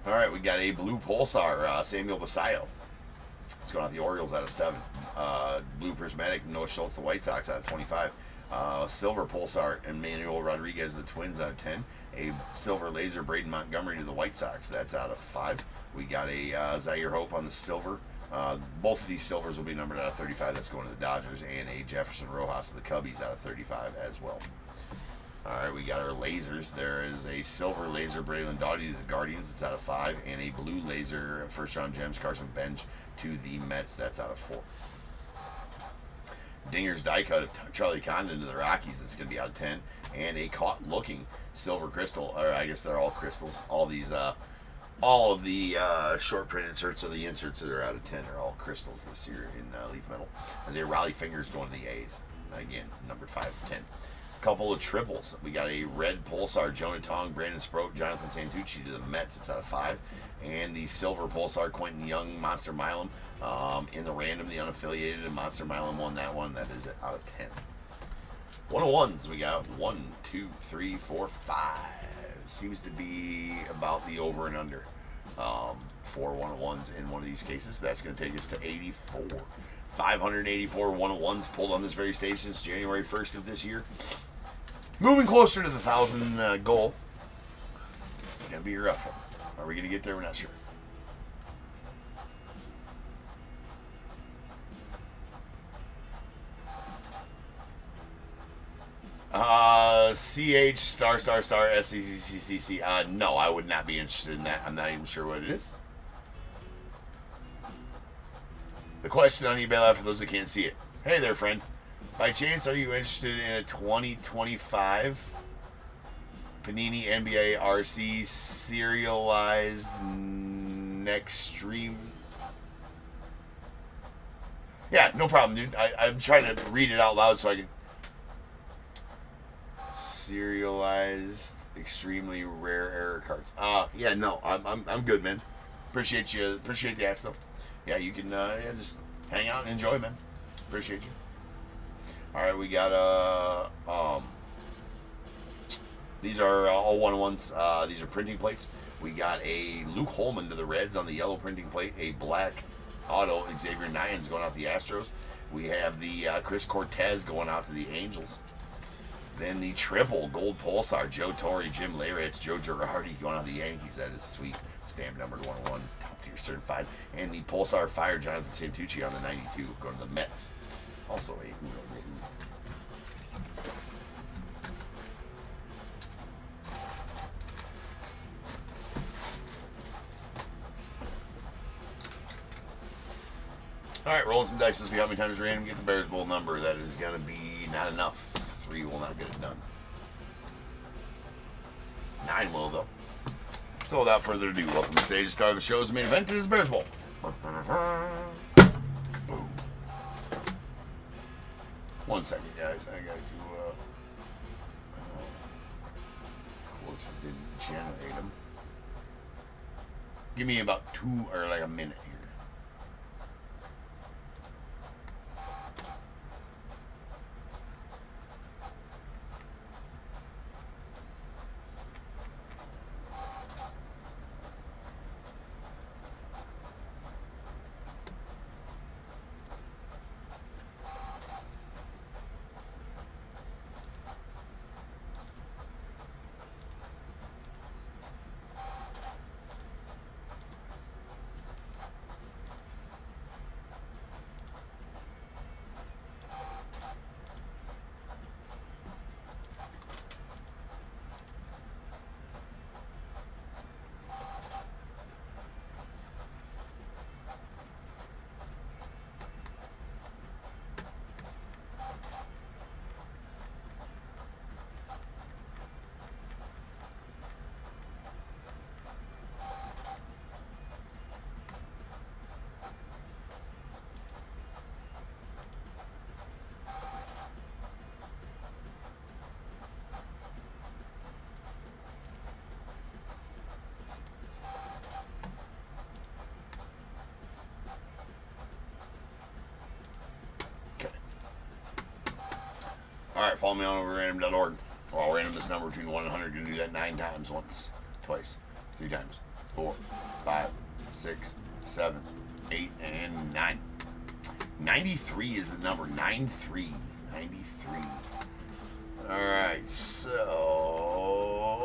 All right, we got a blue Pulsar. Samuel Basayo. It's going out the Orioles out of 7. Blue Prismatic, Noah Schultz, the White Sox out of 25. Silver Pulsar, Emmanuel Rodriguez, the Twins out of 10. A silver laser, Braden Montgomery to the White Sox. That's out of 5. We got a Zaire Hope on the silver. Both of these silvers will be numbered out of 35. That's going to the Dodgers. And a Jefferson Rojas to the Cubbies out of 35 as well. All right, we got our lasers. There is a silver laser, Braylon Doughty to the Guardians. It's out of 5. And a blue laser, first-round gems, Carson Bench to the Mets. That's out of 4. Dinger's die cut of Charlie Condon to the Rockies. It's going to be out of 10. And a caught-looking silver crystal, or I guess they're all crystals. All of the short print inserts, or the inserts that are out of 10, are all crystals this year in leaf metal. As a Raleigh Fingers going to the A's. Again, numbered 5 of 10. Couple of triples. We got a red Pulsar, Jonah Tong, Brandon Sproat, Jonathan Santucci to the Mets. It's out of 5. And the silver Pulsar, Quentin Young, Monster Milam. In the random, the unaffiliated, and Monster Milam won that one. That is out of 10. 101s. We got 1, 2, 3, 4, 5. Seems to be about the over and under. 4 101s in one of these cases. That's going to take us to 84. 584 101s pulled on this very station since January 1st of this year. Moving closer to the 1,000 goal. It's going to be a rough one. Are we going to get there? We're not sure. CH star SCCCC. No, I would not be interested in that. I'm not even sure what it is. The question on eBay Live, for those that can't see it. Hey there, friend. By chance, are you interested in a 2025 Panini NBA RC serialized next stream? Yeah, no problem, dude. I'm trying to read it out loud so I can. Serialized, extremely rare error cards. Yeah, no, I'm good, man. Appreciate you. Appreciate the axe, though. Yeah, you can just hang out and enjoy, man. Appreciate you. All right, we got these are all 101s. These are printing plates. We got a Luke Holman to the Reds on the yellow printing plate. A black auto Xavier Nyans going out to the Astros. We have the Chris Cortez going out to the Angels. Then the triple gold Pulsar, Joe Torre, Jim Leyritz, Joe Girardi going on the Yankees. That is sweet. Stamp number 101, top tier certified. And the Pulsar Fire, Jonathan Santucci on the 92, going to the Mets. Also a Uno. All right, rolling some dice. Let's see how many times random get the Bears Bowl number. That is going to be not enough. 3 will not get it done. 9 will, though. So without further ado, welcome to the stage. Star of the show's main event is Bears Bowl. Boom. 1 second, guys. I got to, of course, I didn't generate them. Give me about 2 or like a minute here. Alright, follow me on over random.org. I'll random this number between 1 and 100. You're going to do that 9 times. Once, twice, 3 times, 4, 5, 6, 7, 8, and 9. 93 is the number. 93. 93. All right, so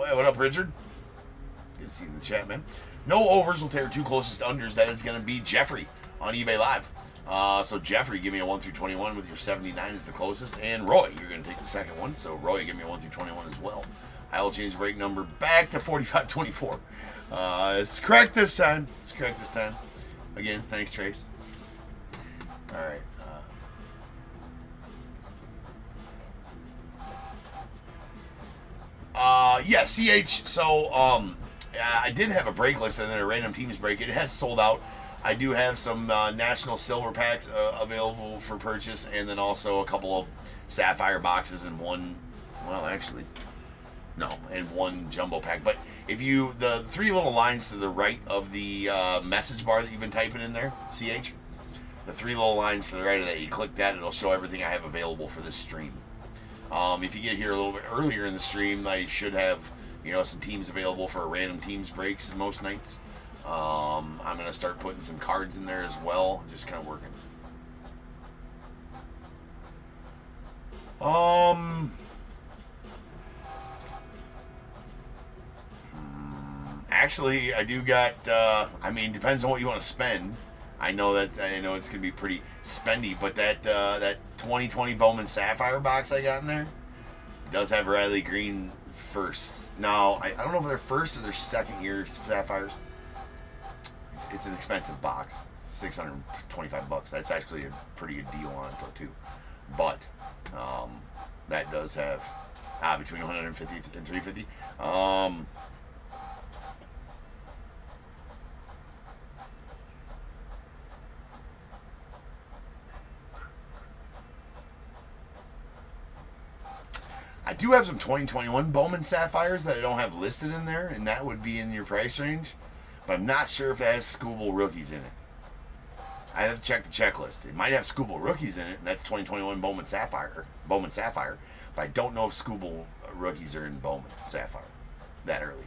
hey, what up, Richard? Good to see you in the chat, man. No overs will tear two closest unders. That is going to be Jeffrey on eBay Live. So Jeffrey, give me a 1 through 21 with your 79 is the closest, and Roy, you're going to take the second one. So Roy, give me a 1 through 21 as well. I will change the break number back to 45-24. It's correct this time. It's correct this time. Again, thanks, Trace. All right. Yeah, CH. So, I did have a break list and then a random teams break. It has sold out. I do have some national silver packs available for purchase, and then also a couple of sapphire boxes and one. Well, actually, no, and one jumbo pack. But if you the three little lines to the right of the message bar that you've been typing in there, CH, the three little lines to the right of that, you click that, it'll show everything I have available for this stream. If you get here a little bit earlier in the stream, I should have, some teams available for random teams breaks most nights. I'm going to start putting some cards in there as well, just kind of working. Actually, I do got, depends on what you want to spend. I know it's going to be pretty spendy, but that 2020 Bowman Sapphire box I got in there does have Riley Green first. Now, I don't know if they're first or their second year Sapphires. It's an expensive box, $625. That's actually a pretty good deal on it though too. But that does have between 150 and 350. I do have some 2021 Bowman Sapphires that I don't have listed in there, and that would be in your price range. But I'm not sure if that has Scooball rookies in it. I have to check the checklist. It might have Scooball rookies in it, and that's 2021 Bowman Sapphire. But I don't know if Scooball rookies are in Bowman Sapphire that early.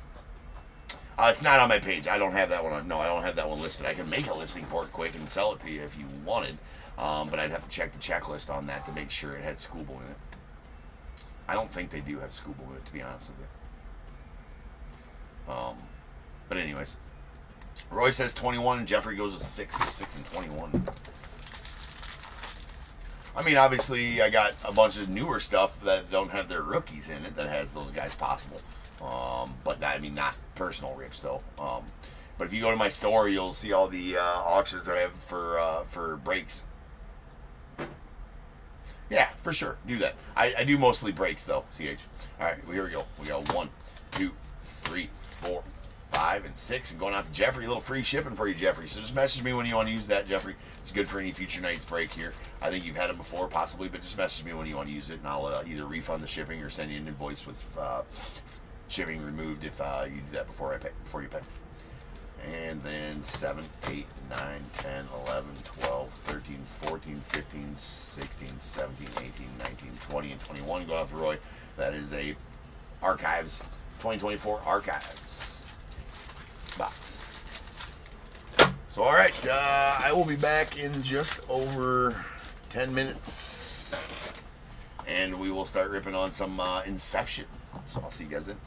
It's not on my page. I don't have that one. No, I don't have that one listed. I can make a listing for it quick and sell it to you if you wanted. But I'd have to check the checklist on that to make sure it had Scooball in it. I don't think they do have Scooball in it, to be honest with you. But anyways, Roy says 21, and Jeffrey goes with 6 and 21. Obviously, I got a bunch of newer stuff that don't have their rookies in it that has those guys possible. But not personal rips though. But if you go to my store, you'll see all the auctions I have for breaks. Yeah, for sure. Do that. I do mostly breaks though, CH. All right, here we go. We got 1, 2, 3, 4, 5, and 6, and going out to Jeffrey. A little free shipping for you, Jeffrey. So just message me when you want to use that, Jeffrey. It's good for any future night's break here. I think you've had it before, possibly, but just message me when you want to use it, and I'll either refund the shipping or send you an invoice with shipping removed if you do that before you pay. And then 7, 8, 9, 10, 11, 12, 13, 14, 15, 16, 17, 18, 19, 20, and 21 going out to Roy. That is a Archives, 2024 Archives box. So, all right, I will be back in just over 10 minutes. And we will start ripping on some Inception. So I'll see you guys then.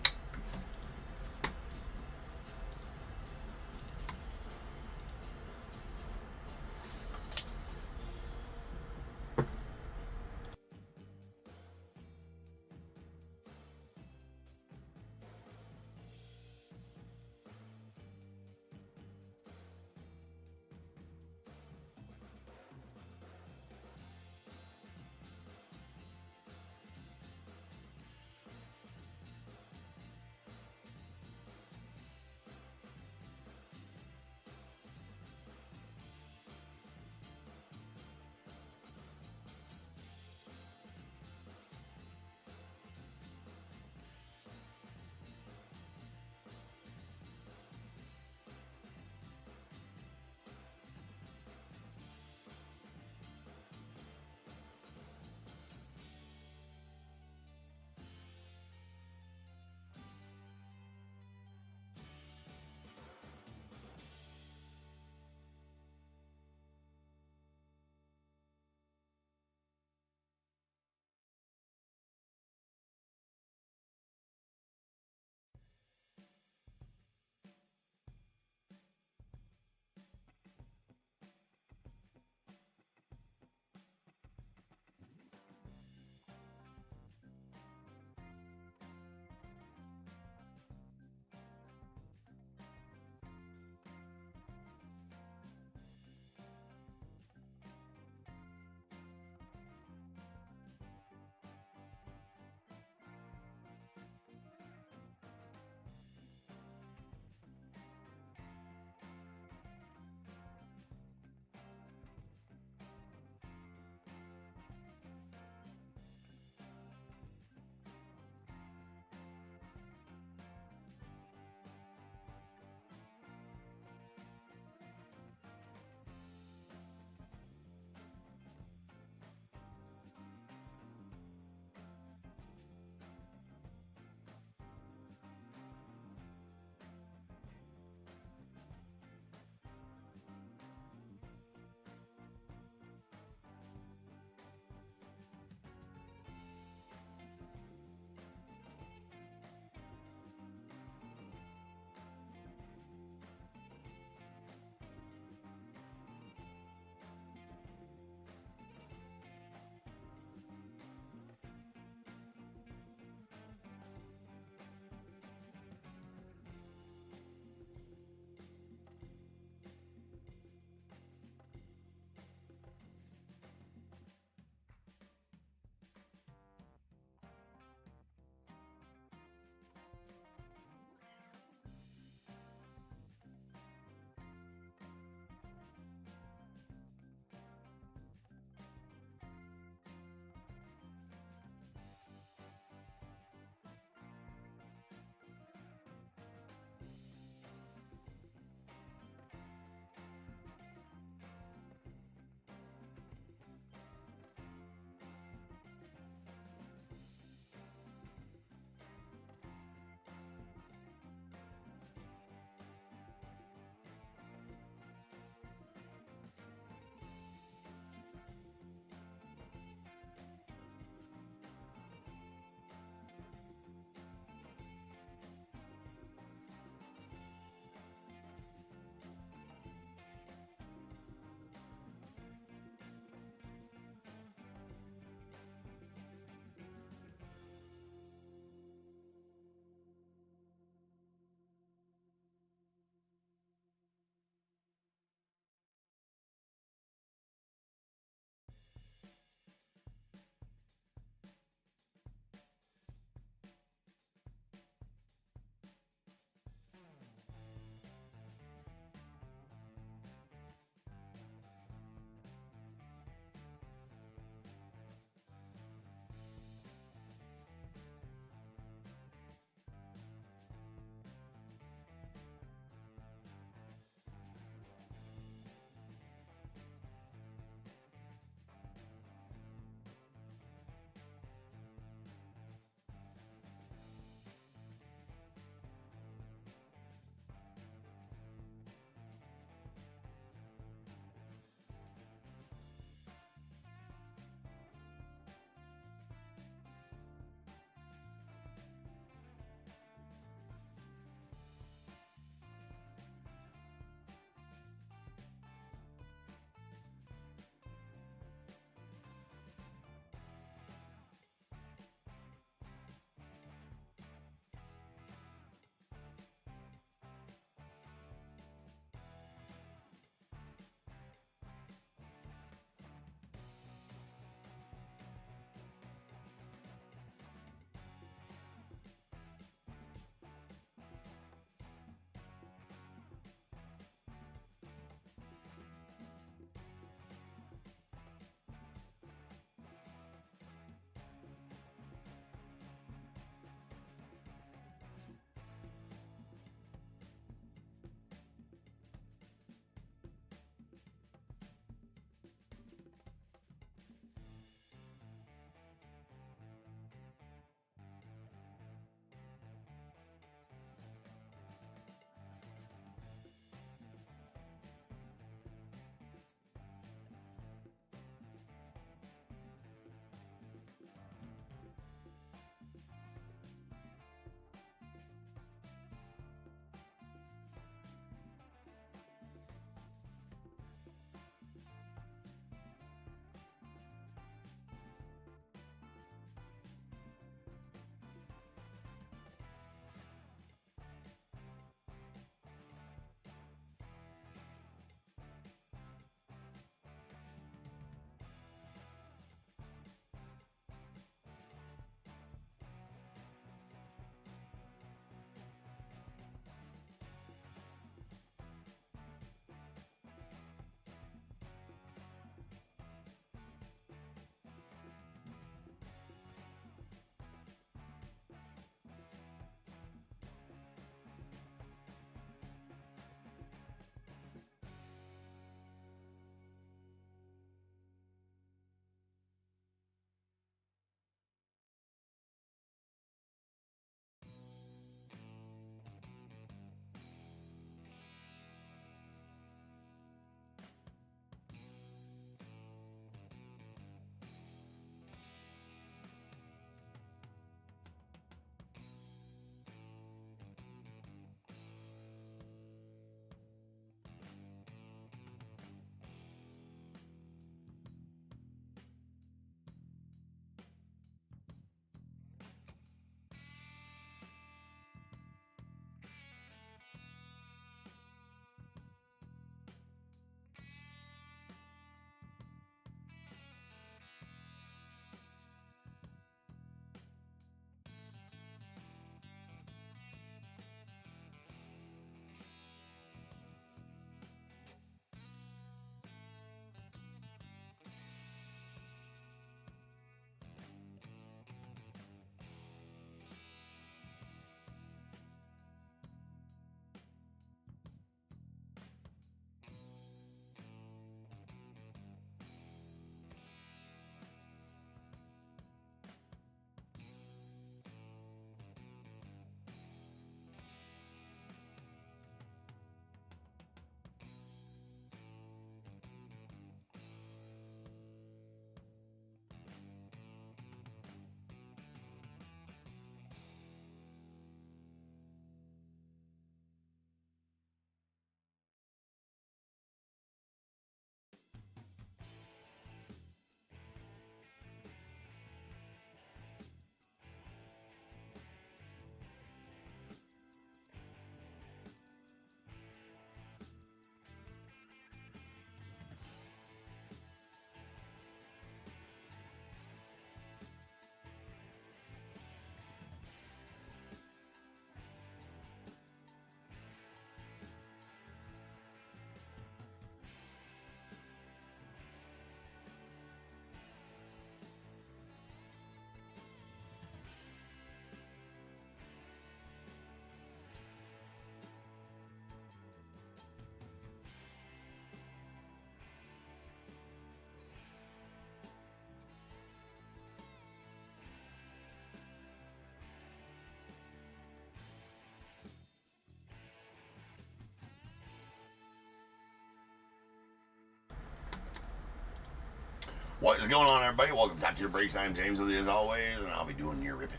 What is going on, everybody? Welcome to Top Tier Breaks. I'm James with you as always, and I'll be doing your ripping.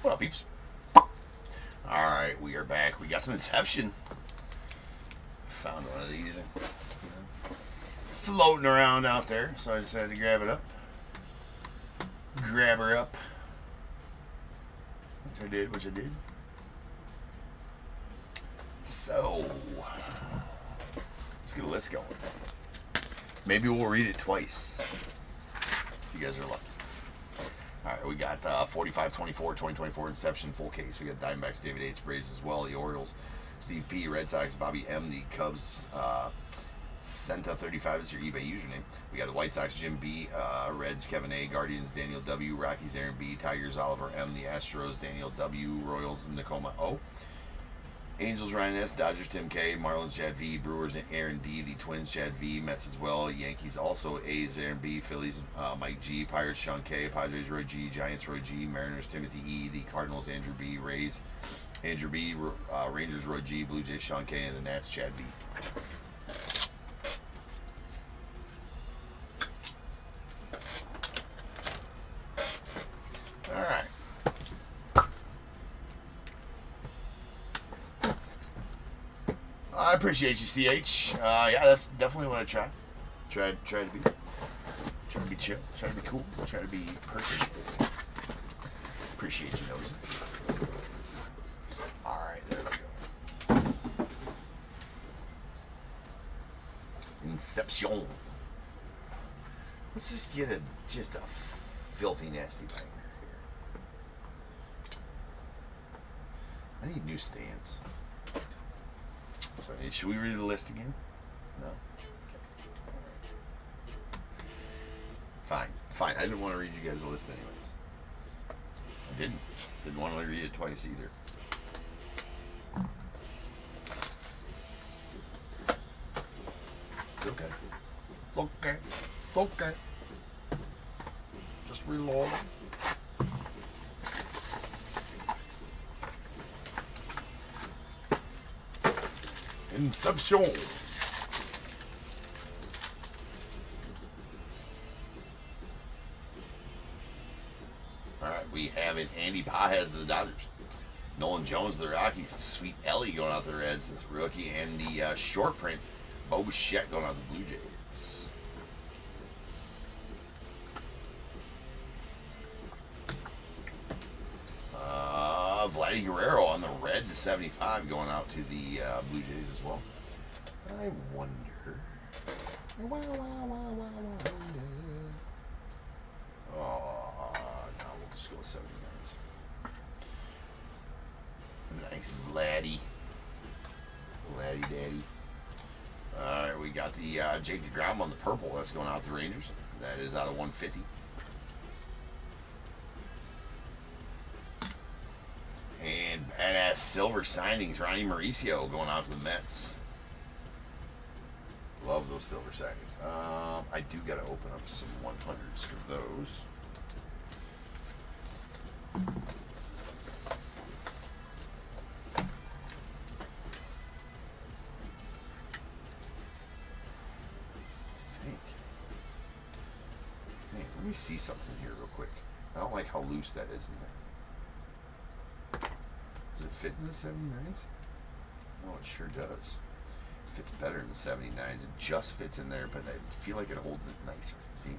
What up, peeps? Alright, we are back. We got some Inception. Found one of these floating around out there, so I decided to grab it up. Grab her up. Which I did. So, let's get a list going. Maybe we'll read it twice. If you guys are lucky. Alright, we got 45-24 Inception full case. We got Diamondbacks, David H. Braves as well. The Orioles, Steve P. Red Sox, Bobby M. The Cubs, Senta35 is your eBay username. We got the White Sox, Jim B. Reds, Kevin A. Guardians, Daniel W. Rockies, Aaron B. Tigers, Oliver M. The Astros, Daniel W. Royals, Nakoma O. Angels, Ryan S. Dodgers, Tim K. Marlins, Chad V. Brewers, Aaron D. The Twins, Chad V. Mets as well. Yankees also, A's, Aaron B. Phillies, Mike G. Pirates, Sean K. Padres, Roy G. Giants, Roy G. Mariners, Timothy E. The Cardinals, Andrew B. Rays, Andrew B. Rangers, Roy G. Blue Jays, Sean K. And the Nats, Chad V. Alright. I appreciate you, CH. Yeah, that's definitely what I try. Try to be chill. Try to be cool. Try to be perfect. Appreciate you, Nosy. Alright, there we go. Inception. Let's just get just a filthy, nasty banger here. I need new stands. So, should we read the list again? No? Okay. Right. Fine. I didn't want to read you guys the list anyways. I didn't want to read it twice either. It's okay. It's okay. Just reload. Inception. Alright, we have an Andy Pajes of the Dodgers. Nolan Jones of the Rockies. Sweet Ellie going out to the Reds. It's a rookie. And the short print, BOWMAN going out to the Blue Jays. Vladdy Guerrero on the red to 75 going out to the Blue Jays as well. I wonder. Oh, no, we'll just go with 79s. Nice Vladdy. Vladdy Daddy. Alright, we got the Jake DeGrom on the purple. That's going out to the Rangers. That is out of 150. And badass silver signings, Ronnie Mauricio going out to the Mets. Love those silver signings. I do got to open up some 100s for those. I think. Hey, let me see something here real quick. I don't like how loose that is in there. Does it fit in the 79s? Oh, it sure does. It fits better in the 79s. It just fits in there, but I feel like it holds it nicer. See?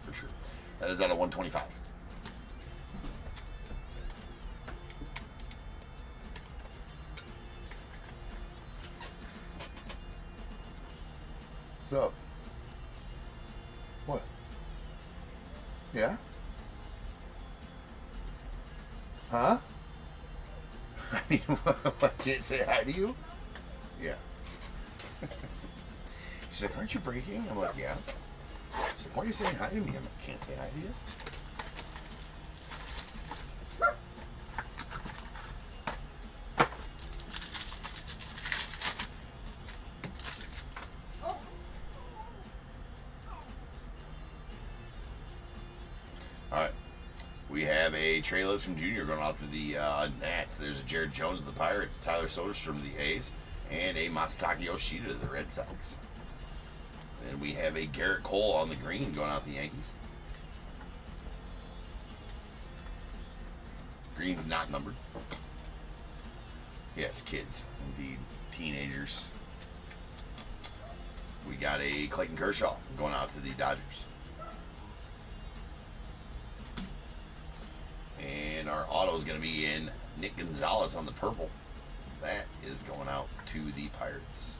For sure. That is out of 125. What's up? What? Yeah? Huh? I mean, I can't say hi to you? Yeah. She's like, aren't you breaking? I'm like, yeah. She's like, why are you saying hi to me? I'm like, can't say hi to you. Alright. We have a Trey Lipscomb Jr. going out to the Nats. There's a Jared Jones of the Pirates, Tyler Soderstrom of the A's, and a Masataka Yoshida of the Red Sox. And we have a Garrett Cole on the green going out the Yankees. Green's not numbered. Yes, kids, indeed. Teenagers. We got a Clayton Kershaw going out to the Dodgers. And our auto is going to be in Nick Gonzalez on the purple. That is going out to the Pirates.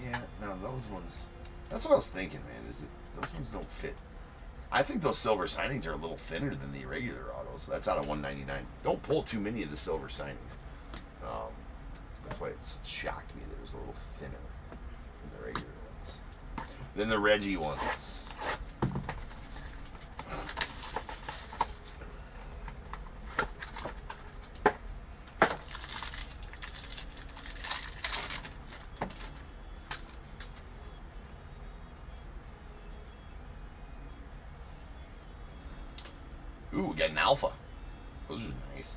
Yeah, no, those ones. That's what I was thinking, man. Is that those ones don't fit. I think those silver signings are a little thinner than the regular autos. That's out of 199. Don't pull too many of the silver signings. That's why it shocked me that it was a little thinner than the regular ones. Then the Reggie ones. Ooh, we got an Alpha. Those are nice.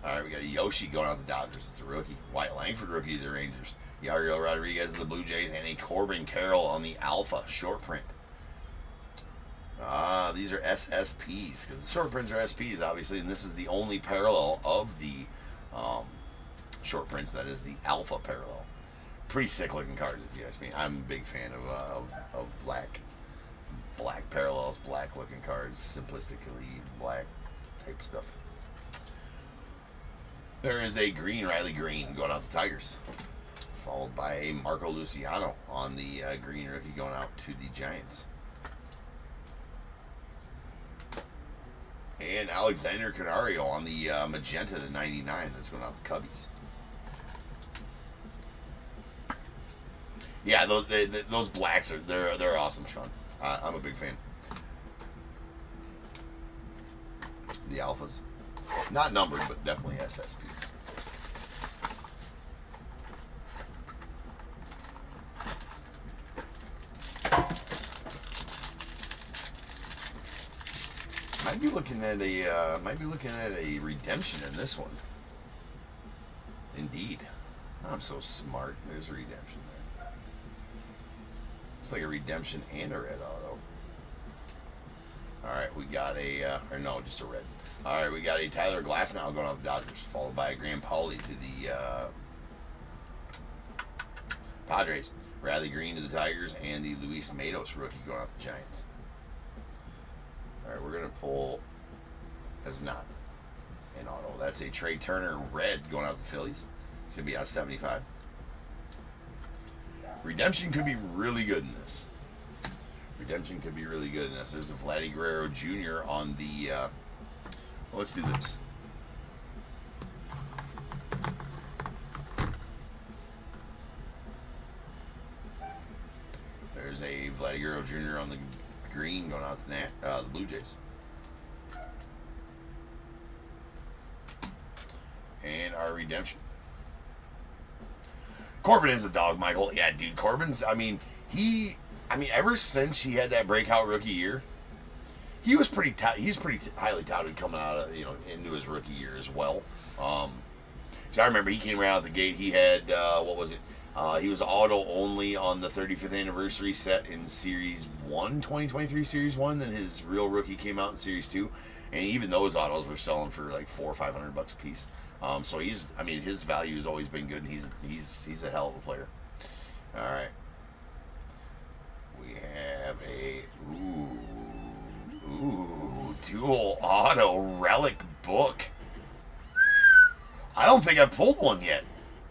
All right, we got a Yoshi going out the Dodgers. It's a rookie. Wyatt Langford, rookie to the Rangers. Yariel Rodriguez of the Blue Jays, and a Corbin Carroll on the Alpha short print. These are SSPs, because the short prints are SPs, obviously, and this is the only parallel of the short prints. That is the Alpha parallel. Pretty sick looking cards, if you ask me. I'm a big fan of black parallels, black looking cards, simplistically black type stuff. There is a green Riley Green going out the Tigers, followed by a Marco Luciano on the green rookie going out to the Giants. And Alexander Canario on the magenta to 99 that's going out the Cubbies. Yeah, those blacks are they're awesome, Sean. I'm a big fan. The Alphas. Not numbered, but definitely SSPs. Might be looking at a redemption in this one. Indeed. I'm so smart. There's a redemption there. Looks like a redemption and a red auto. Alright, we got just a red. Alright, we got a Tyler Glasnow going off the Dodgers, followed by a Graham Pauley to the Padres. Riley Green to the Tigers, and the Luis Matos rookie going off the Giants. Alright, we're going to pull, that's not an auto. That's a Trey Turner red going out the Phillies. It's going to be out of 75. Redemption could be really good in this. Redemption could be really good in this. There's a Vladdy Guerrero Jr. on the... well, let's do this. There's a Vladdy Guerrero Jr. on the green going out the Blue Jays. And our redemption. Corbin is a dog, Michael. Yeah, dude, Corbin's, ever since he had that breakout rookie year, he's pretty highly touted coming out of, into his rookie year as well. So I remember he came right out the gate. He had, he was auto only on the 35th anniversary set in Series 1, 2023 Series 1. Then his real rookie came out in Series 2. And even those autos were selling for like $400 or $500 a piece. So his value has always been good, and he's a hell of a player. All right. We have a dual auto relic book. I don't think I've pulled one yet.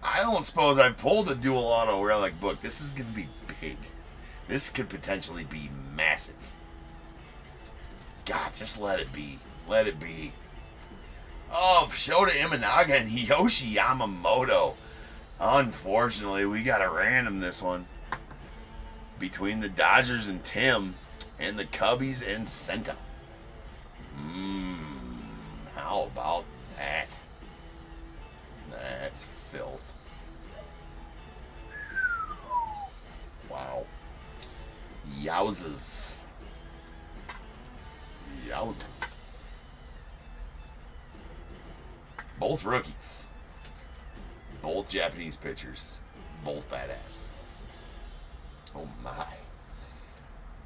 I don't suppose I've pulled a dual auto relic book. This is going to be big. This could potentially be massive. God, just let it be. Let it be. Oh, Shota Imanaga and Yoshi Yamamoto. Unfortunately, we got to random this one. Between the Dodgers and Tim, and the Cubbies and Senta. How about that? That's filth. Wow. Yowzers. Yowzers. Both rookies. Both Japanese pitchers. Both badass. Oh my.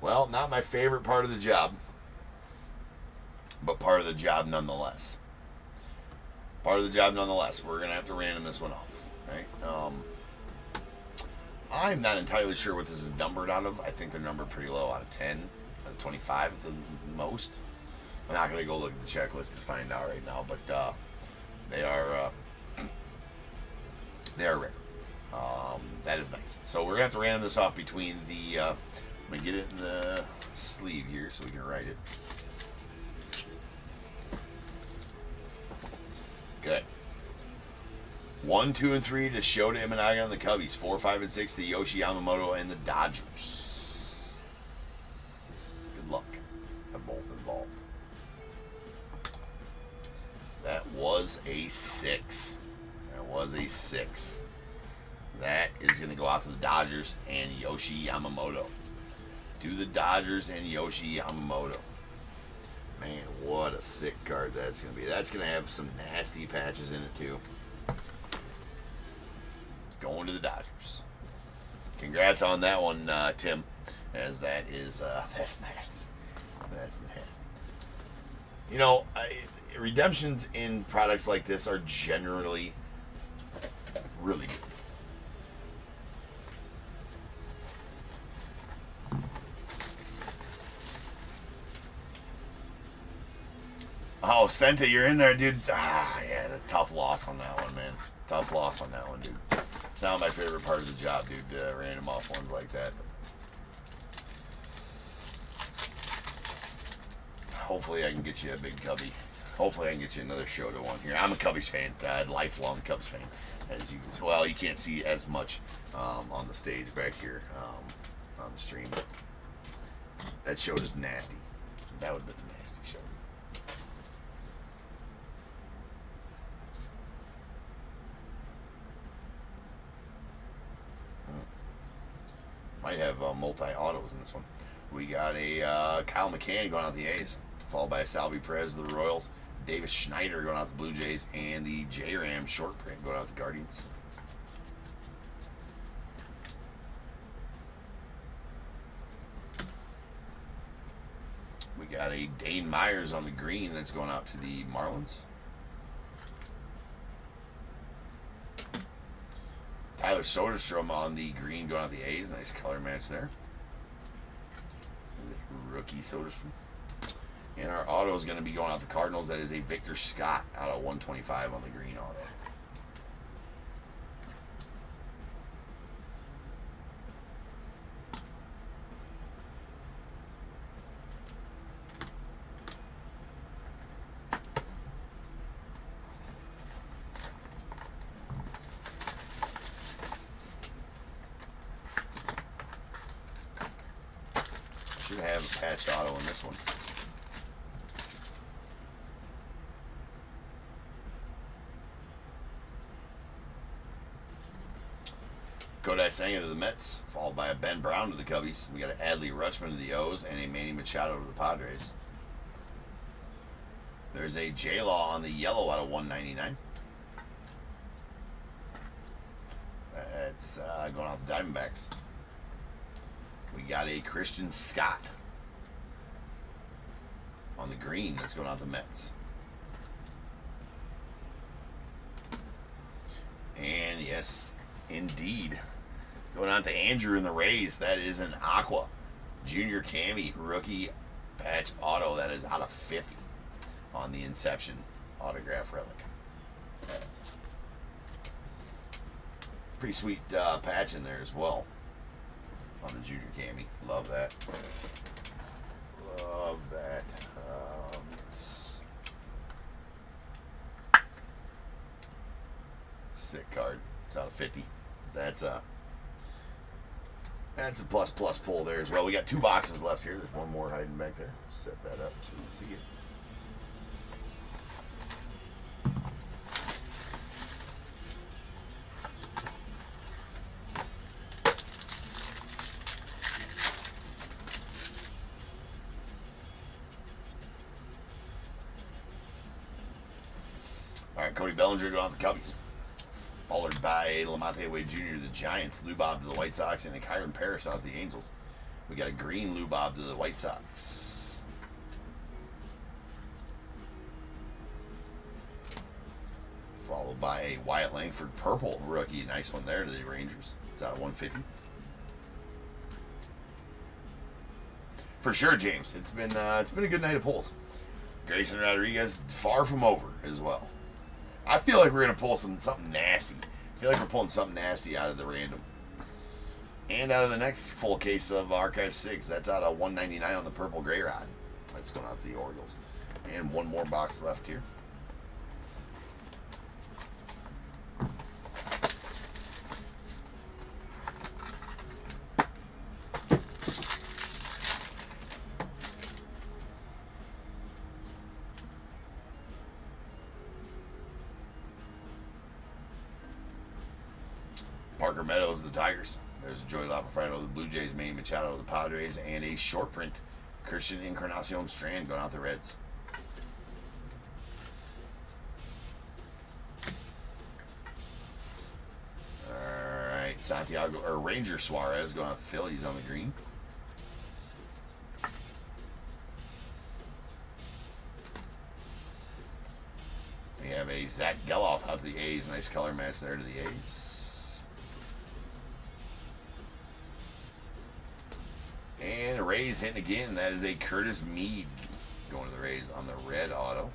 Well, not my favorite part of the job, but part of the job nonetheless. Part of the job nonetheless. We're going to have to random this one off, right? I'm not entirely sure what this is numbered out of. I think they're numbered pretty low, out of 10, out of 25 at the most. I'm not going to go look at the checklist to find out right now, but they are rare. That is nice. So we're going to have to random this off between the... I'm going to get it in the sleeve here so we can write it. Okay. 1, 2, and 3 to Shota Imanaga and the Cubbies. 4, 5, and 6 to Yoshi Yamamoto and the Dodgers. Good luck to both involved. That was a 6. That was a 6. That is going to go out to the Dodgers and Yoshi Yamamoto. To the Dodgers and Yoshi Yamamoto. Man, what a sick card that's going to be. That's going to have some nasty patches in it, too. It's going to the Dodgers. Congrats on that one, Tim, as that is, that's nasty. That's nasty. You know, redemptions in products like this are generally really good. Oh, Senta, you're in there, dude. Yeah, the tough loss on that one, man. Tough loss on that one, dude. It's not my favorite part of the job, dude, random off ones like that. Hopefully I can get you a big Cubby. Hopefully I can get you another Shota one here. I'm a Cubbies fan, lifelong Cubs fan. As you can see, well, you can't see as much on the stage back here on the stream. But that Shota's nasty. That would have been a nasty Shota. Might have multi-autos in this one. We got a Kyle McCann going out the A's, followed by a Salvi Perez of the Royals, Davis Schneider going out the Blue Jays, and the J-Ram short print going out the Guardians. We got a Dane Myers on the green that's going out to the Marlins. Tyler Soderstrom on the green going out the A's. Nice color match there. Rookie Soderstrom. And our auto is going to be going out the Cardinals. That is a Victor Scott out of 125 on the green auto. Should have a patched auto in this one. Kodai Senga to the Mets, followed by a Ben Brown to the Cubbies. We got an Adley Rutschman to the O's and a Manny Machado to the Padres. There's a J-Law on the yellow out of 199. That's going off the Diamondbacks. We got a Christian Scott on the green that's going out the Mets. And yes, indeed, going on to Andrew in the Rays. That is an Aqua Junior Cammy rookie patch auto. That is out of 50 on the Inception autograph relic. Pretty sweet patch in there as well on the Junior Cammy. Love that. Love that. Yes. Sick card. It's out of 50. That's a plus pull there as well. We got 2 boxes left here. There's one more hiding back there. Set that up so you can see it. All right, Cody Bellinger going off the Cubbies. Followed by Lamonte Wade Jr. to the Giants, Lou Bob to the White Sox, and a Kyron Parris out of the Angels. We got a green Lou Bob to the White Sox. Followed by a Wyatt Langford purple rookie. Nice one there to the Rangers. It's out of 150. For sure, James. It's been a good night of pulls. Grayson Rodriguez far from over as well. I feel like we're gonna pull something nasty. I feel like we're pulling something nasty out of the random. And out of the next full case of Archive 6, that's out of 199 on the purple gray rod. That's going out to the Orioles. And one more box left here. Parker Meadows, the Tigers. There's Joey Lapafrado, the Blue Jays, Manny Machado, the Padres, and a short print, Christian Encarnacion Strand going out the Reds. All right, Santiago or Ranger Suarez going out the Phillies on the green. We have a Zach Geloff out to the A's. Nice color match there to the A's. And the Rays hitting again. That is a Curtis Mead going to the Rays on the red auto.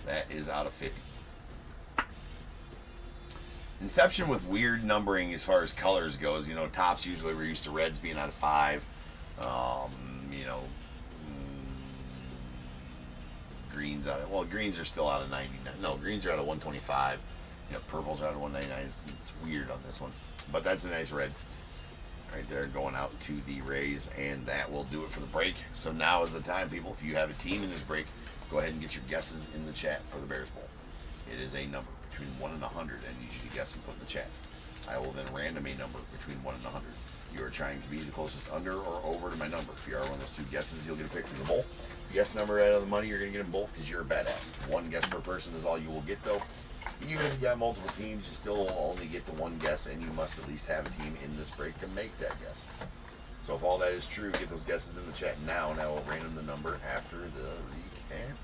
That is out of 50. Inception with weird numbering as far as colors goes. You know, tops usually we're used to reds being out of 5. You know, greens out of, well, greens are still out of 99. No, greens are out of 125. You know, purples are out of 199. It's weird on this one. But that's a nice red. Right there going out to the Rays, and that will do it for the break. So now is the time, people. If you have a team in this break, go ahead and get your guesses in the chat for the Bears Bowl. It is a number between 1 and 100, and you should guess and put in the chat. I will then random a number between 1 and 100. You are trying to be the closest under or over to my number. If you are one of those two guesses, you'll get a pick from the bowl. Guess number out of the money, you're going to get them both because you're a badass. One guess per person is all you will get, though. Even if you got multiple teams, you still will only get the one guess, and you must at least have a team in this break to make that guess. So if all that is true, get those guesses in the chat now, and I will random the number after the recap.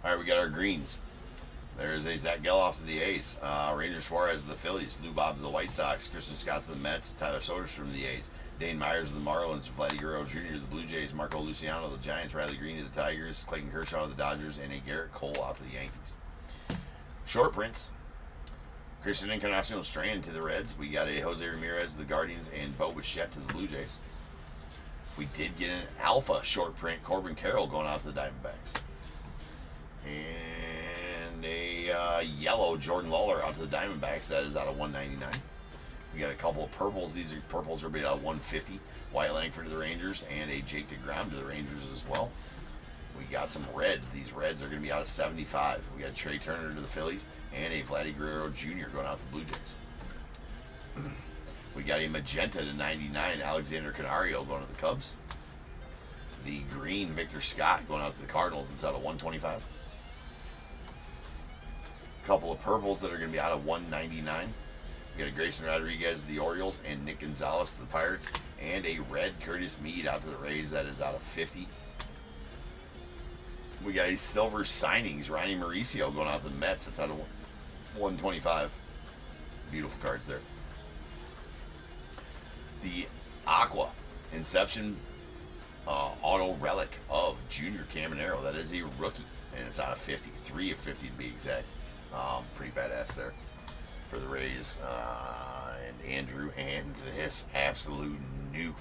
All right, we got our greens. There's a Zach Geloff to the A's, Ranger Suarez to the Phillies, Lou Bob to the White Sox, Christian Scott to the Mets, Tyler Soderstrom to the A's, Dane Myers to the Marlins, Vladdy Guerrero Jr. to the Blue Jays, Marco Luciano to the Giants, Riley Green to the Tigers, Clayton Kershaw to the Dodgers, and a Garrett Cole out to the Yankees. Short prints. Christian Encarnacion Strand to the Reds. We got a Jose Ramirez to the Guardians and Bo Bichette to the Blue Jays. We did get an alpha short print, Corbin Carroll going out to the Diamondbacks. And a yellow Jordan Lawler out to the Diamondbacks. That is out of 199. We got a couple of purples. These are purples are out of 150. Wyatt Langford to the Rangers and a Jake DeGrom to the Rangers as well. We got some reds. These reds are going to be out of 75. We got Trey Turner to the Phillies and a Vladdy Guerrero Jr. going out to the Blue Jays. We got a magenta to 99, Alexander Canario going to the Cubs. The green Victor Scott going out to the Cardinals. It's out of 125. Couple of purples that are going to be out of 199. We got a Grayson Rodriguez to the Orioles and Nick Gonzalez to the Pirates, and a red Curtis Mead out to the Rays. That is out of 50. We got a silver signings, Ronnie Mauricio going out to the Mets. That's out of 125. Beautiful cards there. The Aqua Inception auto relic of Junior Caminero. That is a rookie, and it's out of 50. 3 of 50 to be exact. Pretty badass there for the Rays. And Andrew, and this absolute nuke.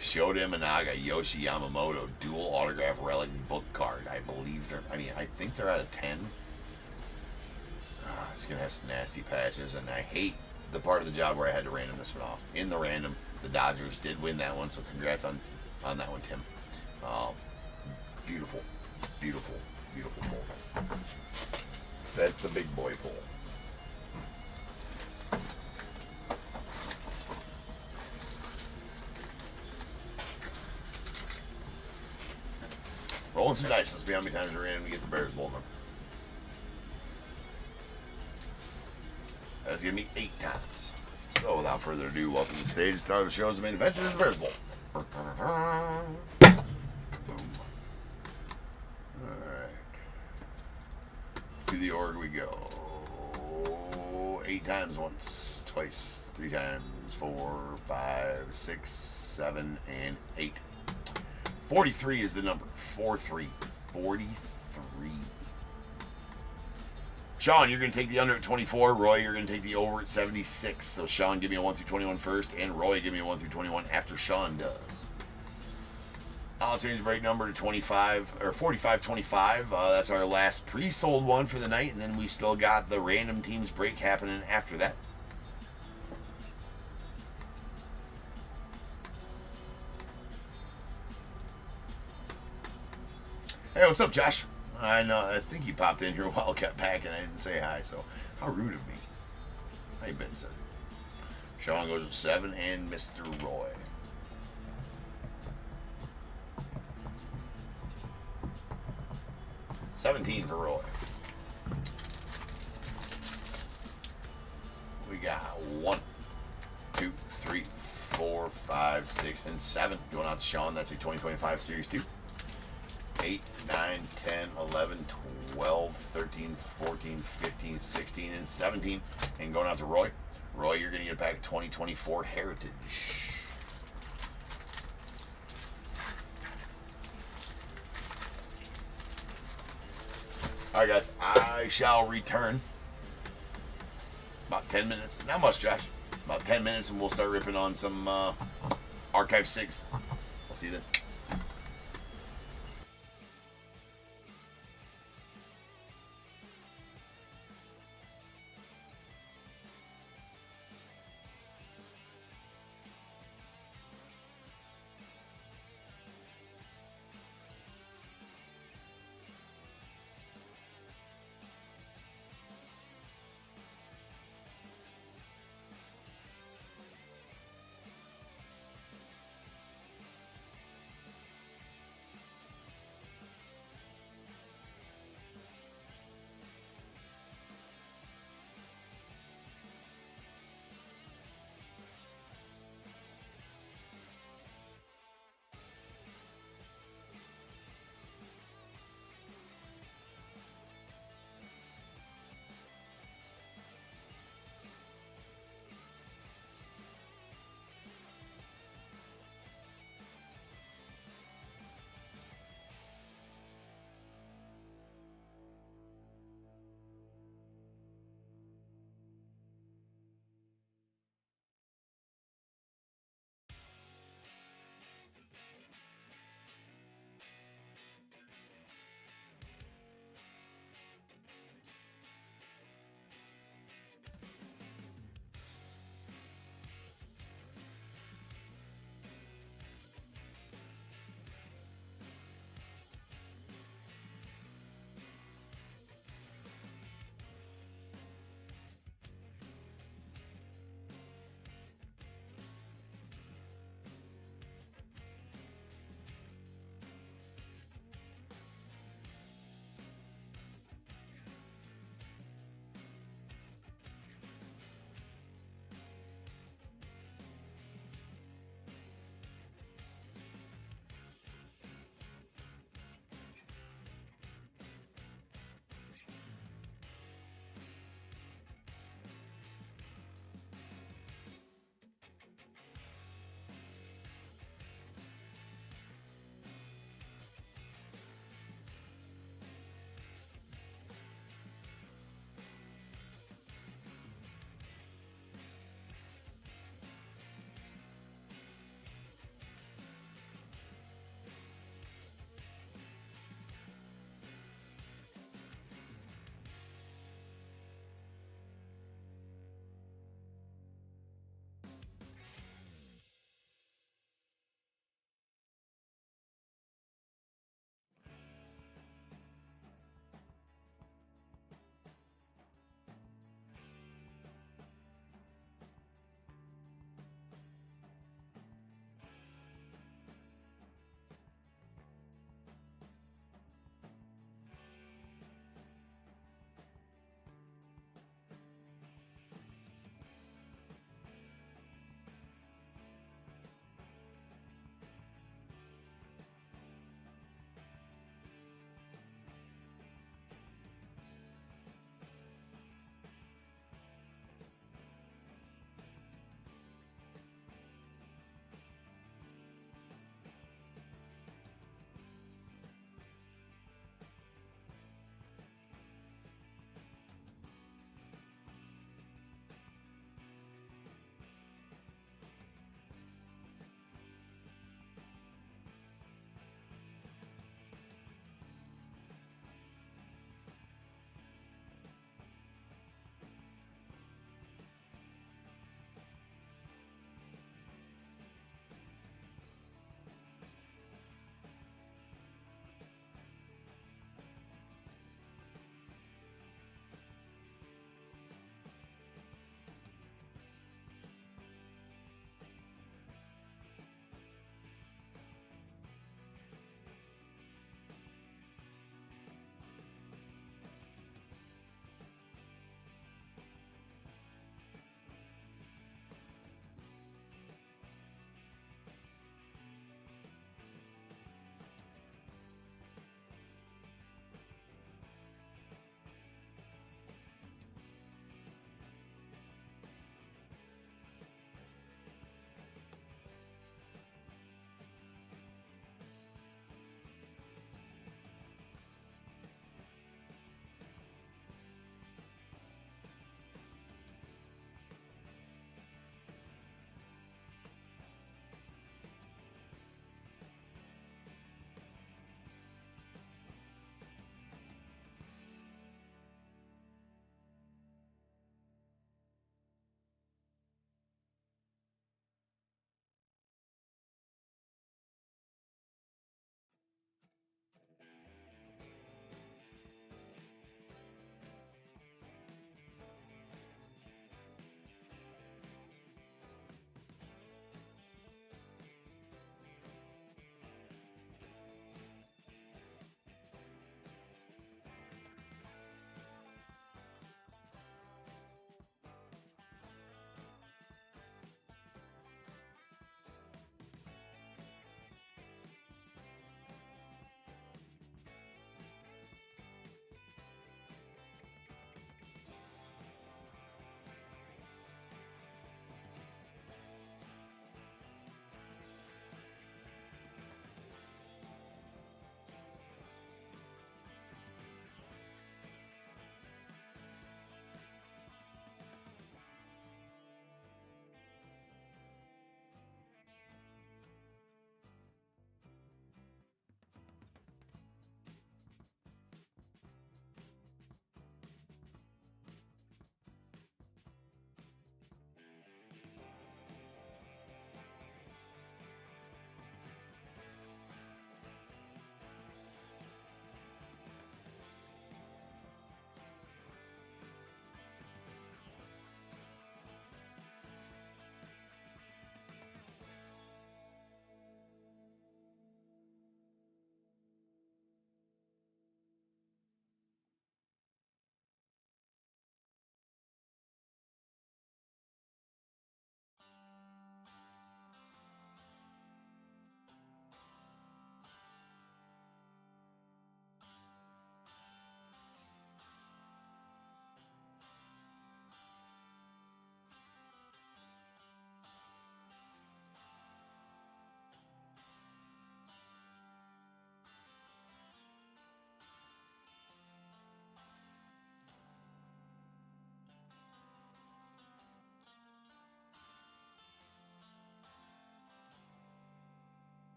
Shota Imanaga, Yoshi Yamamoto, dual autograph relic book card. I believe I think they're out of 10. It's going to have some nasty patches, and I hate the part of the job where I had to random this one off. In the random, the Dodgers did win that one, so congrats on on that one, Tim. Um, beautiful, beautiful, beautiful pull. That's the big boy pull. Rolling some dice. Let's see how many times we're in to get the Bears Bowl number. That's going to be 8 times. So without further ado, welcome to the stage. The star of the show is the main event. This is the Bears Bowl. Kaboom. Alright. To the org we go. 8 times, once, twice, 3 times, 4, 5, 6, 7, and 8. 43 is the number. 4-3. 43. Sean, you're going to take the under at 24. Roy, you're going to take the over at 76. So Sean, give me a 1 through 21 first, and Roy, give me a 1 through 21 after Sean does. I'll change the break number to 25 or 45-25. That's our last pre-sold one for the night, and then we still got the random teams break happening after that. Hey, what's up, Josh? I know. I think you popped in here a while, got back, and I didn't say hi. So, how rude of me. How you been, sir? Sean goes with 7, and Mr. Roy. $17 for Roy. We got 1, 2, 3, 4, 5, 6, and 7 going out to Sean. That's a 2025 Series 2. 8, 9, 10, 11, 12, 13, 14, 15, 16, and 17. And going out to Roy. Roy, you're going to get back a 2024 Heritage. All right, guys. I shall return. About 10 minutes. Not much, Josh. About 10 minutes, and we'll start ripping on some Archive SIGS. I'll see you then.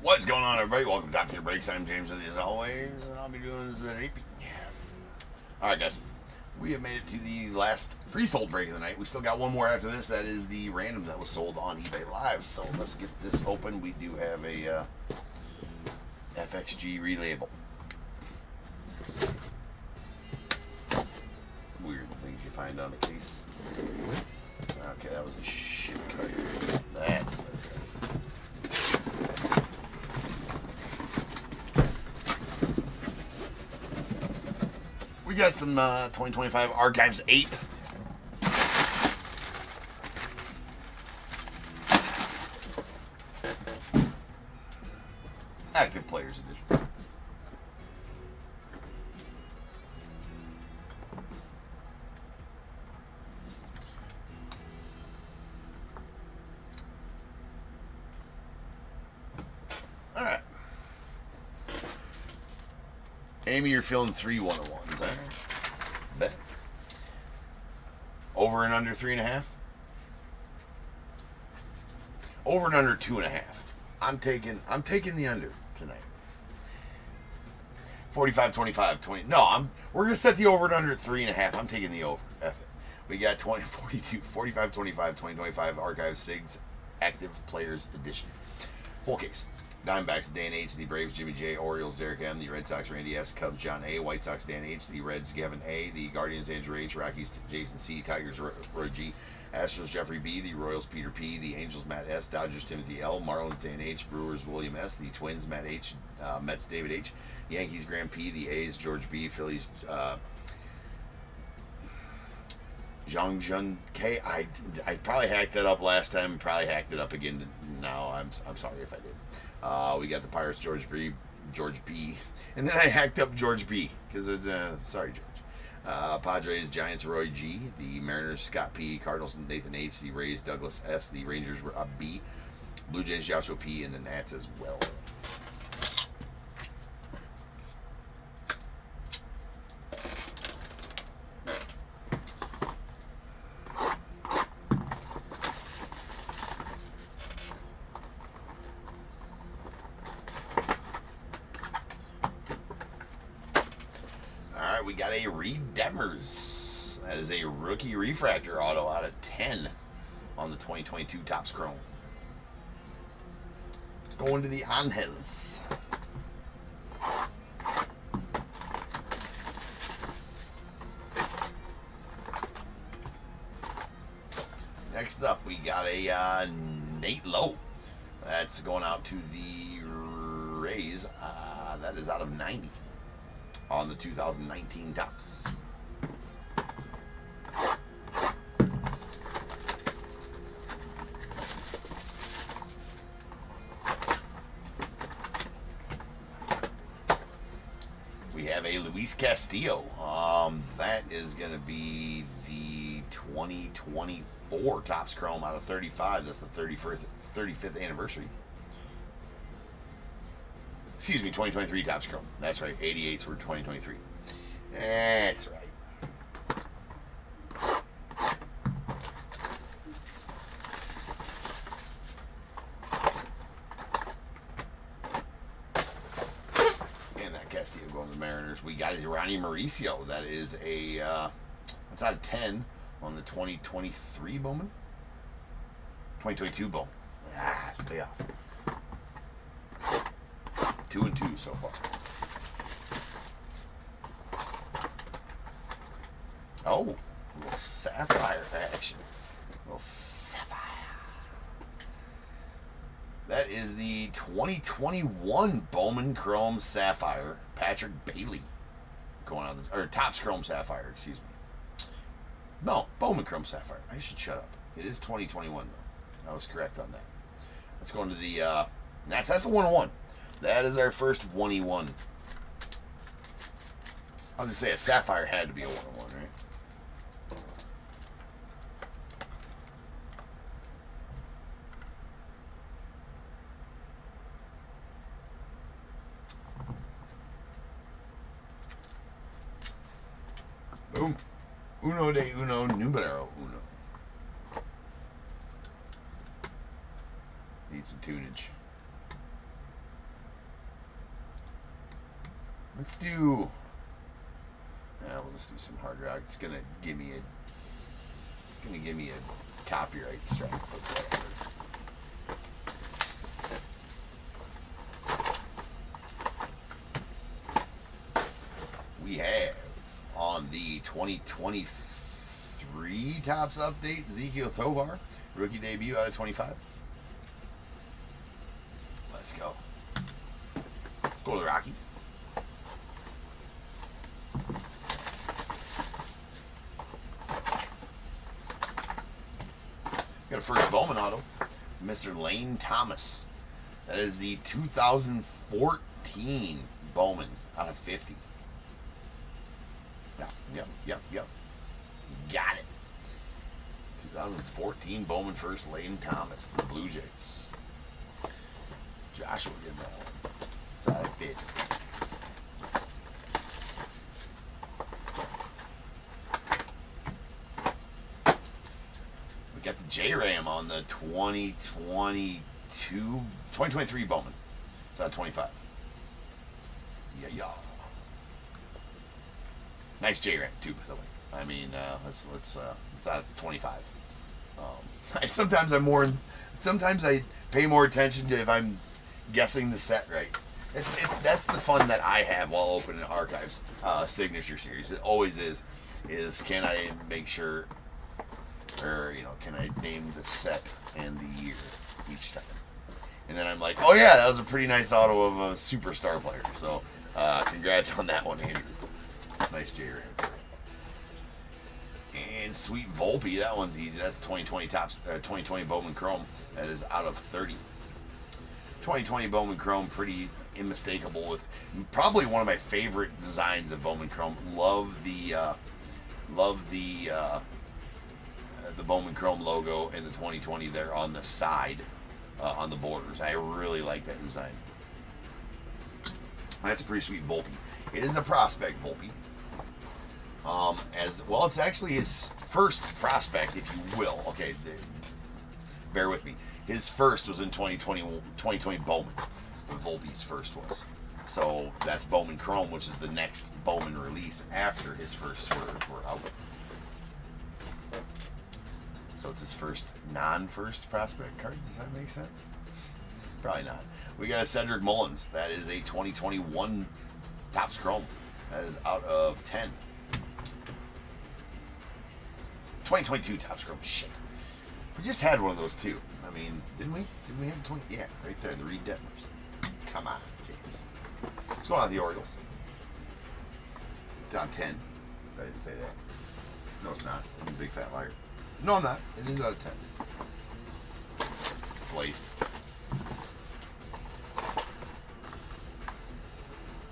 What's going on, everybody? Welcome to Top Tier Breaks. I'm James with you as always, and I'll be doing this at 8 p.m. Alright, guys. We have made it to the last pre-sold break of the night. We still got one more after this. That is the random that was sold on eBay Live. So let's get this open. We do have a FXG relabel. Weird things you find on the case. Okay, that was a shit cut. That's what it is. We got some 2025 Archives 8. Active Players Edition. All right. Amy, you're feeling 3 101s, right? Bet. Over and under 3.5. Over and under 2.5. I'm taking the under tonight. 45, 25, 20. No, we're gonna set the over and under at 3.5. I'm taking the over. F it. We got 20, 42, 45, 25, 2025 Archives SIGS Active Players Edition. Full case. Diamondbacks, Dan H. The Braves, Jimmy J. Orioles, Derek M. The Red Sox, Randy S. Cubs, John A. White Sox, Dan H. The Reds, Gavin A. The Guardians, Andrew H. Rockies, Jason C. Tigers, Roy G. Astros, Jeffrey B. The Royals, Peter P. The Angels, Matt S. Dodgers, Timothy L. Marlins, Dan H. Brewers, William S. The Twins, Matt H. Mets, David H. Yankees, Graham P. The A's, George B. Phillies, Zhang Jun K. I probably hacked that up last time. Probably hacked it up again now. I'm sorry if I did. We got the Pirates, George B, and then I hacked up George B because it's sorry, George. Padres, Giants, Roy G. The Mariners, Scott P. Cardinals, Nathan H. The Rays, Douglas S. The Rangers, B. Blue Jays, Joshua P. And the Nats as well. We got a Redeemers. That is a rookie refractor auto out of 10 on the 2022 Topps Chrome. Going to the Angels. Next up, we got a Nate Lowe. That's going out to the Rays. That is out of 90. On the 2019 Topps. We have a Luis Castillo. That is going to be the 2024 Topps Chrome out of 35. That's the 35th anniversary. Excuse me, 2023 Topps Chrome. That's right, 88s were 2023. That's right. And that Castillo going to the Mariners. We got a Ronnie Mauricio. That is a, that's out of 10 on the 2023 Bowman. 2022 Bowman. It's way off. 2 and 2 so far. Oh, a little sapphire action. A little sapphire. That is the 2021 Bowman Chrome Sapphire, Patrick Bailey. Going on, or Topps Chrome Sapphire, excuse me. No, Bowman Chrome Sapphire. I should shut up. It is 2021 though. I was correct on that. Let's go into the. That's a 101. That is our first 1E1. I was going to say a Sapphire had to be a 101, right? Boom. Uno de uno, numero uno. Need some tunage. Let's do. Yeah, we'll just do some hard rock. It's gonna give me a. It's gonna give me a copyright strike. We have on the 2023 Topps update, Ezekiel Tovar, rookie debut out of 25. Let's go. Go to the Rockies. Got a first Bowman auto, Mr. Lane Thomas. That is the 2014 Bowman out of 50. Yep. Got it. 2014 Bowman first, Lane Thomas, the Blue Jays. Joshua did that one. It's out of 50. We got the J-Ram on the 2023 Bowman. It's out of 25. Yeah. Nice J-Ram too, by the way. I mean, it's out of 25. Sometimes I pay more attention to if I'm guessing the set right. That's the fun that I have while opening Archives Signature Series. It always is can I make sure, or can I name the set and the year each time? And then I'm like, oh yeah, that was a pretty nice auto of a superstar player. So congrats on that one, Andrew. Nice J-Ram. And sweet Volpe, that one's easy. That's 2020 Topps, 2020 Bowman Chrome. That is out of 30. 2020 Bowman Chrome, pretty unmistakable, with probably one of my favorite designs of Bowman Chrome. Love the Bowman Chrome logo and the 2020 there on the side, on the borders. I really like that design. That's a pretty sweet Volpe. It is a prospect Volpe. As well, it's actually his first prospect, if you will. Okay, bear with me. His first was in 2020 Bowman. Volpe's first was. So that's Bowman Chrome, which is the next Bowman release after his first were out. So it's his first non-first prospect card. Does that make sense? Probably not. We got a Cedric Mullins. That is a 2021 Topps Chrome. That is out of 10. 2022 Topps Chrome. Shit. We just had one of those too. I mean, didn't we? Didn't we have 20? Yeah, right there. The Reed Detmers. Come on, James. What's going on with the Orioles? It's on 10. I didn't say that. No, it's not. I'm a big fat liar. No, I'm not. It is out of 10. It's late.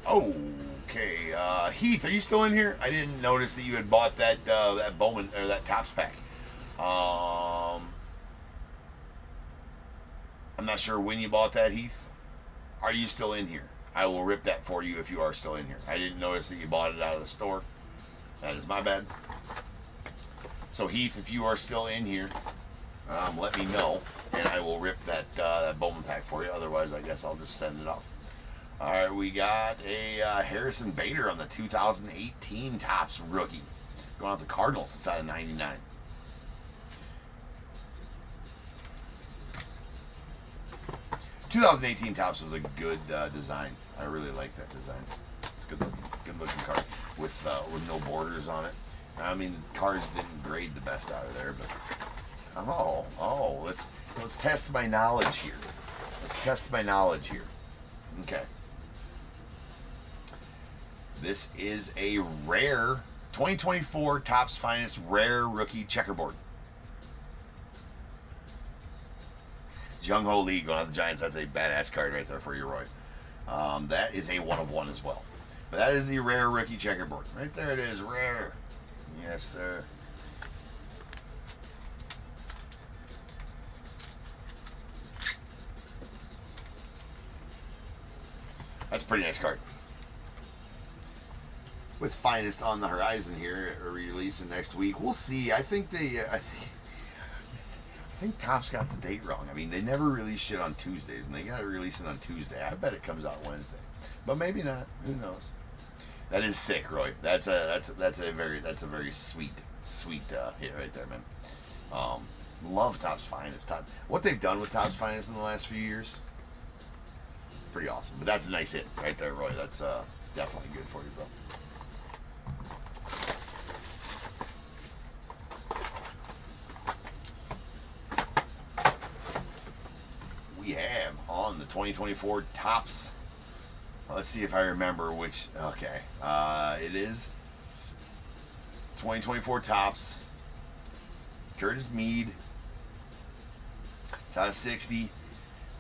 Okay, Heath, are you still in here? I didn't notice that you had bought that that Bowman or that Topps pack. I'm not sure when you bought that, Heath. Are you still in here? I will rip that for you if you are still in here. I didn't notice that you bought it out of the store. That is my bad. So Heath, if you are still in here, let me know, and I will rip that that Bowman pack for you. Otherwise, I guess I'll just send it off. All right, we got a Harrison Bader on the 2018 Topps rookie. Going out the Cardinals. It's out of 99. '18 Topps was a good design. I really like that design. It's a good looking card with no borders on it. I mean, cards didn't grade the best out of there, but let's test my knowledge here. Okay. This is a rare 2024 Topps Finest rare rookie checkerboard. Jung Ho Lee going out the Giants. That's a badass card right there for you, Roy. That is a 1 of 1 as well. But that is the rare rookie checkerboard. Right there it is, rare. Yes, sir. That's a pretty nice card. With Finest on the horizon here, releasing next week. We'll see. I think Topp's got the date wrong. I mean, they never release shit on Tuesdays, and they got to release it on Tuesday. I bet it comes out Wednesday. But maybe not. Who knows? That is sick, Roy. That's a very sweet hit right there, man. Love Topp's Finest. What they've done with Topp's Finest in the last few years, pretty awesome. But that's a nice hit right there, Roy. That's it's definitely good for you, bro. We have on the 2024 Topps. Let's see if I remember which. Okay, it is 2024 Topps. Curtis Mead. It's out of 60.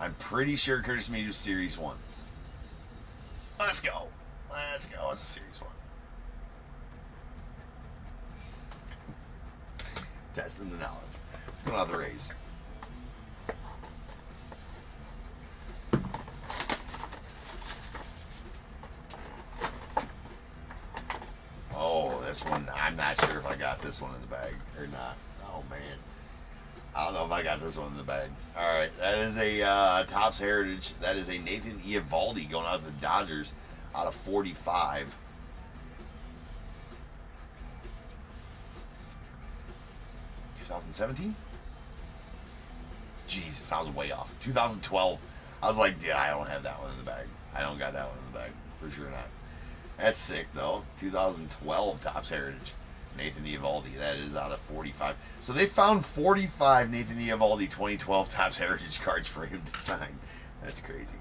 I'm pretty sure Curtis Mead was Series 1. Let's go. Let's go. It's a Series 1. Testing the knowledge. It's going out the Rays. Oh, this one, I'm not sure if I got this one in the bag or not. Oh, man. I don't know if I got this one in the bag. All right, that is a Topps Heritage. That is a Nathan Eovaldi going out to the Dodgers out of 45. (2017) Jesus, I was way off. 2012. I was like, yeah, I don't have that one in the bag. I don't got that one in the bag. For sure not. That's sick, though. 2012 Topps Heritage. Nathan Eovaldi. That is out of 45. So they found 45 Nathan Eovaldi 2012 Topps Heritage cards for him to sign. That's crazy.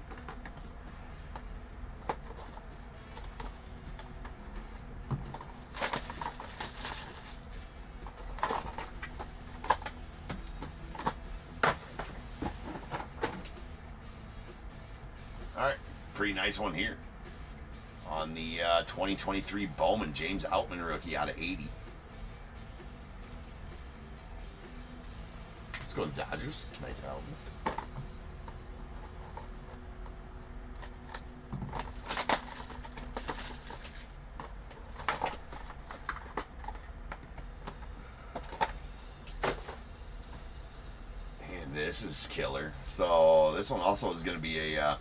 All right. Pretty nice one here. On the 2023 Bowman, James Outman rookie out of 80. Let's go with the Dodgers. Nice Outman. And this is killer. So this one also is going to be a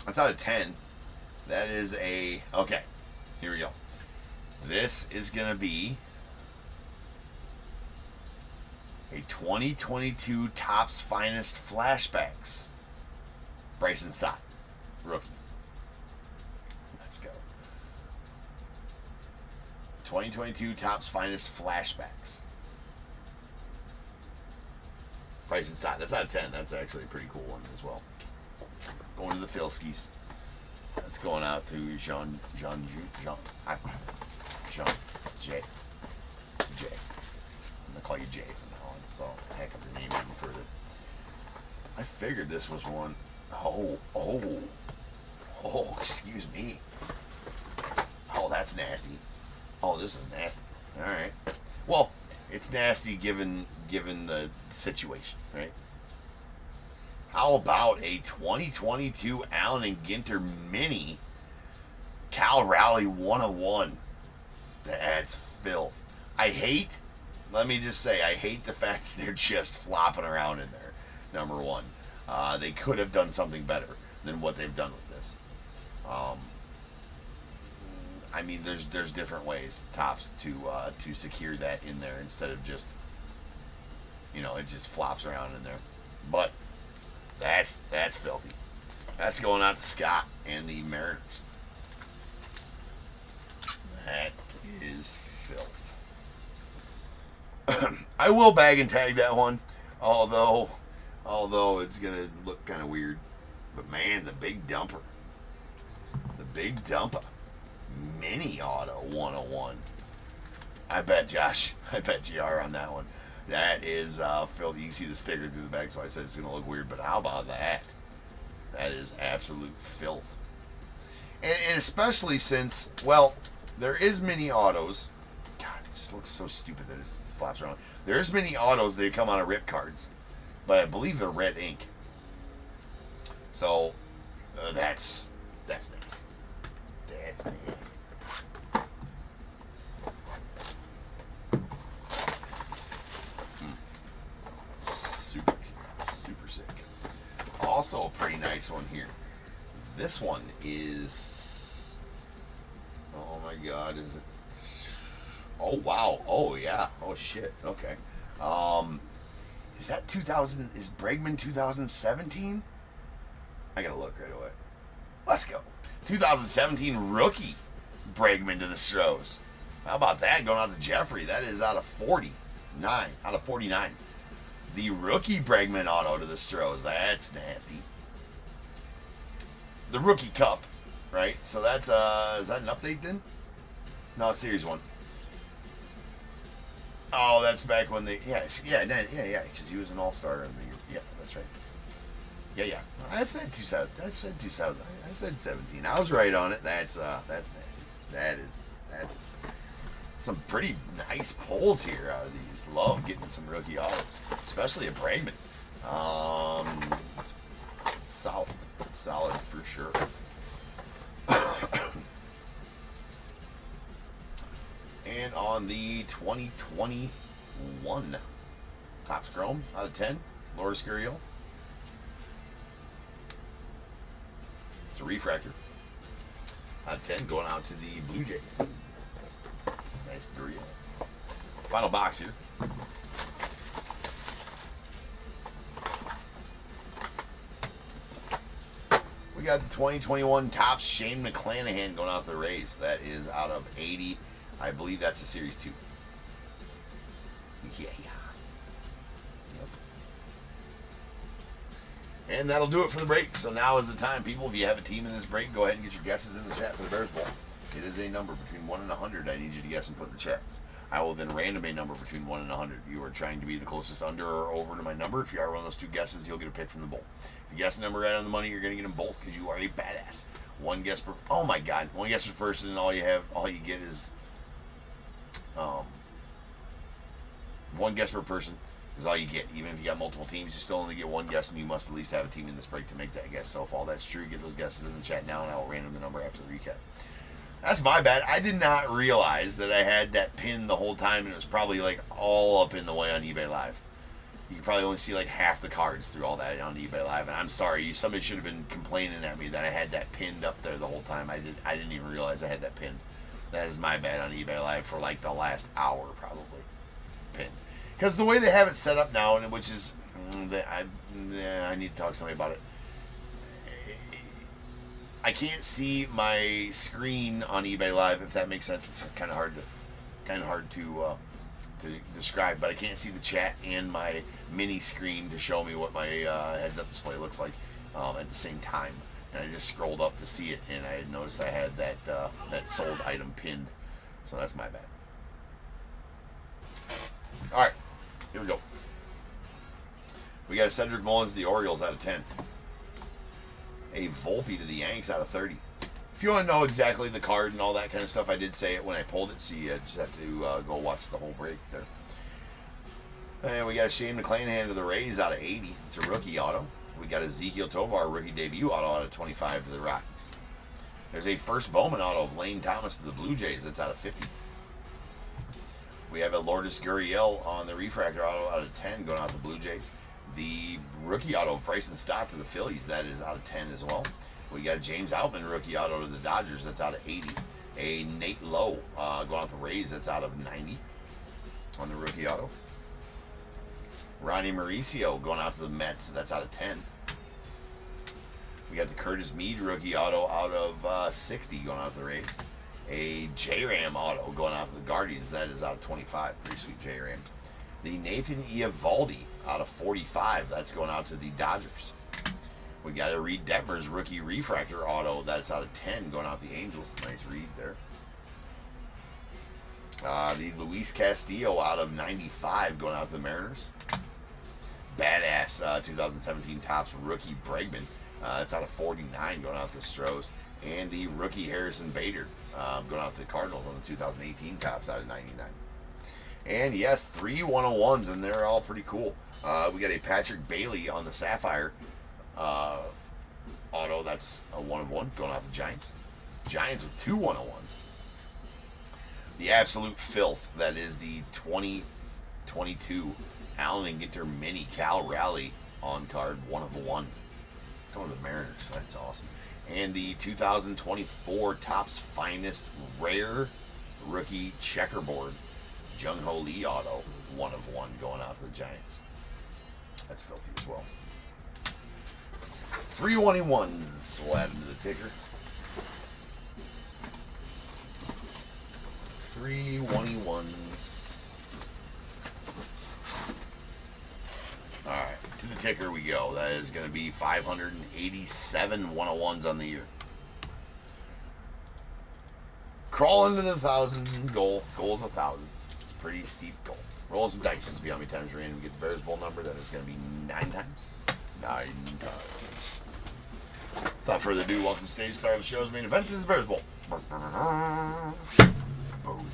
that's out of 10. That is a... Okay. Here we go. This is going to be a 2022 Topps Finest Flashbacks. Bryson Stott. Rookie. Let's go. 2022 Topps Finest Flashbacks. Bryson Stott. That's out of 10. That's actually a pretty cool one as well. Going to the Filskis. That's going out to Jean J. I'm gonna call you Jay from now on. So heck up your name even further. I figured this was one. Oh, excuse me. Oh, that's nasty. Oh, this is nasty. All right. Well, it's nasty given the situation, right? How about a 2022 Allen and Ginter Mini Cal Raleigh 101? That's filth. Let me just say, I hate the fact that they're just flopping around in there, number one. They could have done something better than what they've done with this. I mean, there's different ways, Topps, to secure that in there instead of just, it just flops around in there. But that's filthy. That's going out to Scott and the Mariners. That is filth. I will bag and tag that one, although it's gonna look kind of weird. But man, the big dumper, mini auto 101. I bet GR on that one. That is filthy. You can see the sticker through the bag, so I said it's going to look weird, but how about that? That is absolute filth. And especially since, well, there is mini autos. God, it just looks so stupid that it flaps around. There's mini autos that come out of rip cards, but I believe they're red ink. So, that's nasty. That's nasty. Super sick. Also a pretty nice one here. This one is, oh my God, is it? Oh wow, oh yeah, oh shit, okay. Is that 2000, is Bregman 2017? I gotta look right away. Let's go. 2017 rookie Bregman to the Stros. How about that, going out to Jeffrey? That is out of 49, out of 49. The rookie Bregman auto to the Stros, that's nasty. The rookie cup, right? So that's, is that an update then? No, series 1. Oh, that's back when they, yeah, because he was an all-star in the year. Yeah, that's right. Yeah. I said 2000. I said 2000. I said 17. I was right on it. That's nasty. That's some pretty nice pulls here out of these. Love getting some rookie autos, especially a Bregman. It's solid for sure. And on the 2021 Topps Chrome out of 10, Lourdes Gurriel. It's a refractor. Out of 10 going out to the Blue Jays. Nice Gurriel. Final box here. We got the 2021 Topps Shane McClanahan going out to the Rays. That is out of 80. I believe that's the Series 2. Yeah. Yep. And that'll do it for the break. So now is the time, people. If you have a team in this break, go ahead and get your guesses in the chat for the Bears Bowl. It is a number between 1 and 100. I need you to guess and put in the chat. I will then random a number between 1 and 100. You are trying to be the closest under or over to my number. If you are one of those two guesses, you'll get a pick from the bowl. If you guess a number right on the money, you're going to get them both because you are a badass. One guess per, oh my God, one guess per person, and all you get is one guess per person is all you get. Even if you got multiple teams, you still only get one guess, and you must at least have a team in this break to make that guess. So if all that's true, get those guesses in the chat now, and I will random the number after the recap. That's my bad. I did not realize that I had that pin the whole time, and it was probably like all up in the way on eBay Live. You could probably only see like half the cards through all that on eBay Live, and I'm sorry. Somebody should have been complaining at me that I had that pinned up there the whole time. I didn't even realize I had that pinned. That is my bad on eBay Live for like the last hour probably. Pinned. Because the way they have it set up now, and which is, I need to talk to somebody about it. I can't see my screen on eBay Live, if that makes sense. It's kind of hard to describe, but I can't see the chat and my mini screen to show me what my heads-up display looks like at the same time. And I just scrolled up to see it, and I had noticed I had that sold item pinned. So that's my bad. All right, here we go. We got a Cedric Mullins, the Orioles, out of 10. A Volpe to the Yanks out of 30. If you want to know exactly the card and all that kind of stuff, I did say it when I pulled it, so you just have to go watch the whole break there. And we got a Shane McClanahan to the Rays out of 80. It's a rookie auto. We got Ezekiel Tovar rookie debut auto out of 25 to the Rockies. There's a first Bowman auto of Lane Thomas to the Blue Jays. That's out of 50. We have a Lourdes Gurriel on the refractor auto out of 10 going out to the Blue Jays. The rookie auto of Bryson Stott to the Phillies. That is out of 10 as well. We got a James Outman rookie auto to the Dodgers. That's out of 80. A Nate Lowe going out to the Rays. That's out of 90 on the rookie auto. Ronnie Mauricio going out to the Mets. That's out of 10. We got the Curtis Mead rookie auto out of 60 going out to the Rays. A J-Ram auto going out to the Guardians. That is out of 25. Pretty sweet J-Ram. The Nathan Eovaldi out of 45. That's going out to the Dodgers. We got a Reed Detmers rookie refractor auto. That's out of 10 going out to the Angels. Nice read there. The Luis Castillo out of 95 going out to the Mariners. Badass 2017 Topps rookie Bregman. That's out of 49 going out to the Stros. And the rookie Harrison Bader going out to the Cardinals on the 2018 Topps out of 99. And yes, 3 101s, and they're all pretty cool. We got a Patrick Bailey on the Sapphire auto. That's a 1 of 1 going out to the Giants. Giants with 2 101s. The absolute filth that is the 2022 Allen and Ginter Mini Cal Rally on card 1 of 1. Going to the Mariners. That's awesome. And the 2024 Topps Finest Rare Rookie Checkerboard Jung Ho Lee auto, 1 of 1, going out to the Giants. That's filthy as well. 321s. We'll add them to the ticker. 321s. Alright, to the ticker we go. That is going to be 587 101s on the year. Crawl into the 1,000 goal. Goal's 1,000. It's a pretty steep goal. Roll some dice. Let's see how many times we're going to get the Bears Bowl number. That is going to be 9 times. 9 times. Without further ado, welcome to the stage. Start of the show's main event. This is Bears Bowl. Boom.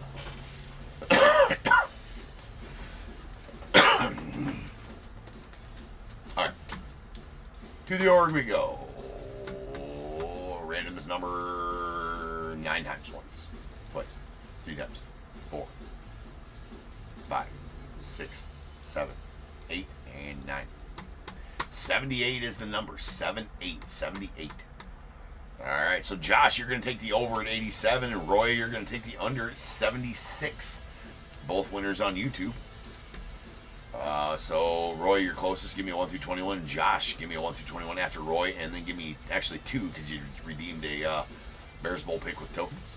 Alright. To the org we go. Random is number 9 times. Once. Twice. 3 times. 4. 5. 6. 7. 8. And 9. 78 is the number. 78. 78. Alright, so Josh, you're going to take the over at 87, and Roy, you're going to take the under at 76. Both winners on YouTube. So Roy, you're closest. Give me a 1 through 21. Josh, give me a 1 through 21 after Roy, and then give me actually 2 because you redeemed a Bears Bowl pick with tokens.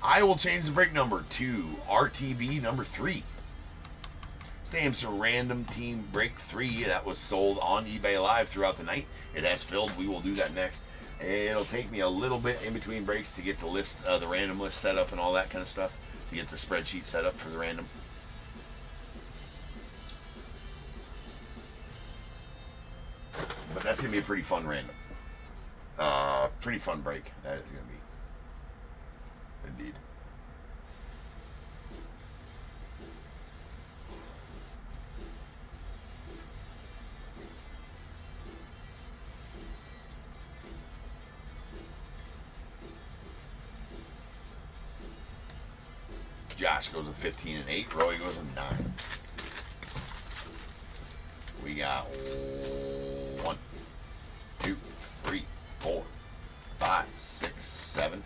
I will change the break number to RTB number 3. Stamps a random team break 3 that was sold on eBay Live throughout the night. It has filled. We will do that next. It'll take me a little bit in between breaks to get the list, the random list set up and all that kind of stuff, to get the spreadsheet set up for the random. But that's going to be a pretty fun random. Pretty fun break. That is going to be. Indeed. Josh goes with 15 and 8. Roy goes with 9. We got 1, 2, 3, 4, 5, 6, 7,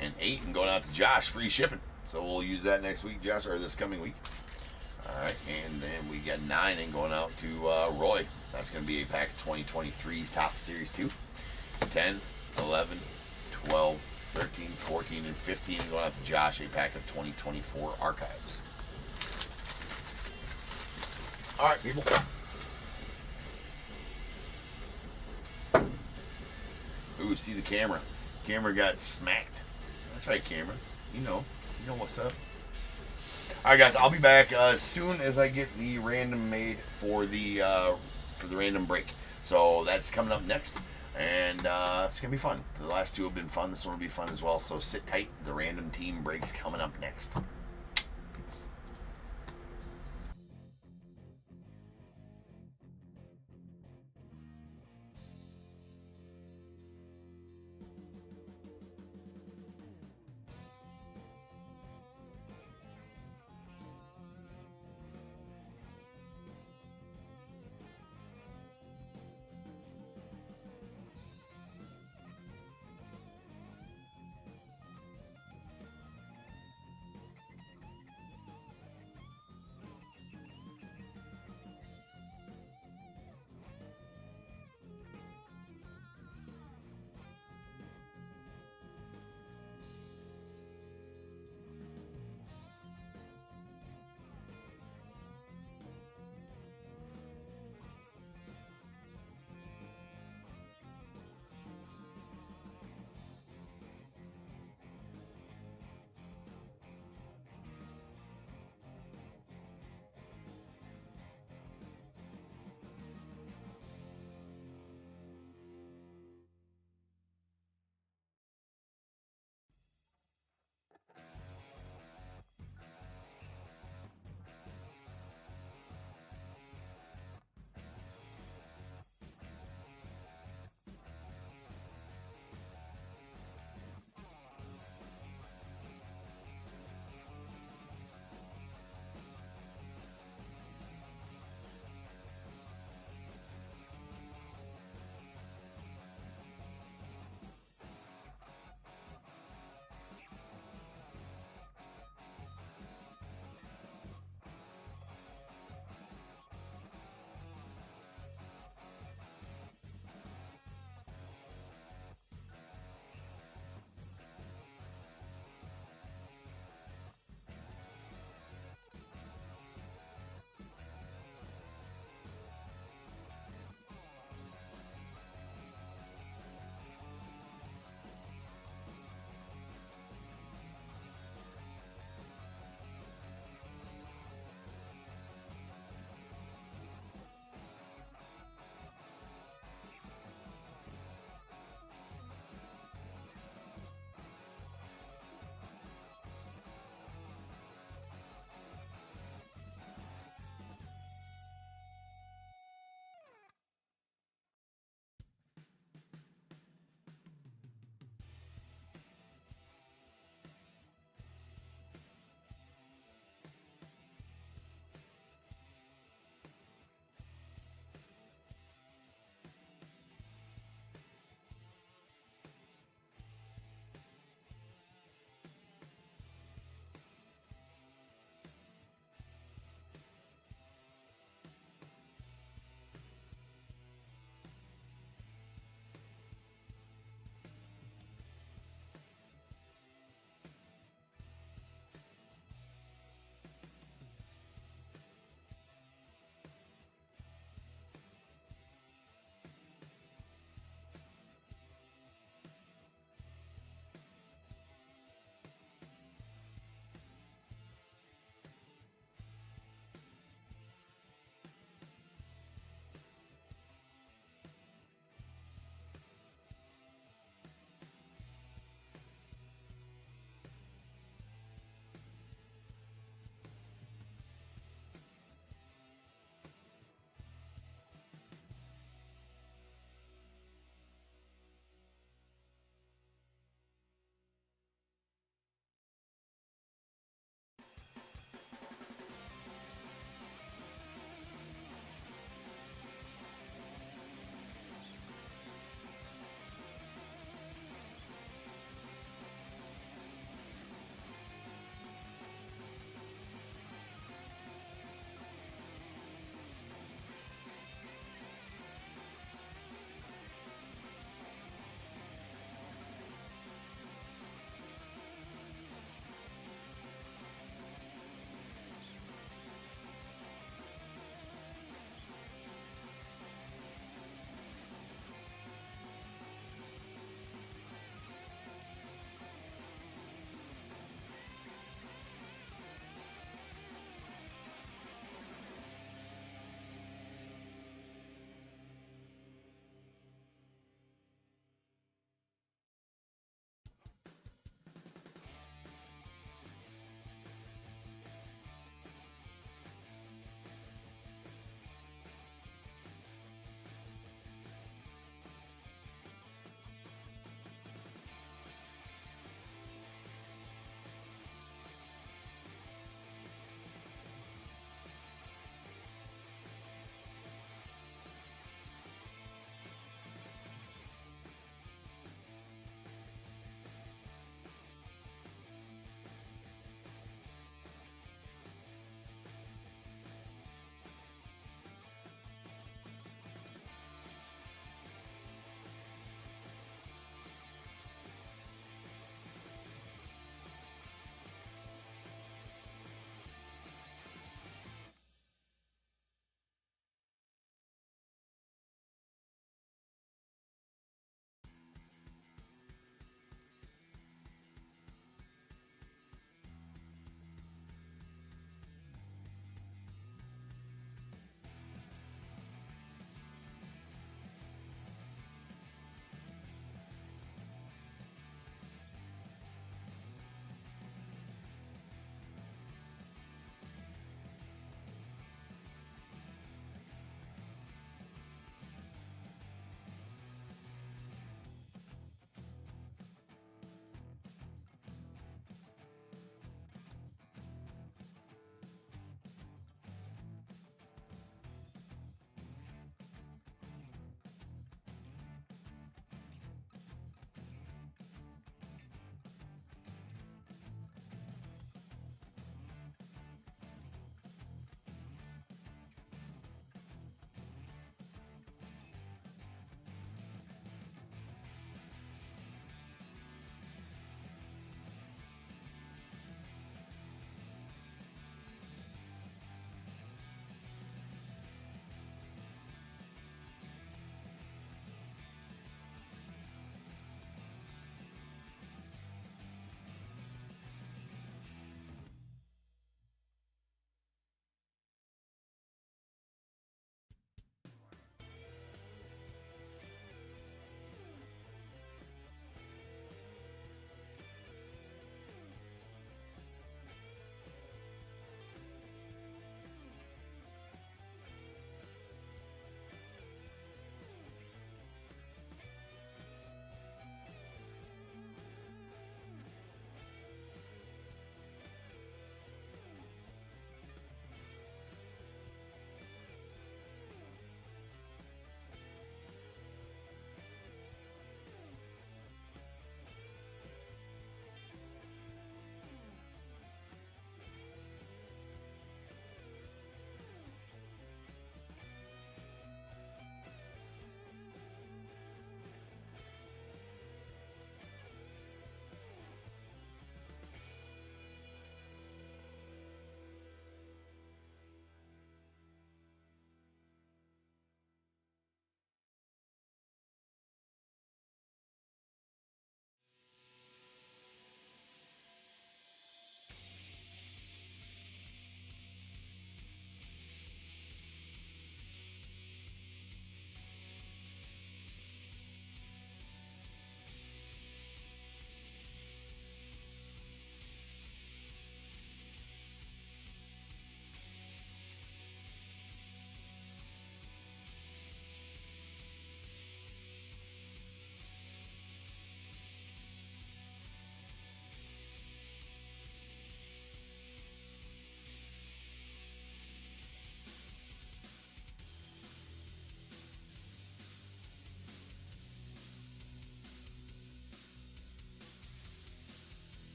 and 8. And going out to Josh, free shipping. So we'll use that next week, Josh, or this coming week. All right, and then we got 9 and going out to Roy. That's going to be a pack of 2023 Topps Series 2. 10, 11, 12, 13, 14, and 15 going out to Josh, a pack of 2024 Archives. All right, people. Ooh, see the camera. Camera got smacked. That's right, camera. You know what's up. All right, guys, I'll be back as soon as I get the random made for the random break. So that's coming up next. And it's going to be fun. The last 2 have been fun. This one will be fun as well. So sit tight. The random team breaks coming up next. Peace.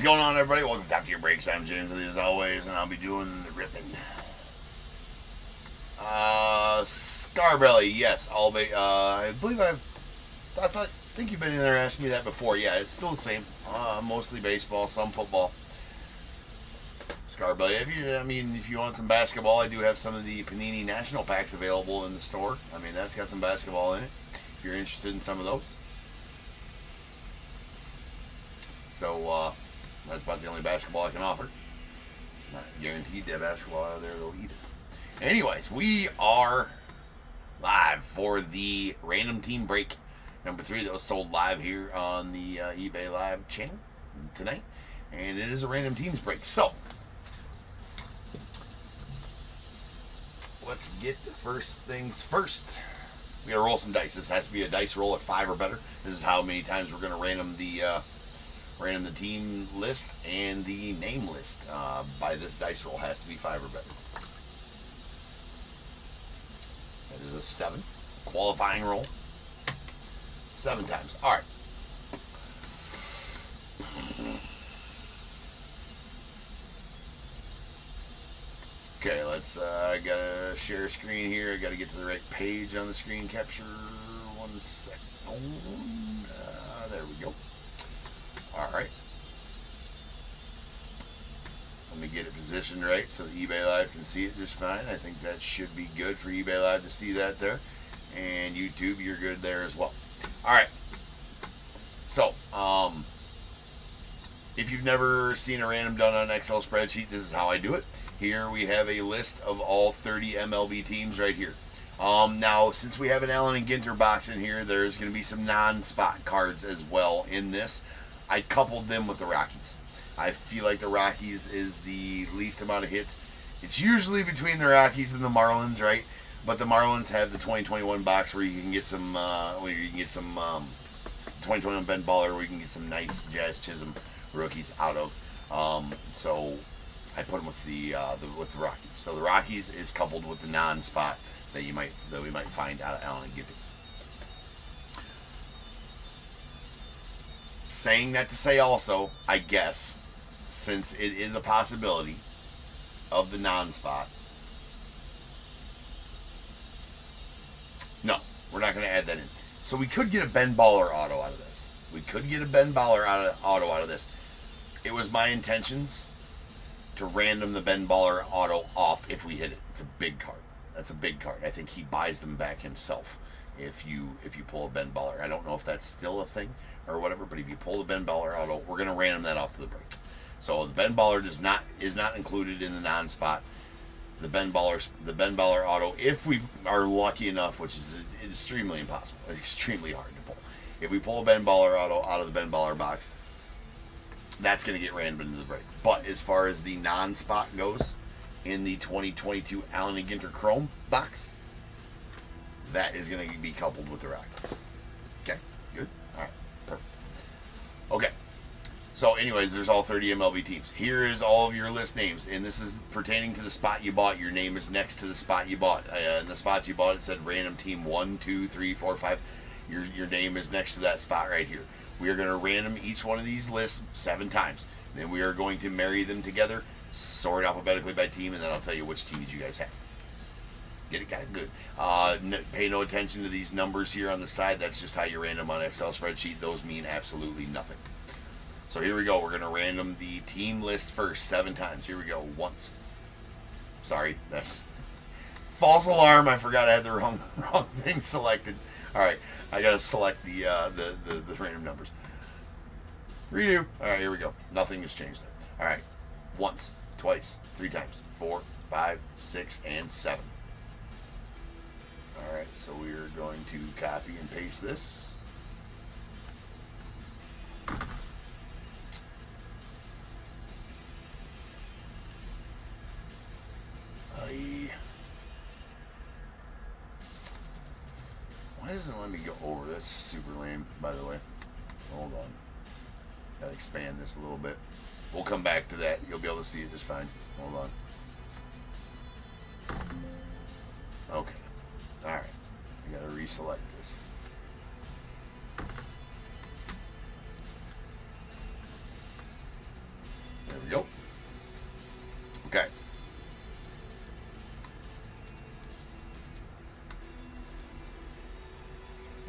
going on, everybody? Welcome back to your breaks. I'm James, as always, and I'll be doing the ripping. Scarbelly, yes. I believe I think you've been in there asking me that before. Yeah, it's still the same. Mostly baseball, some football. Scarbelly. If you want some basketball, I do have some of the Panini National Packs available in the store. That's got some basketball in it. If you're interested in some of those. So, that's about the only basketball I can offer. Not guaranteed to have basketball out of there, though, either. Anyways, we are live for the Random Team Break number 3 that was sold live here on the eBay Live channel tonight. And it is a Random Teams Break. So, let's get first things first. We gotta roll some dice. This has to be a dice roll at 5 or better. This is how many times we're gonna random the team list and the name list. By this dice roll has to be 5 or better. That is a 7. Qualifying roll. 7 times. All right. Okay, let's, I gotta share a screen here. I gotta get to the right page on the screen capture. 1 second. There we go. Alright. Let me get it positioned right so that eBay Live can see it just fine. I think that should be good for eBay Live to see that there. And YouTube, you're good there as well. Alright. So, if you've never seen a random done on an Excel spreadsheet, this is how I do it. Here we have a list of all 30 MLB teams right here. Now, since we have an Allen and Ginter box in here, there's going to be some non-spot cards as well in this. I coupled them with the Rockies. I feel like the Rockies is the least amount of hits. It's usually between the Rockies and the Marlins, right? But the Marlins have the 2021 box where you can get some, 2021 Ben Baller, where you can get some nice Jazz Chisholm rookies out of. So I put them with the Rockies. So the Rockies is coupled with the non-spot that we might find out of Allen and Ginter. Saying that to say also, I guess, since it is a possibility of the non-spot. No, we're not going to add that in. So we could get a Ben Baller auto out of this. Auto out of this. It was my intentions to random the Ben Baller auto off if we hit it. It's a big card. That's a big card. I think he buys them back himself if you pull a Ben Baller. I don't know if that's still a thing or whatever, but if you pull the Ben Baller auto, we're going to random that off to the break. So the Ben Baller is not included in the non-spot. The Ben Baller auto, if we are lucky enough, which is extremely impossible, extremely hard to pull. If we pull a Ben Baller auto out of the Ben Baller box, that's going to get randomed into the break. But as far as the non-spot goes, in the 2022 Allen and Ginter Chrome box, that is going to be coupled with the Rockies. Okay, good. All right, perfect. Okay, so anyways, there's all 30 MLB teams. Here is all of your list names, and this is pertaining to the spot you bought. Your name is next to the spot you bought. In the spots you bought, it said random team 1, 2, 3, 4, 5. Your name is next to that spot right here. We are going to random each one of these lists 7 times. Then we are going to marry them together, sort alphabetically by team, and then I'll tell you which teams you guys have. Get it, guys? Good. Pay no attention to these numbers here on the side. That's just how you random on an Excel spreadsheet. Those mean absolutely nothing. So here we go. We're going to random the team list first 7 times. Here we go. Once. Sorry, that's false alarm. I forgot I had the wrong thing selected. All right, I got to select the random numbers. Redo. All right, here we go. Nothing has changed there. All right, once, twice, 3 times, 4, 5, 6, and 7. All right, so we are going to copy and paste this. Why doesn't it let me go over? That's super lame, by the way. Hold on. Gotta expand this a little bit. We'll come back to that. You'll be able to see it just fine. Hold on. Okay. Alright. I gotta reselect this.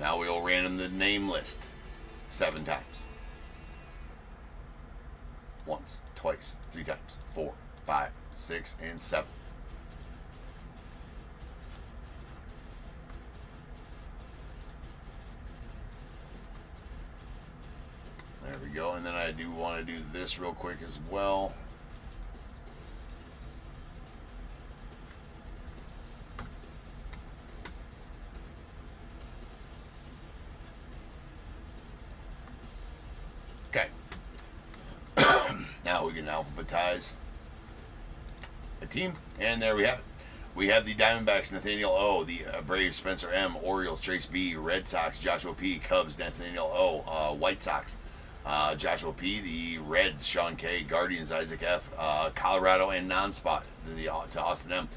Now we will random the name list 7 times. Once, twice, 3 times, 4, 5, 6, and 7. There we go. And then I do want to do this real quick as well. Okay. Now we can alphabetize a team, and there we have it. We have the Diamondbacks, Nathaniel O, the Braves, Spencer M, Orioles, Trace B, Red Sox, Joshua P, Cubs, Nathaniel O, White Sox, Joshua P, the Reds, Sean K, Guardians, Isaac F, Colorado and non-spot to Austin M,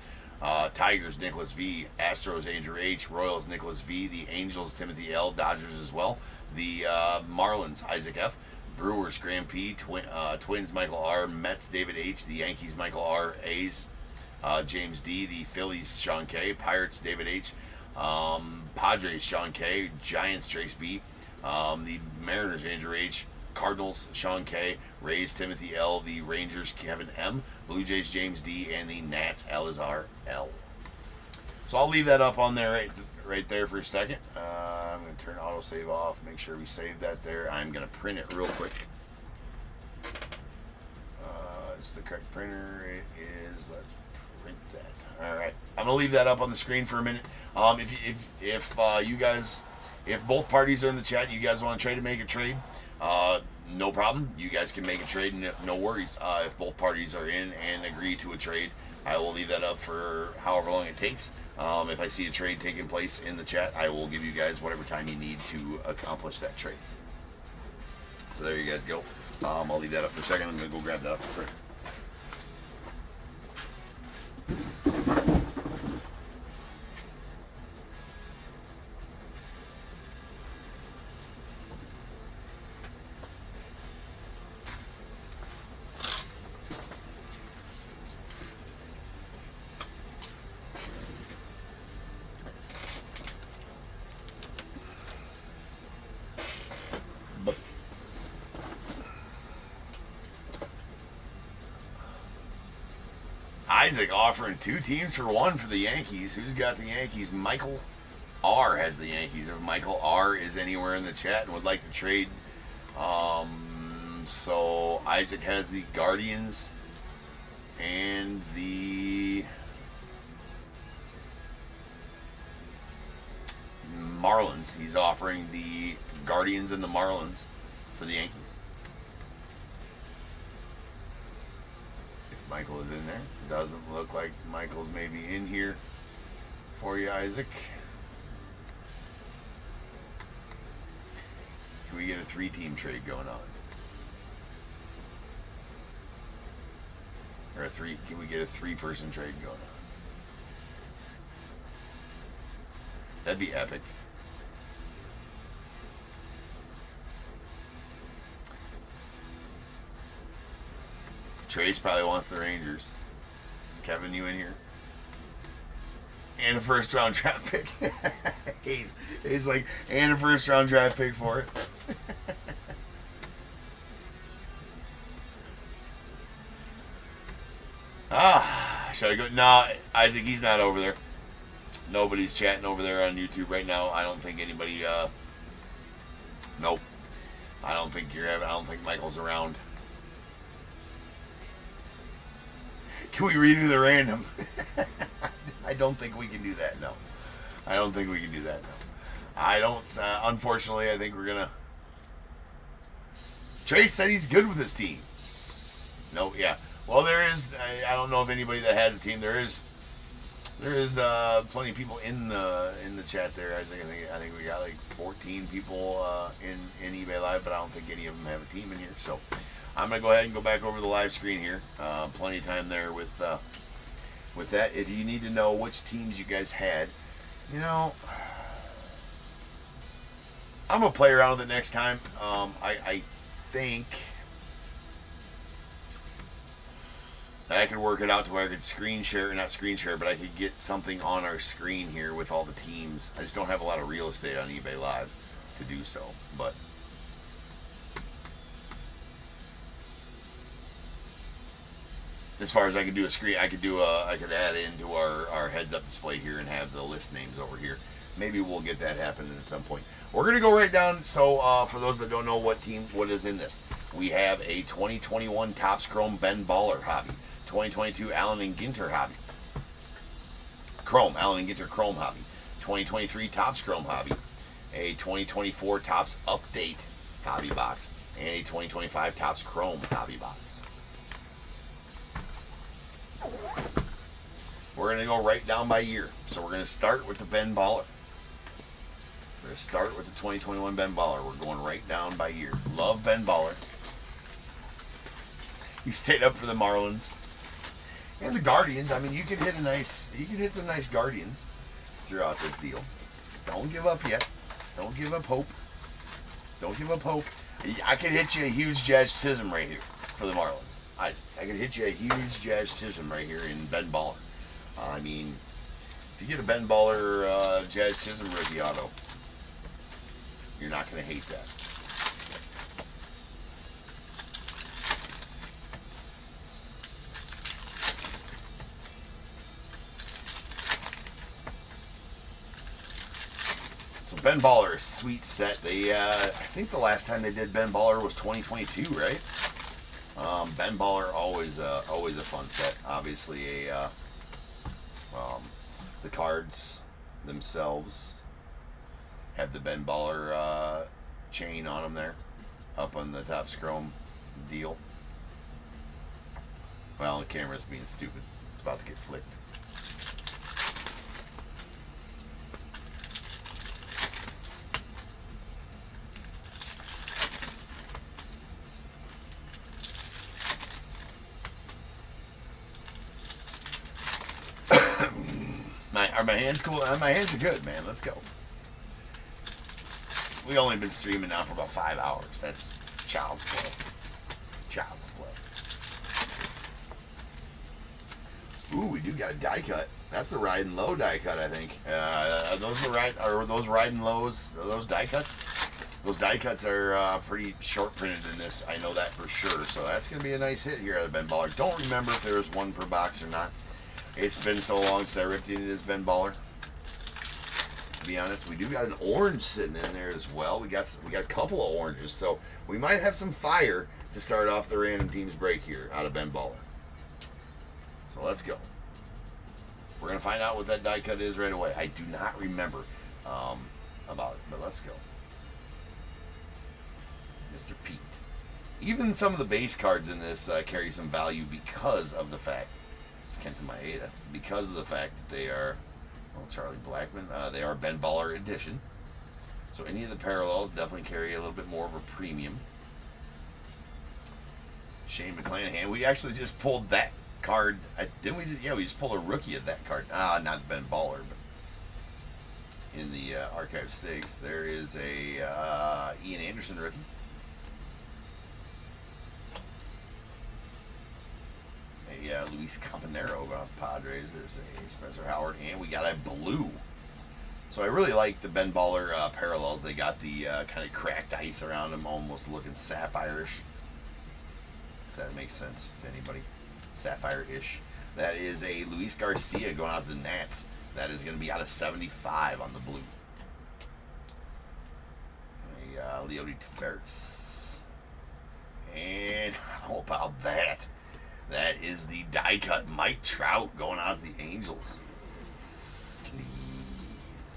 Tigers, Nicholas V, Astros, Andrew H, Royals, Nicholas V, the Angels, Timothy L, Dodgers as well, the Marlins, Isaac F, Brewers, Graham P, Twins, Michael R, Mets, David H, the Yankees, Michael R, A's, James D, the Phillies, Sean K, Pirates, David H, Padres, Sean K, Giants, Trace B, the Mariners, Andrew H, Cardinals, Sean K, Rays, Timothy L, the Rangers, Kevin M, Blue Jays, James D, and the Nats, Elazar L. So I'll leave that up on there right there for a second. I'm going to turn autosave off, make sure we save that there. I'm going to print it real quick. It's the correct printer. It is. Let's print that. All right. I'm going to leave that up on the screen for a minute. If you guys, if both parties are in the chat and you guys want to trade to make a trade, no problem. You guys can make a trade, no worries. If both parties are in and agree to a trade, I will leave that up for however long it takes. If I see a trade taking place in the chat, I will give you guys whatever time you need to accomplish that trade. So there you guys go. I'll leave that up for a second. I'm going to go grab that up for Isaac offering 2 teams for 1 for the Yankees. Who's got the Yankees? Michael R has the Yankees. If Michael R is anywhere in the chat and would like to trade, so Isaac has the Guardians and the Marlins. He's offering the Guardians and the Marlins for the Yankees. If Michael is in there. Doesn't look like Michael's maybe in here for you, Isaac. Can we get a 3-team trade going on? Or can we get a 3-person trade going on? That'd be epic. Trace probably wants the Rangers. Kevin, you in here? And a 1st-round draft pick. he's like, and a 1st-round draft pick for it. Should I go? No, Isaac, he's not over there. Nobody's chatting over there on YouTube right now. I don't think anybody. Nope. I don't think Michael's around. Can we redo the random? I don't think we can do that, no. I don't think we can do that, no. I don't, unfortunately, I think we're going to... Trace said he's good with his teams. No, yeah. Well, there is, I don't know if anybody that has a team, there is plenty of people in the chat there. I think we got like 14 people in eBay Live, but I don't think any of them have a team in here, so... I'm going to go ahead and go back over the live screen here. Plenty of time there with that. If you need to know which teams you guys had, you know, I'm going to play around with it next time. I think I could work it out to where I could screen share, not screen share, but I could get something on our screen here with all the teams. I just don't have a lot of real estate on eBay Live to do so, but as far as I could do a screen, I could add into our heads up display here and have the list names over here. Maybe we'll get that happening at some point. We're gonna go right down. So for those that don't know what is in this, we have a 2021 Topps Chrome Ben Baller hobby, 2022 Allen and Ginter hobby, Allen and Ginter Chrome hobby, 2023 Topps Chrome hobby, a 2024 Topps Update hobby box, and a 2025 Topps Chrome hobby box. We're going to go right down by year. So we're going to start with the Ben Baller. We're going to start with the 2021 Ben Baller. We're going right down by year. Love Ben Baller. You stayed up for the Marlins and the Guardians. I mean, you could hit some nice Guardians throughout this deal. Don't give up yet. Don't give up hope. Don't give up hope. I could hit you a huge Jazz Chisholm right here for the Marlins. I could hit you a huge Jazz Chisholm right here in Ben Baller. I mean, if you get a Ben Baller Jazz Chisholm rookie auto, you're not going to hate that. So Ben Baller is a sweet set. They, I think the last time they did Ben Baller was 2022, right? Ben Baller always a fun set. Obviously, the cards themselves have the Ben Baller chain on them there, up on the Topps Chrome deal. Well, the camera's being stupid. It's about to get flipped. Are my hands cool? My hands are good, man. Let's go. We only been streaming now for about 5 hours. That's child's play. Child's play. Ooh, we do got a die cut. That's the ride and low die cut, I think. Are those ride and lows? Are those die cuts? Those die cuts are pretty short printed in this. I know that for sure. So that's gonna be a nice hit here out of Ben Baller. Don't remember if there was one per box or not. It's been so long since I ripped into this Ben Baller. To be honest, we do got an orange sitting in there as well. We got a couple of oranges, so we might have some fire to start off the random teams break here out of Ben Baller. So let's go. We're gonna find out what that die cut is right away. I do not remember about it, but let's go. Mr. Pete. Even some of the base cards in this carry some value because of the fact. Kenta Maeda, because of the fact that they are, well, Charlie Blackmon, they are Ben Baller edition. So any of the parallels definitely carry a little bit more of a premium. Shane McClanahan, we actually just pulled that card. Didn't we? Yeah, we just pulled a rookie of that card. Not Ben Baller, but in the Archive SIGS, there is a Ian Anderson rookie. Luis Campanero going off Padres. There's a Spencer Howard, and we got a blue. So I really like the Ben Baller parallels. They got the kind of cracked ice around them, almost looking sapphire-ish. If that makes sense to anybody. Sapphire-ish. That is a Luis Garcia going out to the Nats. That is going to be out of 75 on the blue. A Leody Taveras. And how about that? That is the die cut Mike Trout going out of the Angels. Sleeve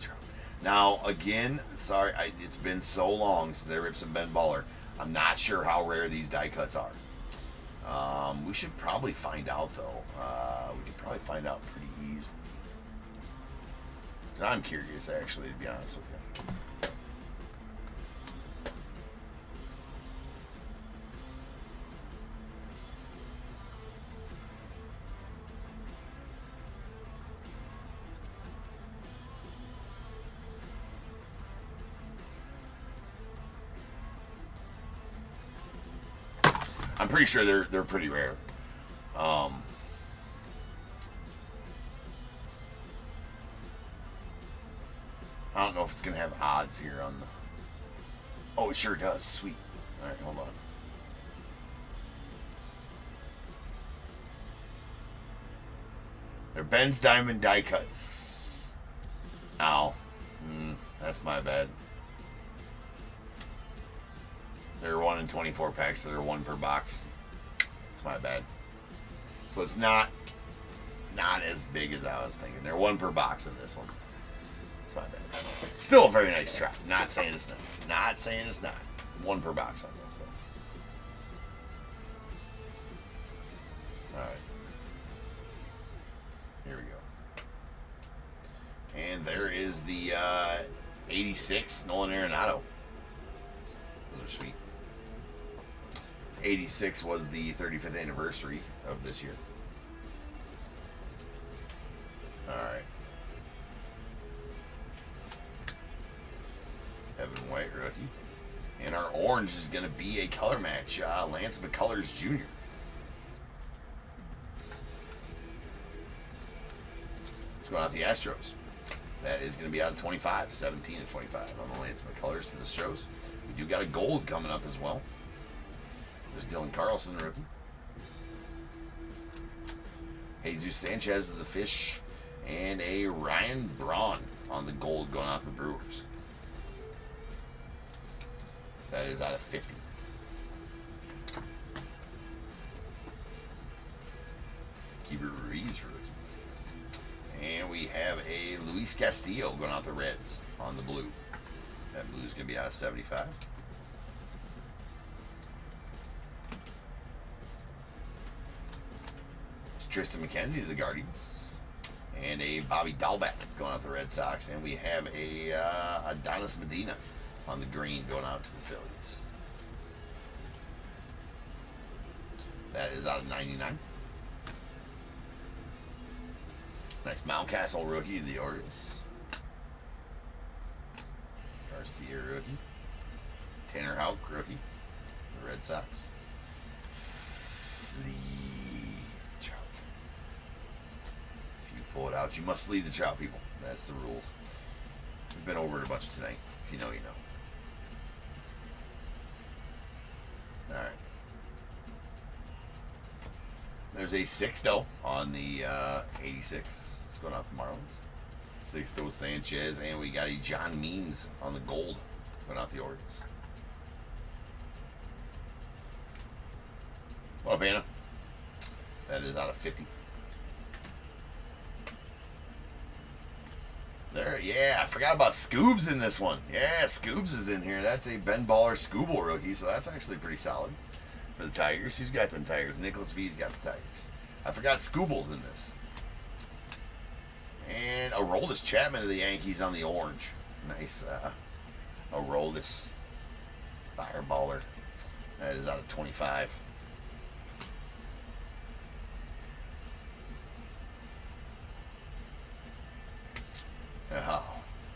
Trout. Now, again, sorry, it's been so long since I ripped some Ben Baller. I'm not sure how rare these die cuts are. We should probably find out, though. We could probably find out pretty easily. I'm curious, actually, to be honest with you. I'm pretty sure they're pretty rare. I don't know if it's going to have odds here on the... Oh, it sure does. Sweet. All right, hold on. They're Ben's Diamond die cuts. Ow. That's my bad. They're 1 in 24 packs, so they're 1 per box. That's my bad. So it's not as big as I was thinking. They're 1 per box in this one. That's my bad. Still a very nice trap. Not saying it's not. Not saying it's not. 1 per box on this, though. Alright. Here we go. And there is the 86 Nolan Arenado. Those are sweet. 86 was the 35th anniversary of this year. Alright. Evan White, rookie. And our orange is going to be a color match. Lance McCullers Jr. Let's go out the Astros. That is going to be out of 25. 17 to 25 on the Lance McCullers to the Astros. We do got a gold coming up as well. There's Dylan Carlson, rookie. Jesus Sanchez of the Fish. And a Ryan Braun on the gold going out the Brewers. That is out of 50. Keeper Ruiz, rookie. And we have a Luis Castillo going out the Reds on the blue. That blue is going to be out of 75. It's Tristan McKenzie of the Guardians. And a Bobby Dahlbeck going out the Red Sox. And we have a Adonis Medina on the green going out to the Phillies. That is out of 99. Nice Mountcastle rookie of the Orioles. Garcia rookie. Tanner Houck rookie. The Red Sox. Sleeve Trout. If you pull it out, you must sleeve the Trout, people. That's the rules. We've been over it a bunch tonight. If you know, you know. Alright. There's a Sixto on the 86. It's going off the Marlins. Sixto Sanchez. And we got a John Means on the gold going off the Orioles. What up, Anna? That is out of 50. There, yeah, I forgot about Scoobs in this one. Yeah, Scoobs is in here. That's a Ben Baller Scooble rookie, so that's actually pretty solid for the Tigers. Who's got them Tigers? Nicholas V's got the Tigers. I forgot Scooble's in this. And Aroldis Chapman of the Yankees on the orange. Nice Aroldis Fireballer. That is out of 25. Oh,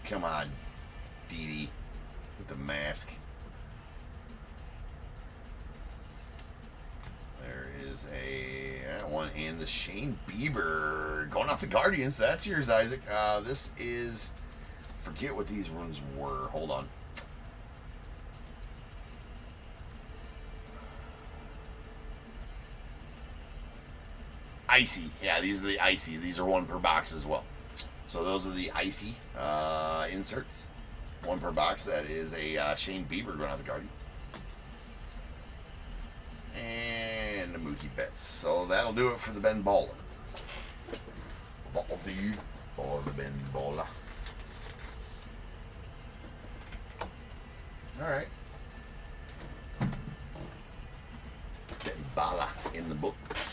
come on, Didi, with the mask. There is a one in the Shane Bieber going off the Guardians. That's yours, Isaac. This is, forget what these ones were. Hold on. Icy. Yeah, these are the Icy. These are 1 per box as well. So those are the Icy inserts. 1 per box. That is a Shane Bieber going out the Guardians. And the Mookie Betts. So that'll do it for the Ben Baller. That'll do for the Ben Baller. Alright. Ben Baller in the books.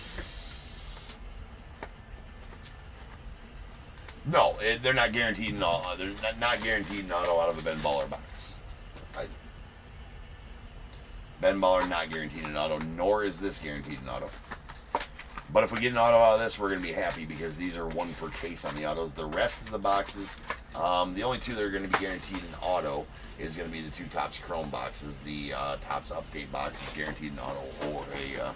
No, they're not guaranteed an auto. They're not guaranteed an auto out of a Ben Baller box. Isaac. Ben Baller not guaranteed an auto, nor is this guaranteed an auto. But if we get an auto out of this, we're going to be happy because these are 1 per case on the autos. The rest of the boxes, the only 2 that are going to be guaranteed an auto is going to be the 2 Topps Chrome boxes. The Topps Update box is guaranteed an auto or a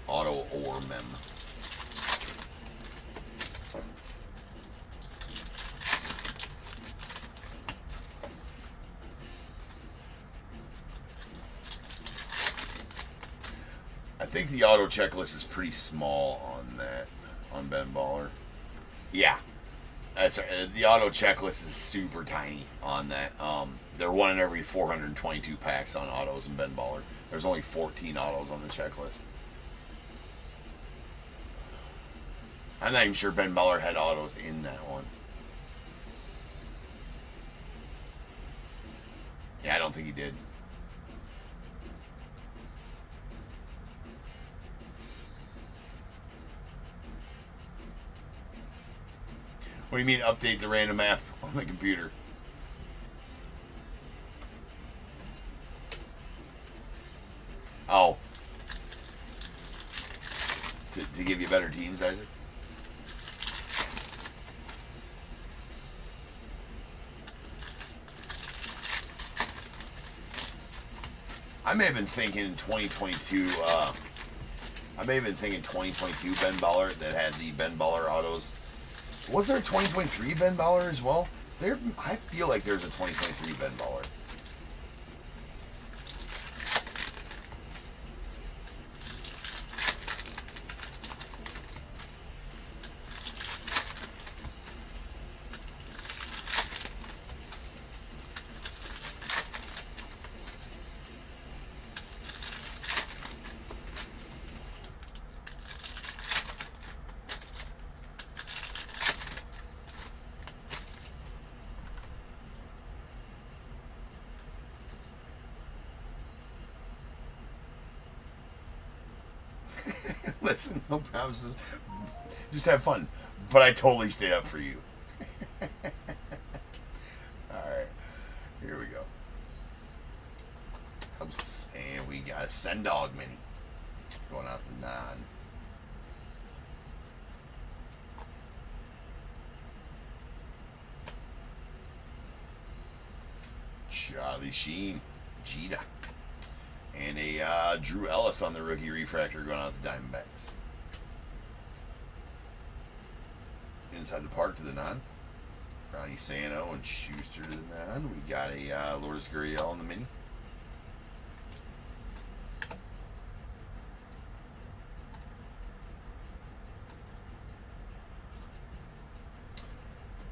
auto or mem. think the auto checklist is pretty small on that, on Ben Baller. Yeah, that's the auto checklist is super tiny on that. They're 1 in every 422 packs on autos in Ben Baller. There's only 14 autos on the checklist. I'm not even sure Ben Baller had autos in that one. Yeah, I don't think he did. What do you mean update the random app on the computer? Oh. To give you better teams, Isaac? I may have been thinking in 2022, I may have been thinking 2022 Ben Baller that had the Ben Baller autos. Was there a 2023 Ben Baller as well? I feel like there's a 2023 Ben Baller. Listen, no promises. Just have fun. But I totally stayed up for you. Alright. Here we go. And we got a Sendog Mini. Going out the 9. Charlie Sheen. Jeter. And a Drew Ellis on the rookie refractor going out the Diamondbacks. Inside the park to the 9. Ronnie Sano and Schuster to the 9. We got a Lourdes Gurriel on the mini.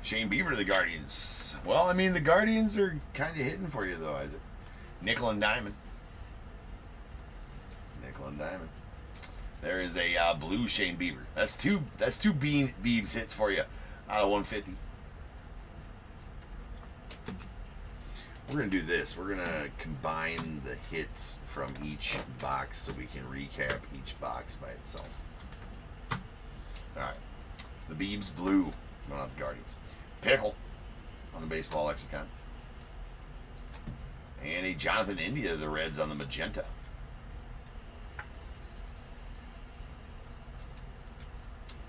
Shane Bieber to the Guardians. Well, I mean, the Guardians are kind of hitting for you, though, Isaac. Nickel and Diamond. Nickel and Diamond. There is a blue Shane Bieber. That's two Biebs hits for you out of 150. We're going to do this. We're going to combine the hits from each box so we can recap each box by itself. Alright. The Biebs blue. Going out the Guardians. Pickle on the baseball lexicon. And a Jonathan India to the Reds on the magenta.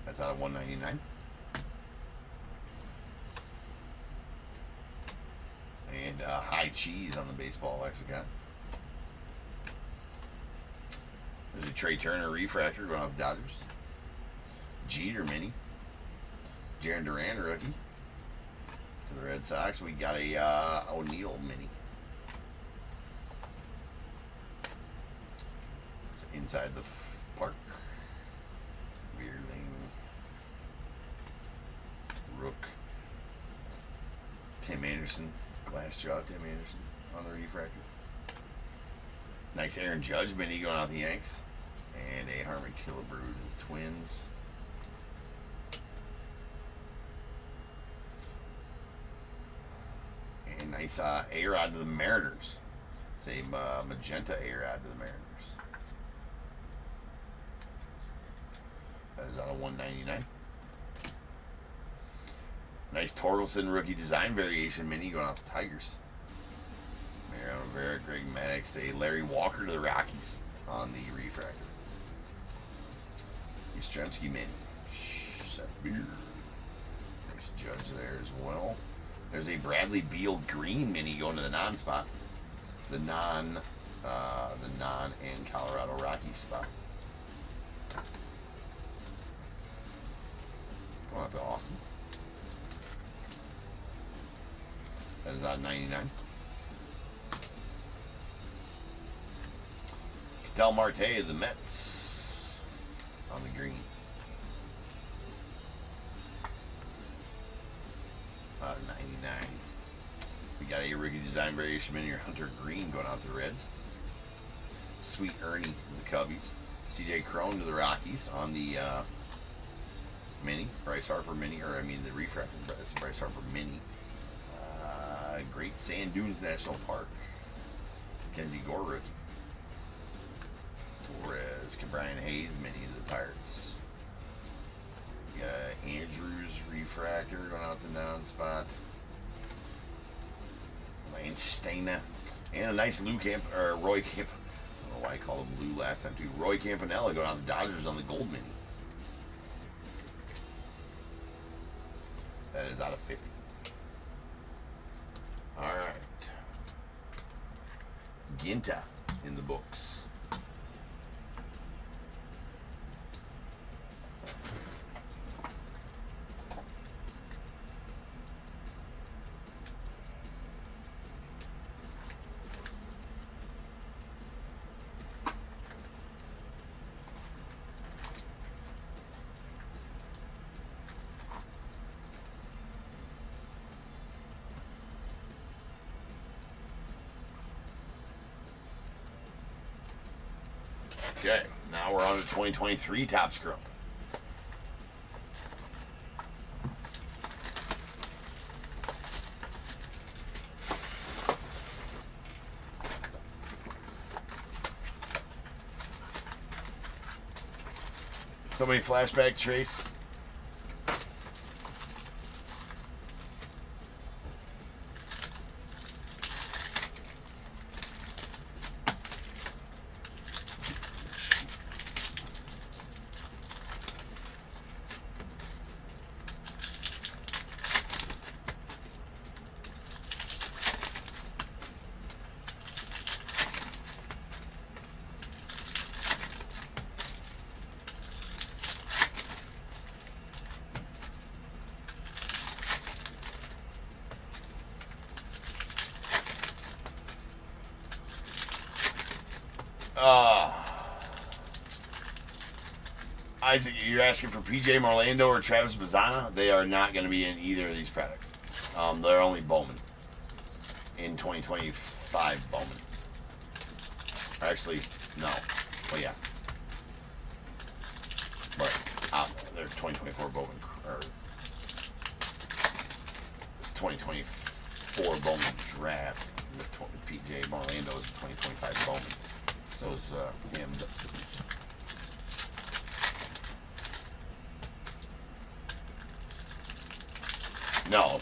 That's out of 199. And High Cheese on the baseball lexicon. There's a Trey Turner refractor going off the Dodgers. Jeter mini. Jarren Duran rookie to the Red Sox. We got a O'Neal mini. It's inside the park. Weirdling. Rook. Tim Anderson. Glass jaw Tim Anderson on the refractor. Nice Aaron Judge mini going out the Yanks. And a Harmon Killebrew to the Twins. And nice A-Rod to the Mariners. It's a magenta A-Rod to the Mariners. That is out of 199. Nice Torkelson rookie design variation mini going off the Tigers. Mariano Rivera, Greg Maddux, a Larry Walker to the Rockies on the refractor. Yastrzemski mini. Seth Beer. Nice Judge there as well. There's a Bradley Beal green mini going to the non-spot. The non and Colorado Rockies spot. Going out to Austin. That is on 99. Ketel Marte of the Mets. green. 99. We got a rookie design variation mini Hunter Green going out to the Reds. Sweet Ernie to the Cubbies. CJ Crone to the Rockies on the mini. Bryce Harper mini, or I mean the refractor Bryce Harper mini. Great Sand Dunes National Park. Kenzie Gore rookie. Torres, Brian Hayes mini to the Pirates. Andrews refractor going out the down spot. Lance Steina. And a nice Roy Camp. I don't know why I called him Lou last time too. Roy Campanella going out the Dodgers on the gold mini. That is out of 50. Alright. Ginta in the books. Okay, now we're on to 2023 Topps Chrome. So many flashback trace. Isaac, you're asking for PJ Morlando or Travis Bazzana. They are not going to be in either of these products. They're only Bowman in 2025 Bowman. Actually, no. Well, yeah. But they're 2024 Bowman or 2024 Bowman draft. The PJ Morlando is 2025 Bowman. So is him. No,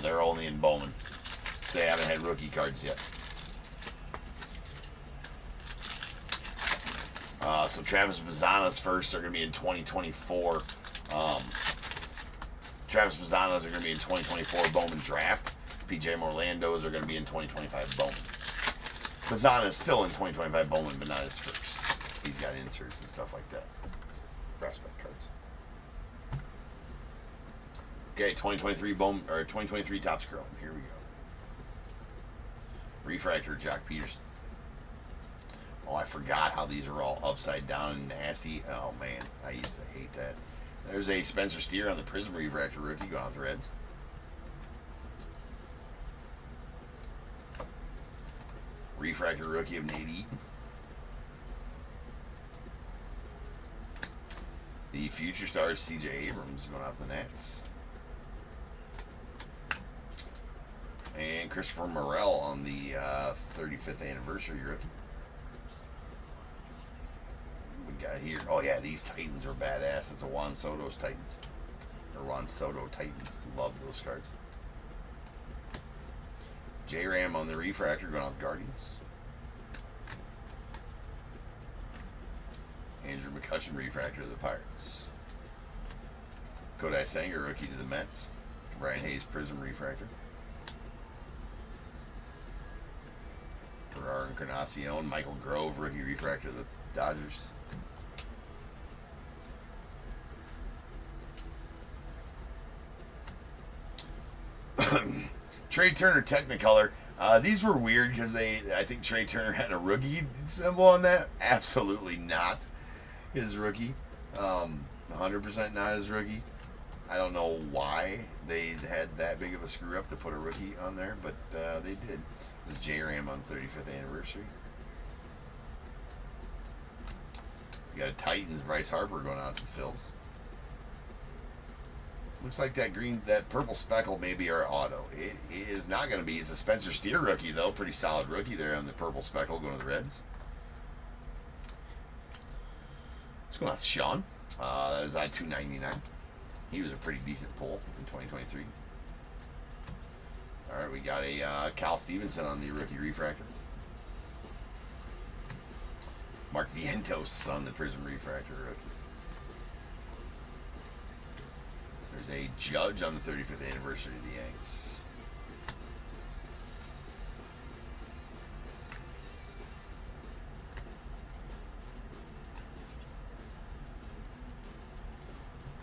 they're only in Bowman. They haven't had rookie cards yet. So Travis Bazzana's first are going to be in 2024. Travis Bazzana's are going to be in 2024 Bowman draft. PJ Morlando's are going to be in 2025 Bowman. Bazzana's still in 2025 Bowman, but not his first. He's got inserts and stuff like that. Prospect cards. Okay, 2023 Bowman or 2023 Topps Chrome. Here we go. Refractor Jock Peterson. Oh, I forgot how these are all upside down and nasty. Oh man, I used to hate that. There's a Spencer Steer on the Prism Refractor rookie going with the Reds. Refractor rookie of Nate Eaton. The Future Stars CJ Abrams going off the Nats. And Christopher Morel on the 35th anniversary rookie. We got here. Oh yeah, these Titans are badass. It's a Juan Soto's Titans. Or Juan Soto Titans. Love those cards. J-Ram on the refractor going off Guardians. Andrew McCutcheon refractor to the Pirates. Kodai Sanger rookie to the Mets. Brian Hayes Prism refractor. Ferrar Encarnacion, Michael Grove rookie refractor to the Dodgers. Trey Turner Technicolor. These were weird because I think Trey Turner had a rookie symbol on that. Absolutely not his rookie. 100% not his rookie. I don't know why they had that big of a screw up to put a rookie on there, but they did. This is J-Ram on 35th anniversary. You got a Titans, Bryce Harper going out to Phils. Looks like that purple speckle may be our auto. It is not going to be. It's a Spencer Steer rookie, though. Pretty solid rookie there on the purple speckle going to the Reds. What's going on, Sean? That is on $2.99. He was a pretty decent pull in 2023. All right, we got a Cal Stevenson on the rookie refractor. Mark Vientos on the Prism refractor rookie. There's a Judge on the 35th anniversary of the Yanks.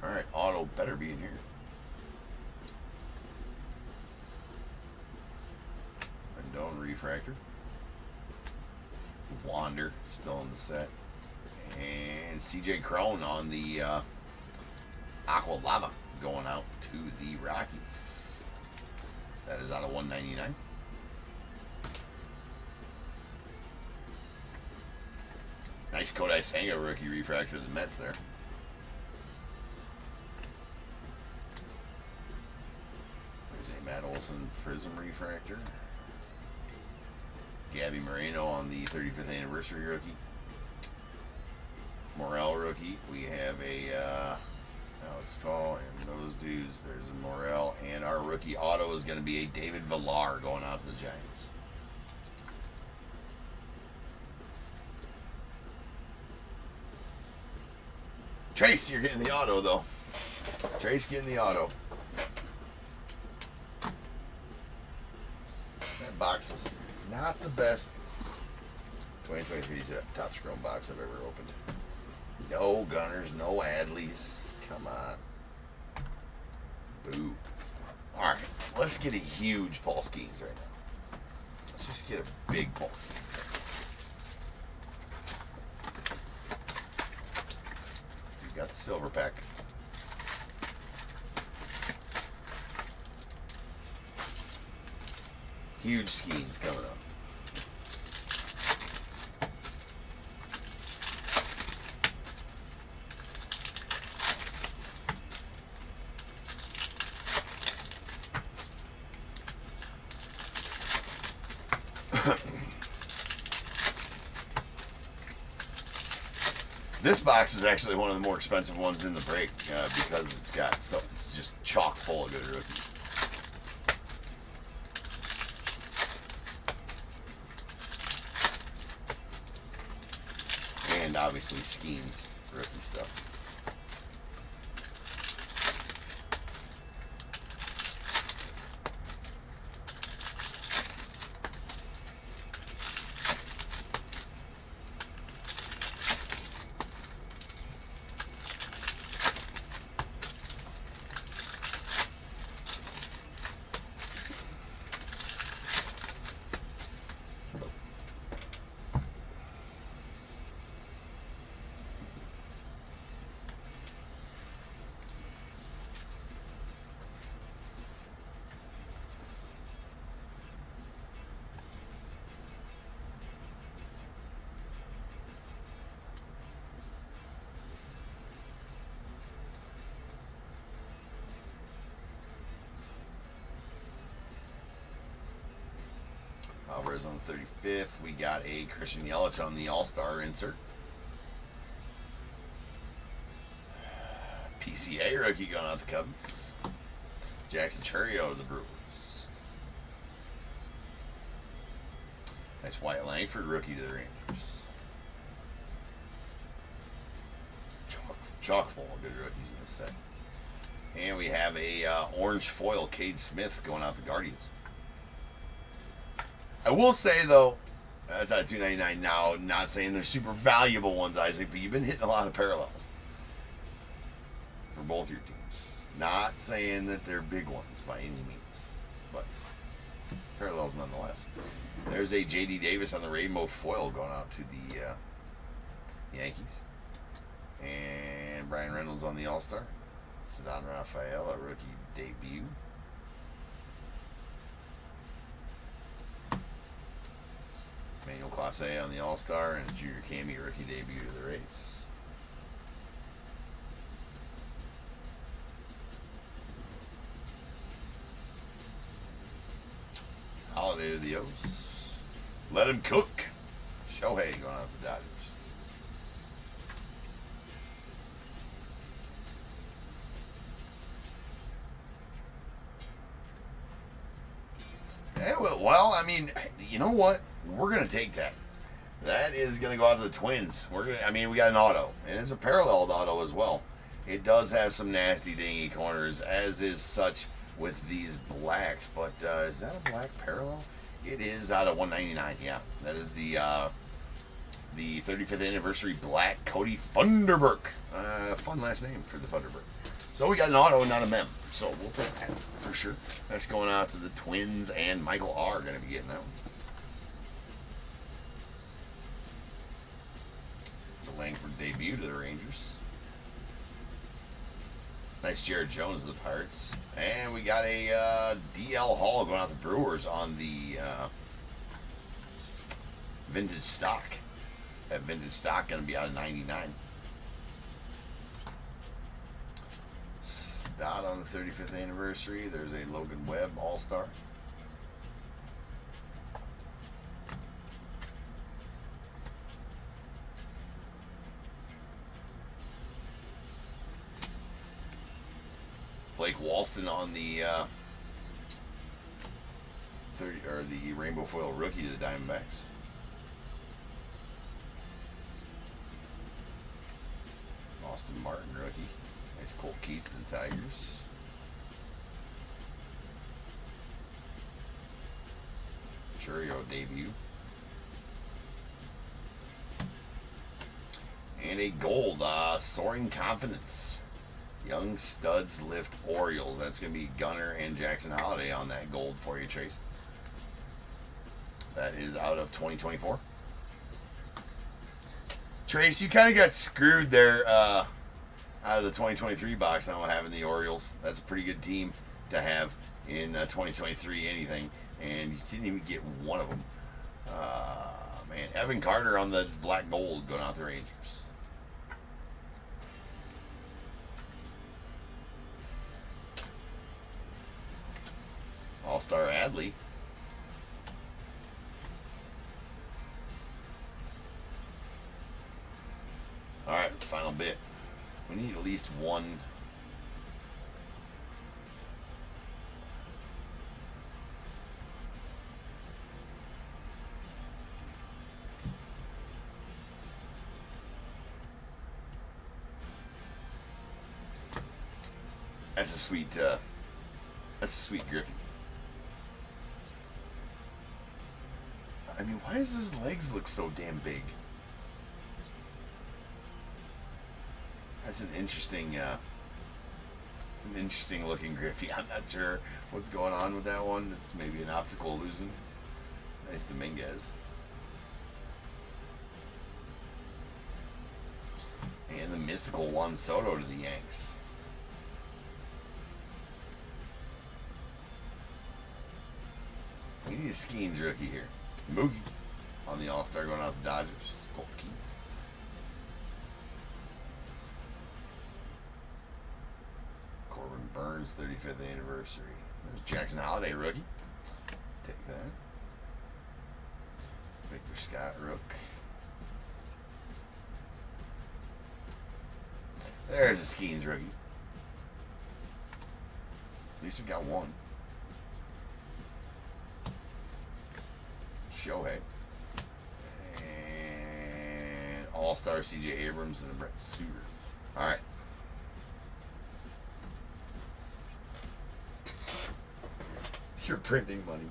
All right, auto better be in here. Rendon refractor. Wander still in the set. And CJ Cron on the Aqua Lava going out to the Rockies. That is out of $199. Nice Kodai Senga rookie refractor of the Mets there. There's a Matt Olson Prism refractor. Gabby Moreno on the 35th anniversary rookie. Morel rookie. We have a Alex Call and those dudes. There's a Morel, and our rookie auto is going to be a David Villar going out to the Giants. Trace, you're getting the auto though. Trace getting the auto. That box was not the best 2023 Top Scrum box I've ever opened. No Gunners, no Adleys. Come on. Boo. Alright, let's get a huge Paul Skeens right now. Let's just get a big Paul Skeens. You got the silver pack. Huge Skeens coming up. This box was actually one of the more expensive ones in the break because it's just chock full of good rookies. And obviously Skeens rookie stuff. Alvarez on the 35th. We got a Christian Yelich on the All-Star insert. PCA rookie going out to Cubs. Jackson Chourio to the Brewers. Nice Wyatt Langford rookie to the Rangers. Chock full of good rookies in this set. And we have a orange foil Cade Smith going out to Guardians. I will say though, that's at $2.99 now. Not saying they're super valuable ones, Isaac, but you've been hitting a lot of parallels for both your teams. Not saying that they're big ones by any means, but parallels nonetheless. There's a J.D. Davis on the rainbow foil going out to the Yankees, and Brian Reynolds on the All-Star. Ceddanne Raphael, a rookie debut. Manuel Clase on the All-Star, and Junior Cammy, rookie debut to the race. Holiday to the O's. Let him cook. Shohei going out the Dodgers. Yeah, well, I mean, you know what? We're gonna take that. That is gonna go out to the Twins. We got an auto, and it's a paralleled auto as well. It does have some nasty dingy corners, as is such with these blacks. But is that a black parallel? It is out of 199. Yeah, that is the 35th anniversary black Cody Funderburk. Fun last name for the Funderburk. So we got an auto and not a mem. So we'll take that for sure. That's going out to the Twins, and Michael R. going to be getting that one. It's a Langford debut to the Rangers. Nice Jared Jones of the Pirates. And we got a DL Hall going out to the Brewers on the vintage stock. That vintage stock going to be out of 99. Stott on the 35th anniversary. There's a Logan Webb All-Star. Blake Walston on the the Rainbow Foil rookie to the Diamondbacks. Austin Martin rookie. Nice Colt Keith to the Tigers. Churio debut. And a gold Soaring Confidence. Young Studs Lift Orioles. That's going to be Gunnar and Jackson Holiday on that gold for you, Trace. That is out of 2024. Trace, you kind of got screwed there out of the 2023 box on having the Orioles. That's a pretty good team to have in 2023 anything, and you didn't even get one of them. Man, Evan Carter on the black gold going out the Rangers. All-Star Adley. Alright, final bit. We need at least one. That's a sweet Griffey. I mean, why does his legs look so damn big? That's an interesting looking Griffey. I'm not sure what's going on with that one. It's maybe an optical illusion. Nice Dominguez. And the mystical Juan Soto to the Yanks. We need a Skeens rookie here. Moogie on the All-Star going out the Dodgers. Colt Keith. Corbin Burns 35th anniversary. There's Jackson Holiday rookie. Take that. Victor Scott Rook. There's a Skeens rookie. At least we got one. Shohei. And All-Star CJ Abrams and Brett Suter. Alright. You're printing money.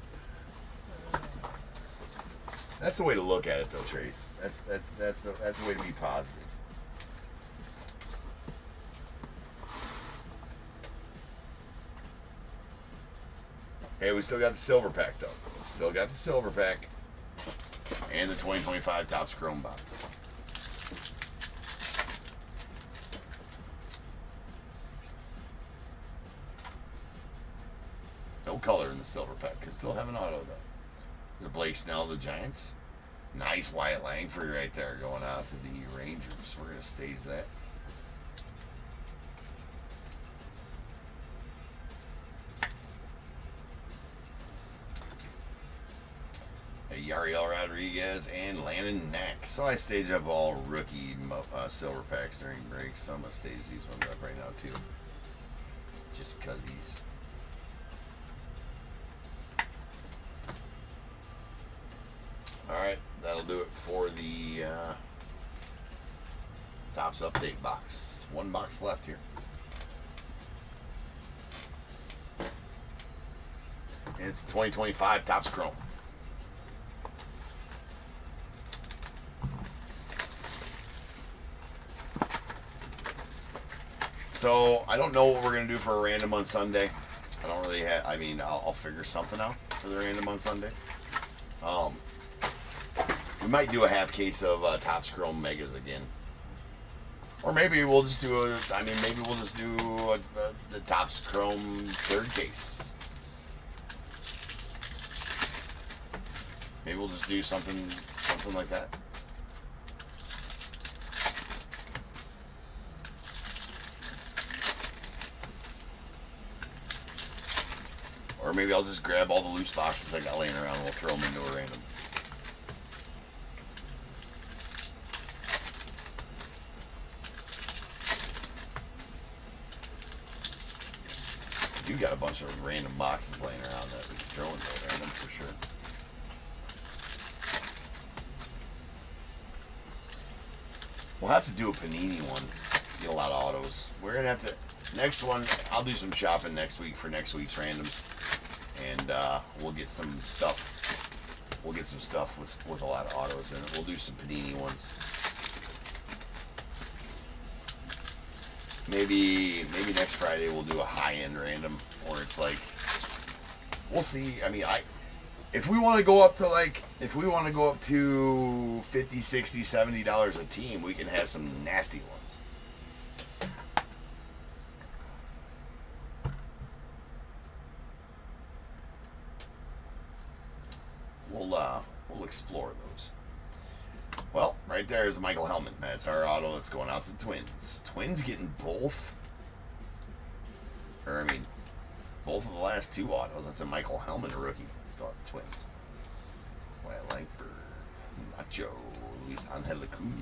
That's the way to look at it though, Trace. That's the way to be positive. Hey, we still got the silver pack though. Still got the silver pack. And the 2025 Topps Chrome box. No color in the silver pack, because still have an auto though. There's Blake Snell of the Giants. Nice Wyatt Langford right there going out to the Rangers. We're going to stage that. Yariel Rodriguez and Landon Knack. So I stage up all rookie silver packs during breaks. So I'm going to stage these ones up right now too. Just because he's... Alright, that'll do it for the Topps update box. One box left here. And it's the 2025 Topps Chrome. So, I don't know what we're going to do for a random on Sunday. I don't really have, I mean, I'll figure something out for the random on Sunday. We might do a half case of Topps Chrome Megas again. Or maybe we'll just do the Topps Chrome third case. Maybe we'll just do something like that. Or maybe I'll just grab all the loose boxes I got laying around and we'll throw them into a random. You got a bunch of random boxes laying around that we can throw into a random for sure. We'll have to do a Panini one. Get a lot of autos. We're gonna have to. Next one, I'll do some shopping next week for next week's randoms, and we'll get some stuff. We'll get some stuff with a lot of autos in it. We'll do some Panini ones. Maybe next Friday we'll do a high-end random, or it's like, we'll see. I mean, if we want to go up to $50, $60, $70 a team, we can have some nasty ones. We'll explore those. Well, right there is Michael Hellman. That's our auto that's going out to the Twins. Twins getting both of the last two autos. That's a Michael Hellman rookie. Go out to the Twins. Wyatt Langford, Nacho, Luis Angel Acuna.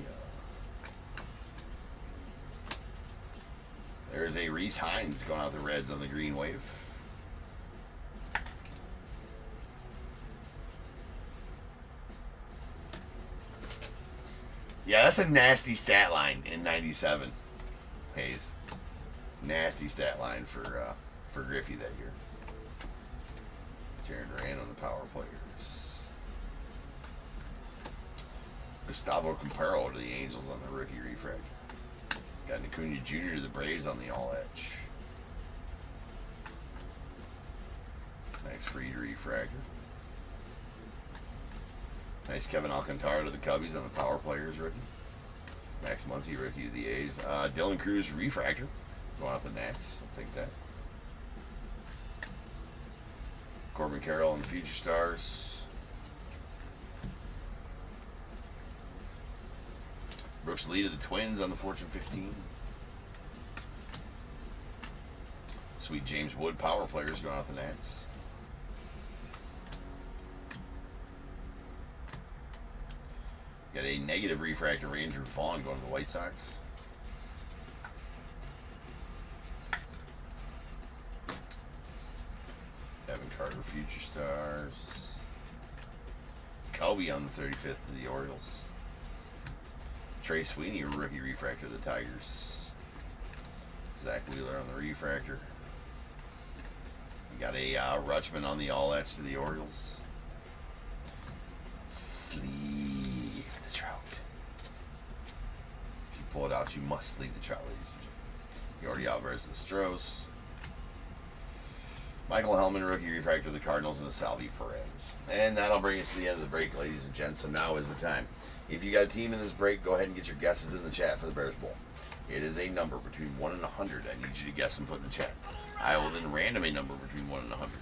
There's a Reese Hines going out the Reds on the green wave. Yeah, that's a nasty stat line in '97. Hayes, nasty stat line for Griffey that year. Jaron Duran on the power players. Gustavo Campero to the Angels on the rookie refractor. Got Acuna Jr. to the Braves on the all edge. Max Fried refractor. Nice Kevin Alcantara to the Cubbies on the power players rookie. Max Muncy rookie to the A's. Dylan Cruz refractor going off the Nats. I'll take that. Corbin Carroll on the Future Stars. Brooks Lee to the Twins on the Fortune 15. Sweet James Wood power players going off the Nats. Got a negative refractor Andrew Vaughn going to the White Sox. Evan Carter Future Stars. Kobe on the 35th of the Orioles. Trey Sweeney rookie refractor of the Tigers. Zach Wheeler on the refractor. We got a Rutschman on the all edge to the Orioles. Sleeve the Trout. If you pull it out, you must sleeve the Trout, ladies and gentlemen. Yordi Alvarez the Stros. Michael Hellman, rookie refractor of the Cardinals, and a Salvi Perez. And that'll bring us to the end of the break, ladies and gents. So now is the time. If you got a team in this break, go ahead and get your guesses in the chat for the Bears Bowl. It is a number between 1 and 100. I need you to guess and put in the chat. I will then random a number between 1 and 100.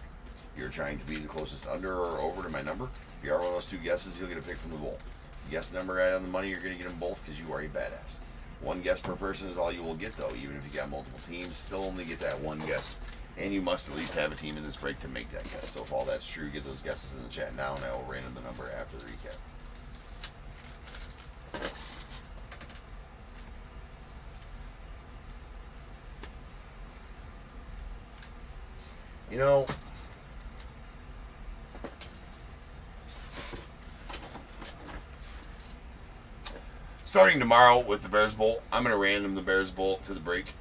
you're trying to be the closest under or over to my number. If you are one of those two guesses, you'll get a pick from the bowl. You guess the number right on the money, you're going to get them both because you are a badass. One guess per person is all you will get, though. Even if you got multiple teams, still only get that one guess. And you must at least have a team in this break to make that guess. So if all that's true, get those guesses in the chat now, and I will random the number after the recap. You know, starting tomorrow with the Bears Bowl, I'm going to random the Bears Bowl to the break.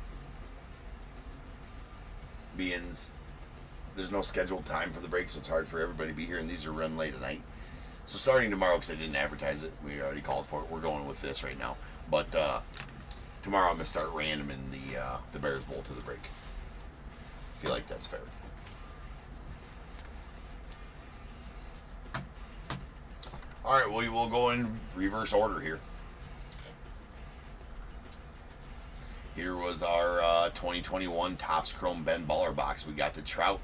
Being there's no scheduled time for the break, so it's hard for everybody to be here, and these are run late at night. So starting tomorrow, because I didn't advertise it, we already called for it. We're going with this right now. But tomorrow I'm going to start randoming the Bears Bowl to the break. I feel like that's fair. All right, we will go in reverse order here. Here was our 2021 Topps Chrome Ben Baller box. We got the Trout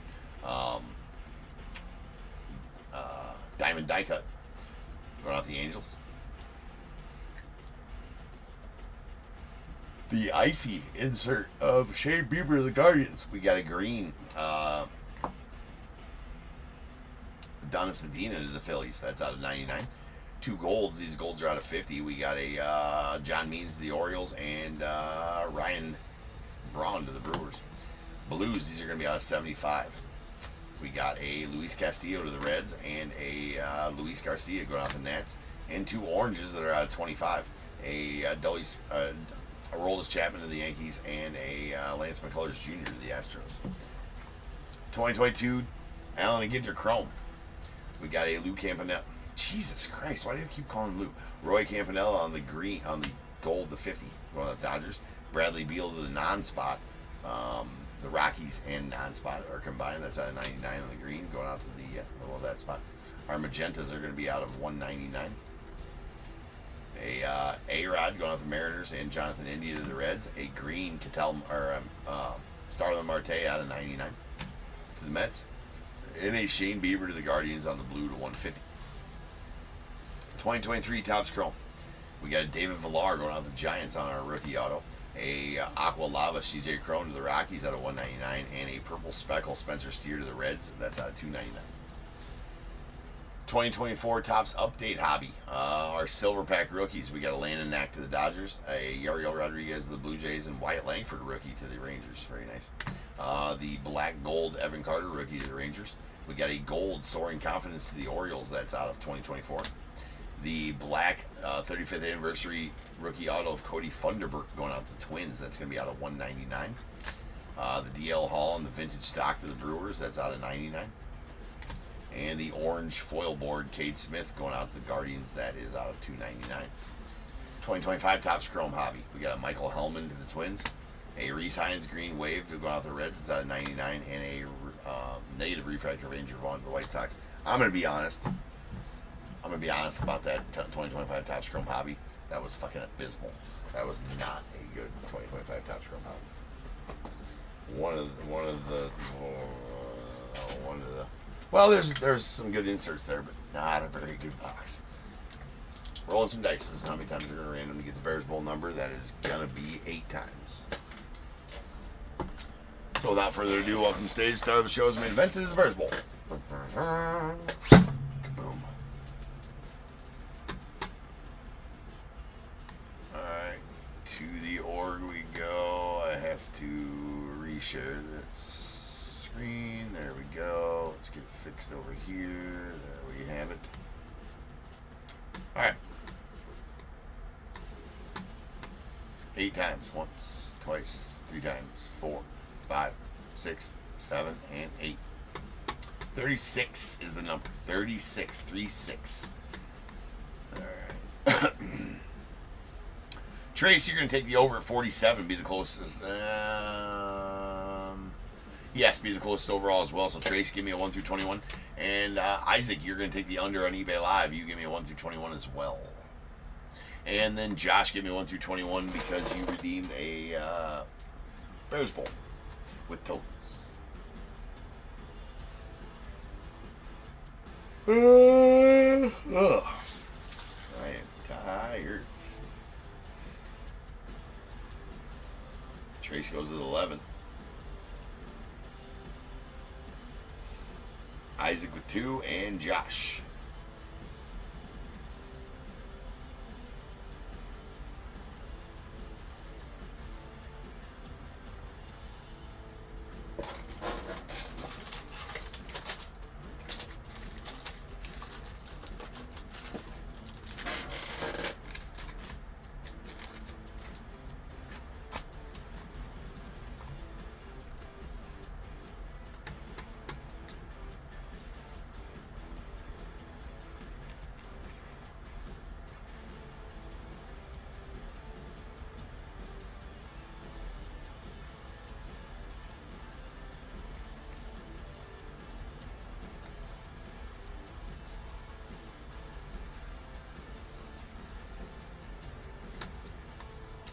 Diamond die cut going out the Angels. The icy insert of Shane Bieber of the Guardians. We got a green Adonis Medina to the Phillies. That's out of 99. Two golds. These golds are out of 50. We got a John Means to the Orioles and Ryan Braun to the Brewers. Blues. These are going to be out of 75. We got a Luis Castillo to the Reds and a Luis Garcia going out the Nats. And two oranges that are out of 25. A Aroldis Chapman to the Yankees and a Lance McCullers Jr. to the Astros. 2022 Allen and Ginter Chrome. We got a Lou Campanella. Jesus Christ, why do you keep calling Lou? Roy Campanella on the green, on the gold, the 50, going to the Dodgers. Bradley Beal to the non-spot. The Rockies and non-spot are combined. That's out of 99 on the green, going out to the that spot. Our magentas are going to be out of 199. A-Rod going out to the Mariners and Jonathan India to the Reds. A green Starlin Marte out of 99 to the Mets. And a Shane Bieber to the Guardians on the blue to 150. 2023 Topps Chrome. We got a David Villar going out to the Giants on our rookie auto. A Aqua Lava CJ Cron to the Rockies out of 199. And a Purple Speckle Spencer Steer to the Reds. That's out of 299. 2024 Topps Update Hobby. Our Silver Pack rookies. We got a Landon Knack to the Dodgers. A Yariel Rodriguez to the Blue Jays. And Wyatt Langford rookie to the Rangers. Very nice. The Black Gold Evan Carter rookie to the Rangers. We got a Gold Soaring Confidence to the Orioles. That's out of 2024. The Black 35th Anniversary Rookie Auto of Cody Funderburk going out to the Twins. That's going to be out of 199. The DL Hall and the Vintage Stock to the Brewers. That's out of 99. And the Orange Foil Board Cade Smith going out to the Guardians. That is out of 299. 2025 Topps Chrome Hobby. We got a Michael Hellman to the Twins. A Reese Hines Green Wave to go out to the Reds. It's out of 99. And a Negative Refractor Ranger Vaughn to the White Sox. I'm going to be honest about that 2025 Topps Chrome Hobby. That was fucking abysmal. That was not a good 2025 Topps Chrome Hobby. Well, there's some good inserts there, but not a very good box. Rolling some dice. This is how many times we're going to randomly get the Bears Bowl number. That is going to be 8 times. So without further ado, welcome to the stage. Star of the show's main event is the Bears Bowl. Kaboom. Alright, to the org we go. I have to reshare this screen. There we go. Let's get it fixed over here. There we have it. Alright. 8 times. Once, twice, 3 times, 4, 5, 6, 7, and 8. 36 is the number. 36. 36. Alright. Trace, you're going to take the over at 47. Be the closest. Yes, be the closest overall as well. So, Trace, give me a 1 through 21. And Isaac, you're going to take the under on eBay Live. You give me a 1 through 21 as well. And then Josh, give me a 1 through 21 because you redeemed a Bears Bowl with tokens. Ugh. I am tired. Trace goes to the 11. Isaac with 2 and Josh.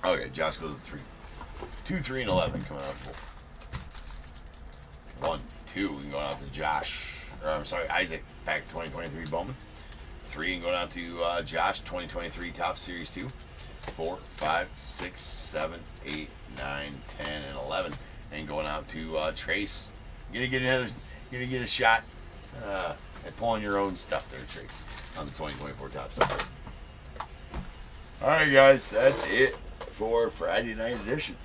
Okay, Josh goes to 3. 2, 3, and 11 coming out of 4. 1, 2, and going out to Josh. I'm sorry, Isaac, pack 2023 Bowman. 3 and going out to Josh, 2023 Top Series 2. 4, 5, 6, 7, 8, 9, 10, and 11. And going out to Trace. You're gonna get a shot at pulling your own stuff there, Trace, on the 2024 Top Series. All right, guys, that's it for Friday night edition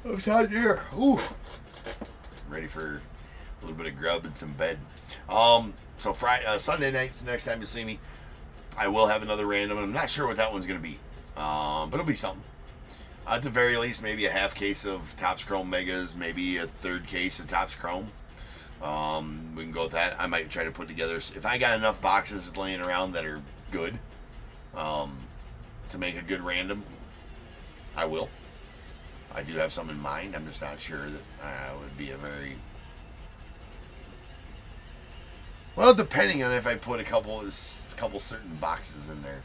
of Todd here. Ooh, ready for a little bit of grub and some bed. So Sunday night's the next time you see me. I will have another random. I'm not sure what that one's gonna be, but it'll be something. At the very least, maybe a half case of Topps Chrome Megas, maybe a third case of Topps Chrome. We can go with that. I might try to put together, if I got enough boxes laying around that are good, to make a good random, I will. I do have some in mind. I'm just not sure that would be a very... Well, depending on if I put a couple certain boxes in there.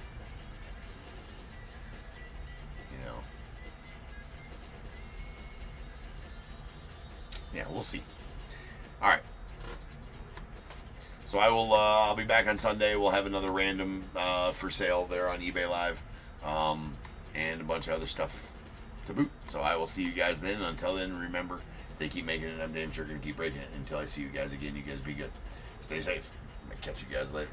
You know. Yeah, we'll see. All right. So I'll be back on Sunday. We'll have another random for sale there on eBay Live, and a bunch of other stuff to boot. So I will see you guys then. Until then, remember, if they keep making it, I'm damn sure going to keep breaking it. Until I see you guys again, you guys be good. Stay safe. I'm going to catch you guys later.